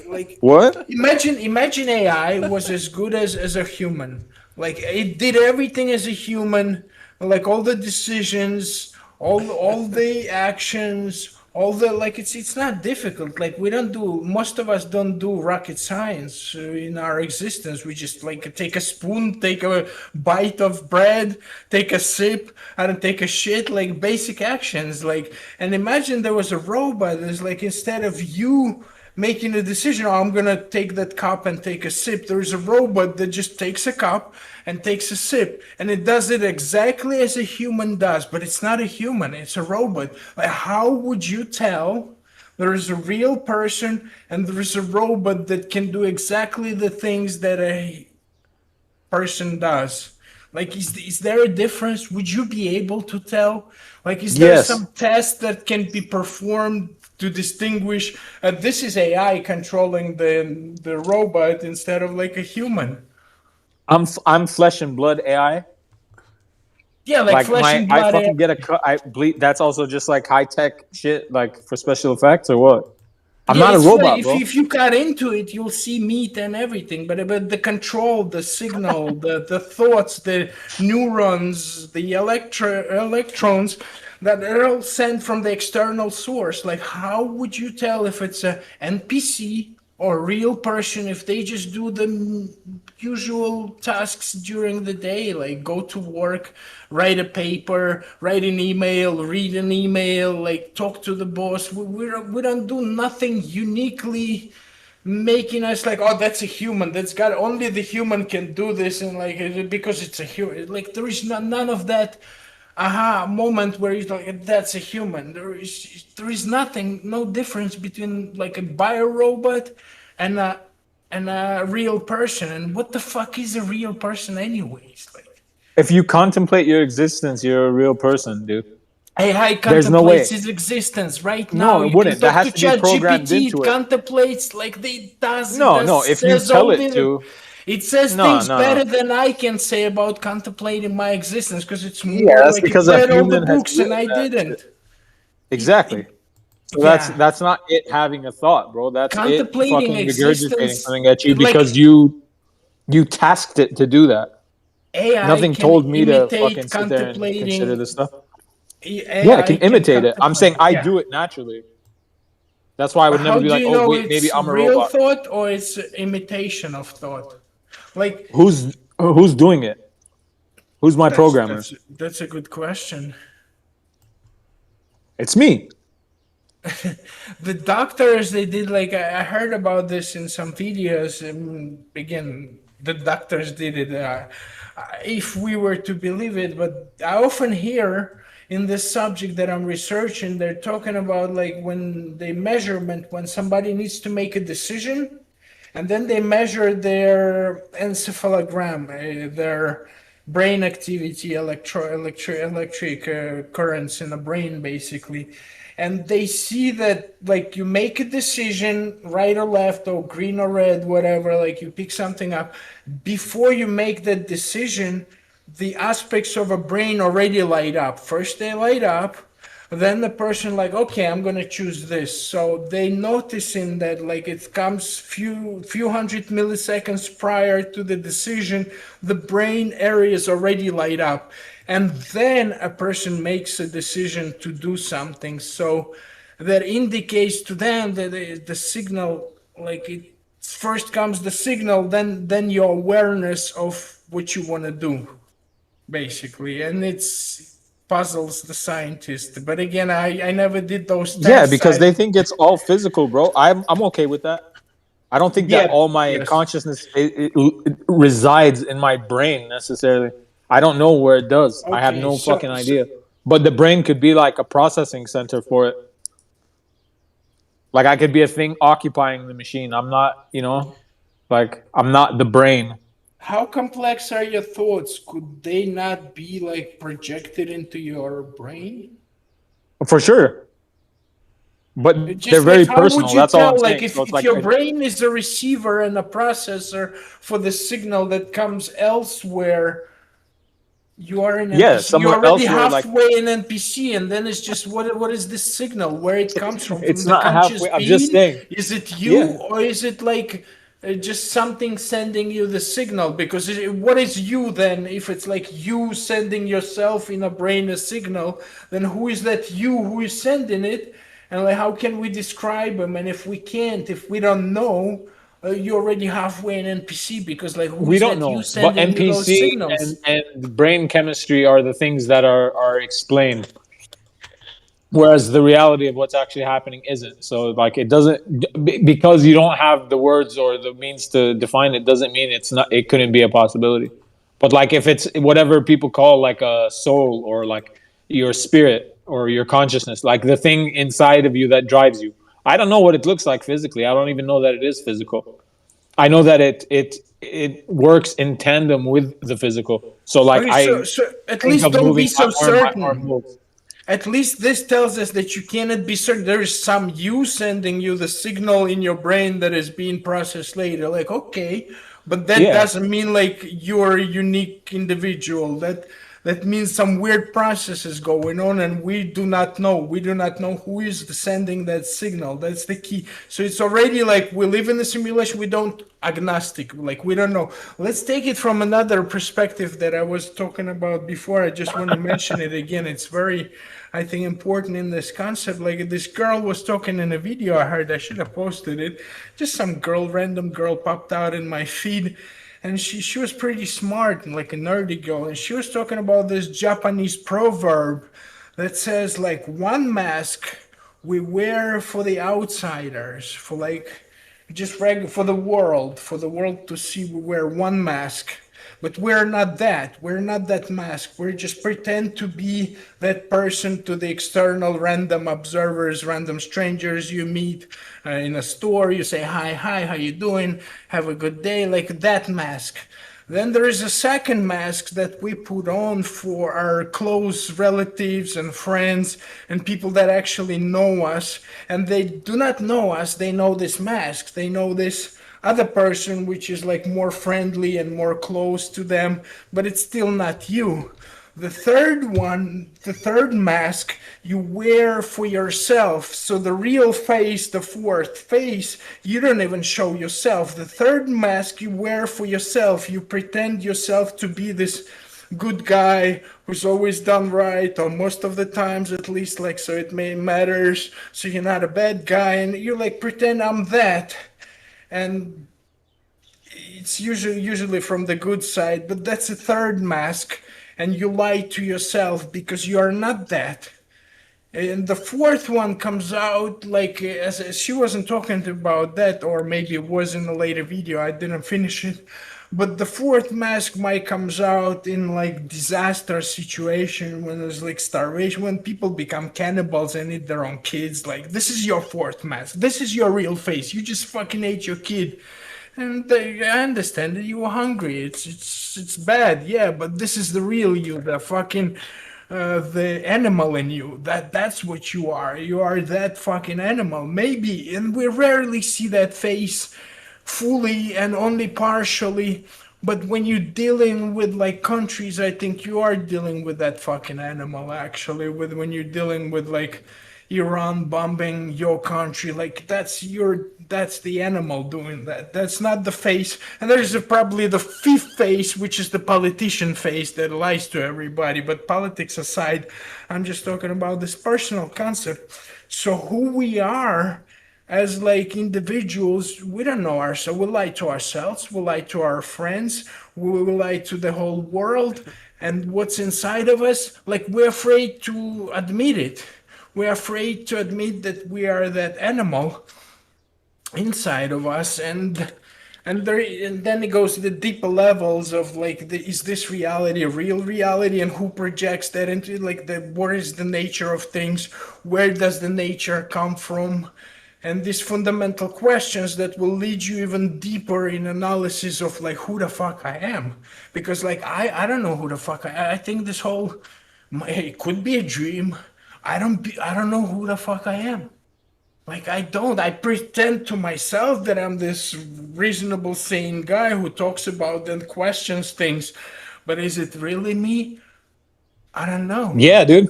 Like, what? imagine AI was as good as a human. Like, it did everything as a human, like all the decisions, all the actions, all the like it's not difficult. Like we don't do, most of us don't do rocket science in our existence. We just like take a spoon, take a bite of bread, take a sip, and take a shit, like basic actions. Like, and imagine there was a robot that's like, instead of you making a decision, oh, I'm gonna take that cup and take a sip, there is a robot that just takes a cup and takes a sip, and it does it exactly as a human does, but it's not a human, it's a robot. Like, how would you tell there is a real person and there is a robot that can do exactly the things that a person does? Like, is there a difference? Would you be able to tell? Like, is there Yes. some test that can be performed to distinguish this is AI controlling the robot instead of like a human? I'm flesh and blood AI. Yeah, like flesh and I blood. fucking get a cut. I bleed. That's also just like high tech shit, like for special effects or what? I'm Yeah, not a it's robot, like bro. if you cut into it, you'll see meat and everything, but the control, the signal, the thoughts, the neurons, the electrons that are all sent from the external source. Like, how would you tell if it's a NPC or a real person if they just do the usual tasks during the day, like go to work, write a paper, write an email, read an email, like talk to the boss? We don't do nothing uniquely making us like, oh, that's a human, that's got, only the human can do this, and like because it's a human, like there is none of that aha moment where you like, that's a human. There is nothing, no difference between like a biorobot and a real person. And what the fuck is a real person anyways? Like, If you contemplate your existence, you're a real person, dude. AI There's no contemplates way. its existence right now. No, it You can wouldn't. That talk to has to be programmed ChatGPT. It into it. contemplates like it does. It No, no. does If you says tell all it the. to, It says no, things no, no. better than I can say about contemplating my existence because it's Yeah, more that's like it because a read all the human has books and written I that didn't. shit. Exactly. So Yeah. that's not it having a thought, bro. That's it Contemplating fucking regurgitating existence, something at you like because you tasked it to do that. AI Nothing can told me to fucking imitate sit there and consider contemplating. this stuff. Yeah, I AI can can imitate it. I'm saying contemplate. I Yeah. do it naturally. That's why I would never How be do like, you oh know wait, maybe it's I'm a real robot. thought or it's imitation of thought? Like, Who's doing it? Who's my programmer? that's a good question. It's me. The doctors, they did like, I heard about this in some videos. Again, the doctors did it. If we were to believe it, but I often hear in this subject that I'm researching, they're talking about like when they measurement, when somebody needs to make a decision, and then they measure their encephalogram, their brain activity, electric currents in the brain, basically. And they see that like you make a decision, right or left or green or red, whatever, like you pick something up. Before you make that decision, the aspects of a brain already light up. First they light up, then the person like, okay, I'm gonna choose this. So they noticing that like it comes few hundred milliseconds prior to the decision, the brain areas already light up, and then a person makes a decision to do something. So that indicates to them that the signal, like it first comes the signal, then your awareness of what you want to do, basically. And it's puzzles the scientist. But again, I never did those tests. Yeah, because they think it's all physical, bro. I'm okay with that. I don't think that Yeah, all my yes. consciousness it resides in my brain necessarily. I don't know where it does. I have Okay, no so- fucking idea. But the brain could be like a processing center for it. Like I could be a thing occupying the machine. I'm not, like I'm not the brain. How complex are your thoughts? Could they not be like projected into your brain? For sure. But It's they're just like, very how would personal. you That's all tell? I'm Like, saying. if, So it's if like your brain is a receiver and a processor for the signal that comes elsewhere, you are an yeah, NPC. You're somewhere already elsewhere, like halfway an NPC, and then it's just what is this signal? Where it comes from? it's From the not conscious halfway. I'm just being? saying. Is it you, Yeah. or is it like just something sending you the signal? Because what is you then? If it's like you sending yourself in a brain a signal, then who is that you who is sending it? And like, how can we describe them? And if we can't, if we don't know, you're already halfway an NPC, because like, who We is don't that you know, but sending you those NPC signals? and brain chemistry are the things that are explained, whereas the reality of what's actually happening isn't. So like, it doesn't, because you don't have the words or the means to define it, doesn't mean it couldn't be a possibility. But like, if it's whatever people call like a soul, or like your spirit or your consciousness, like the thing inside of you that drives you, I don't know what it looks like physically. I don't even know that it is physical. I know that it works in tandem with the physical. So like, Okay, I so at think least of don't be moving my so arm, my certain. arm moves. At least this tells us that you cannot be certain. There is some you sending you the signal in your brain that is being processed later. Like, okay, but that Yeah. doesn't mean like you're a unique individual. That means some weird processes going on, and we do not know. We do not know who is sending that signal. That's the key. So it's already like we live in a simulation. We don't agnostic. Like, we don't know. Let's take it from another perspective that I was talking about before. I just want to mention it again. It's very, I think, important in this concept. Like, this girl was talking in a video I heard. I should have posted it. Just some girl, random girl, popped out in my feed, and she was pretty smart and like a nerdy girl, and she was talking about this Japanese proverb that says like, one mask we wear for the outsiders, for like just for the world to see. We wear one mask, but we're not that. We're not that mask. We just pretend to be that person to the external random observers, random strangers you meet in a store. You say, hi, how you doing? Have a good day, like that mask. Then there is a second mask that we put on for our close relatives and friends and people that actually know us. And they do not know us, they know this mask. They know this other person, which is like more friendly and more close to them, but it's still not you. The third one, the third mask, you wear for yourself. So the real face, the fourth face, you don't even show yourself. The third mask you wear for yourself. You pretend yourself to be this good guy who's always done right, or most of the times at least, like, so it may matters. So you're not a bad guy, and you like pretend I'm that. And it's usually from the good side, but that's a third mask, and you lie to yourself because you are not that. And the fourth one comes out like, as she wasn't talking about that, or maybe it was in a later video, I didn't finish it. But the fourth mask might comes out in like disaster situation, when there's like starvation, when people become cannibals and eat their own kids. Like, this is your fourth mask. This is your real face. You just fucking ate your kid. And I understand that you were hungry. It's bad, yeah. But this is the real you, the fucking the animal in you. That's what you are. You are that fucking animal, maybe. And we rarely see that face fully and only partially. But when you're dealing with like countries, I think you are dealing with that fucking animal. Actually, with when you're dealing with like Iran bombing your country, like that's the animal doing that. That's not the face. And there's probably the fifth face, which is the politician face that lies to everybody. But politics aside, I'm just talking about this personal concept. So who we are as like individuals, we don't know ourselves. We lie to ourselves, we lie to our friends, we lie to the whole world. And what's inside of us, like, we're afraid to admit it. We're afraid to admit that we are that animal inside of us. And then it goes to the deeper levels of like, is this reality a real reality, and who projects that into like what is the nature of things, where does the nature come from, and these fundamental questions that will lead you even deeper in analysis of like who the fuck I am. Because like I don't know who the fuck I think this whole, it could be a dream. I don't know who the fuck I am. Like, I pretend to myself that I'm this reasonable, sane guy who talks about and questions things. But is it really me? I don't know. Yeah, dude.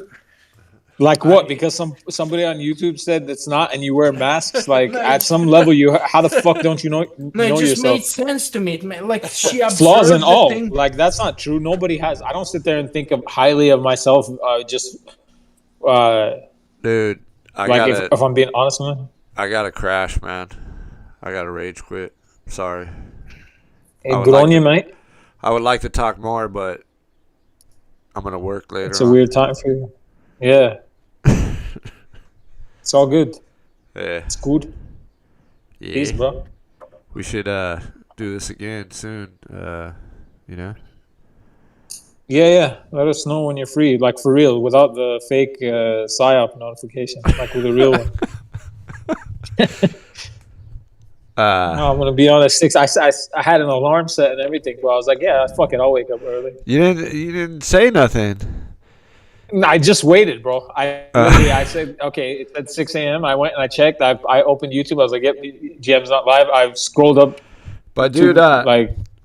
Like what? Because somebody on YouTube said it's not, and you wear masks. Like No, at some level, how the fuck don't you know it just yourself? made sense to me. Like, she Flaws and observed the all. thing. Like, that's not true. Nobody has. I don't sit there and think of highly of myself. Dude, If I'm being honest, man. I gotta crash, man. I gotta rage quit. Sorry. Hey, good on you, mate. I would like to talk more, but I'm gonna work later. It's a weird time for you. Yeah. It's all good. Yeah. It's good. Yeah. Peace, bro. We should do this again soon. You know? Yeah. Let us know when you're free, like for real, without the fake PsyOp notification, like with a real one. No, I'm gonna be on at 6. I had an alarm set and everything, bro. I was like, yeah, fuck it, I'll wake up early. You didn't say nothing. I just waited, bro. I said, okay, it's at 6 a.m. I went and I checked. I opened YouTube. I was like, yep, GM's not live. I've scrolled up. But dude,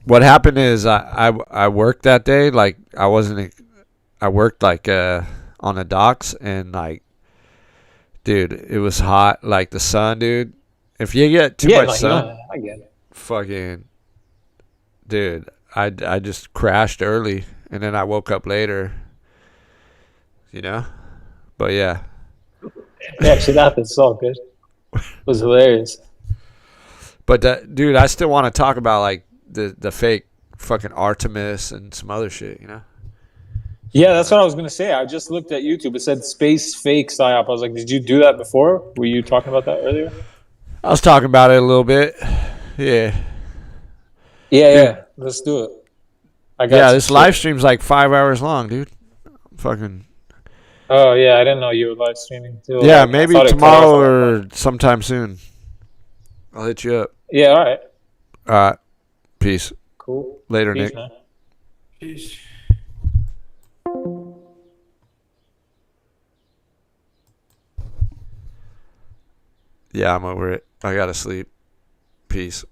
what happened is I worked that day. Like I worked like on the docks, and like, dude, it was hot. Like the sun, dude. If you get too much sun, I get it. Fucking, dude, I just crashed early, and then I woke up later. You know, but yeah. Yeah, shit happens. It's all good. It was hilarious. But dude, I still want to talk about like the fake fucking Artemis and some other shit. You know. Yeah, that's what I was gonna say. I just looked at YouTube. It said space fake PsyOp. I was like, did you do that before? Were you talking about that earlier? I was talking about it a little bit. Yeah. Yeah. Let's do it. This live stream's like 5 hours long, dude. Fucking. Oh yeah, I didn't know you were live streaming too. Yeah, maybe tomorrow or sometime soon. I'll hit you up. Yeah, all right. All right. Peace. Cool. Later, Peace, Nick. Man. Peace. Yeah, I'm over it. I gotta sleep. Peace.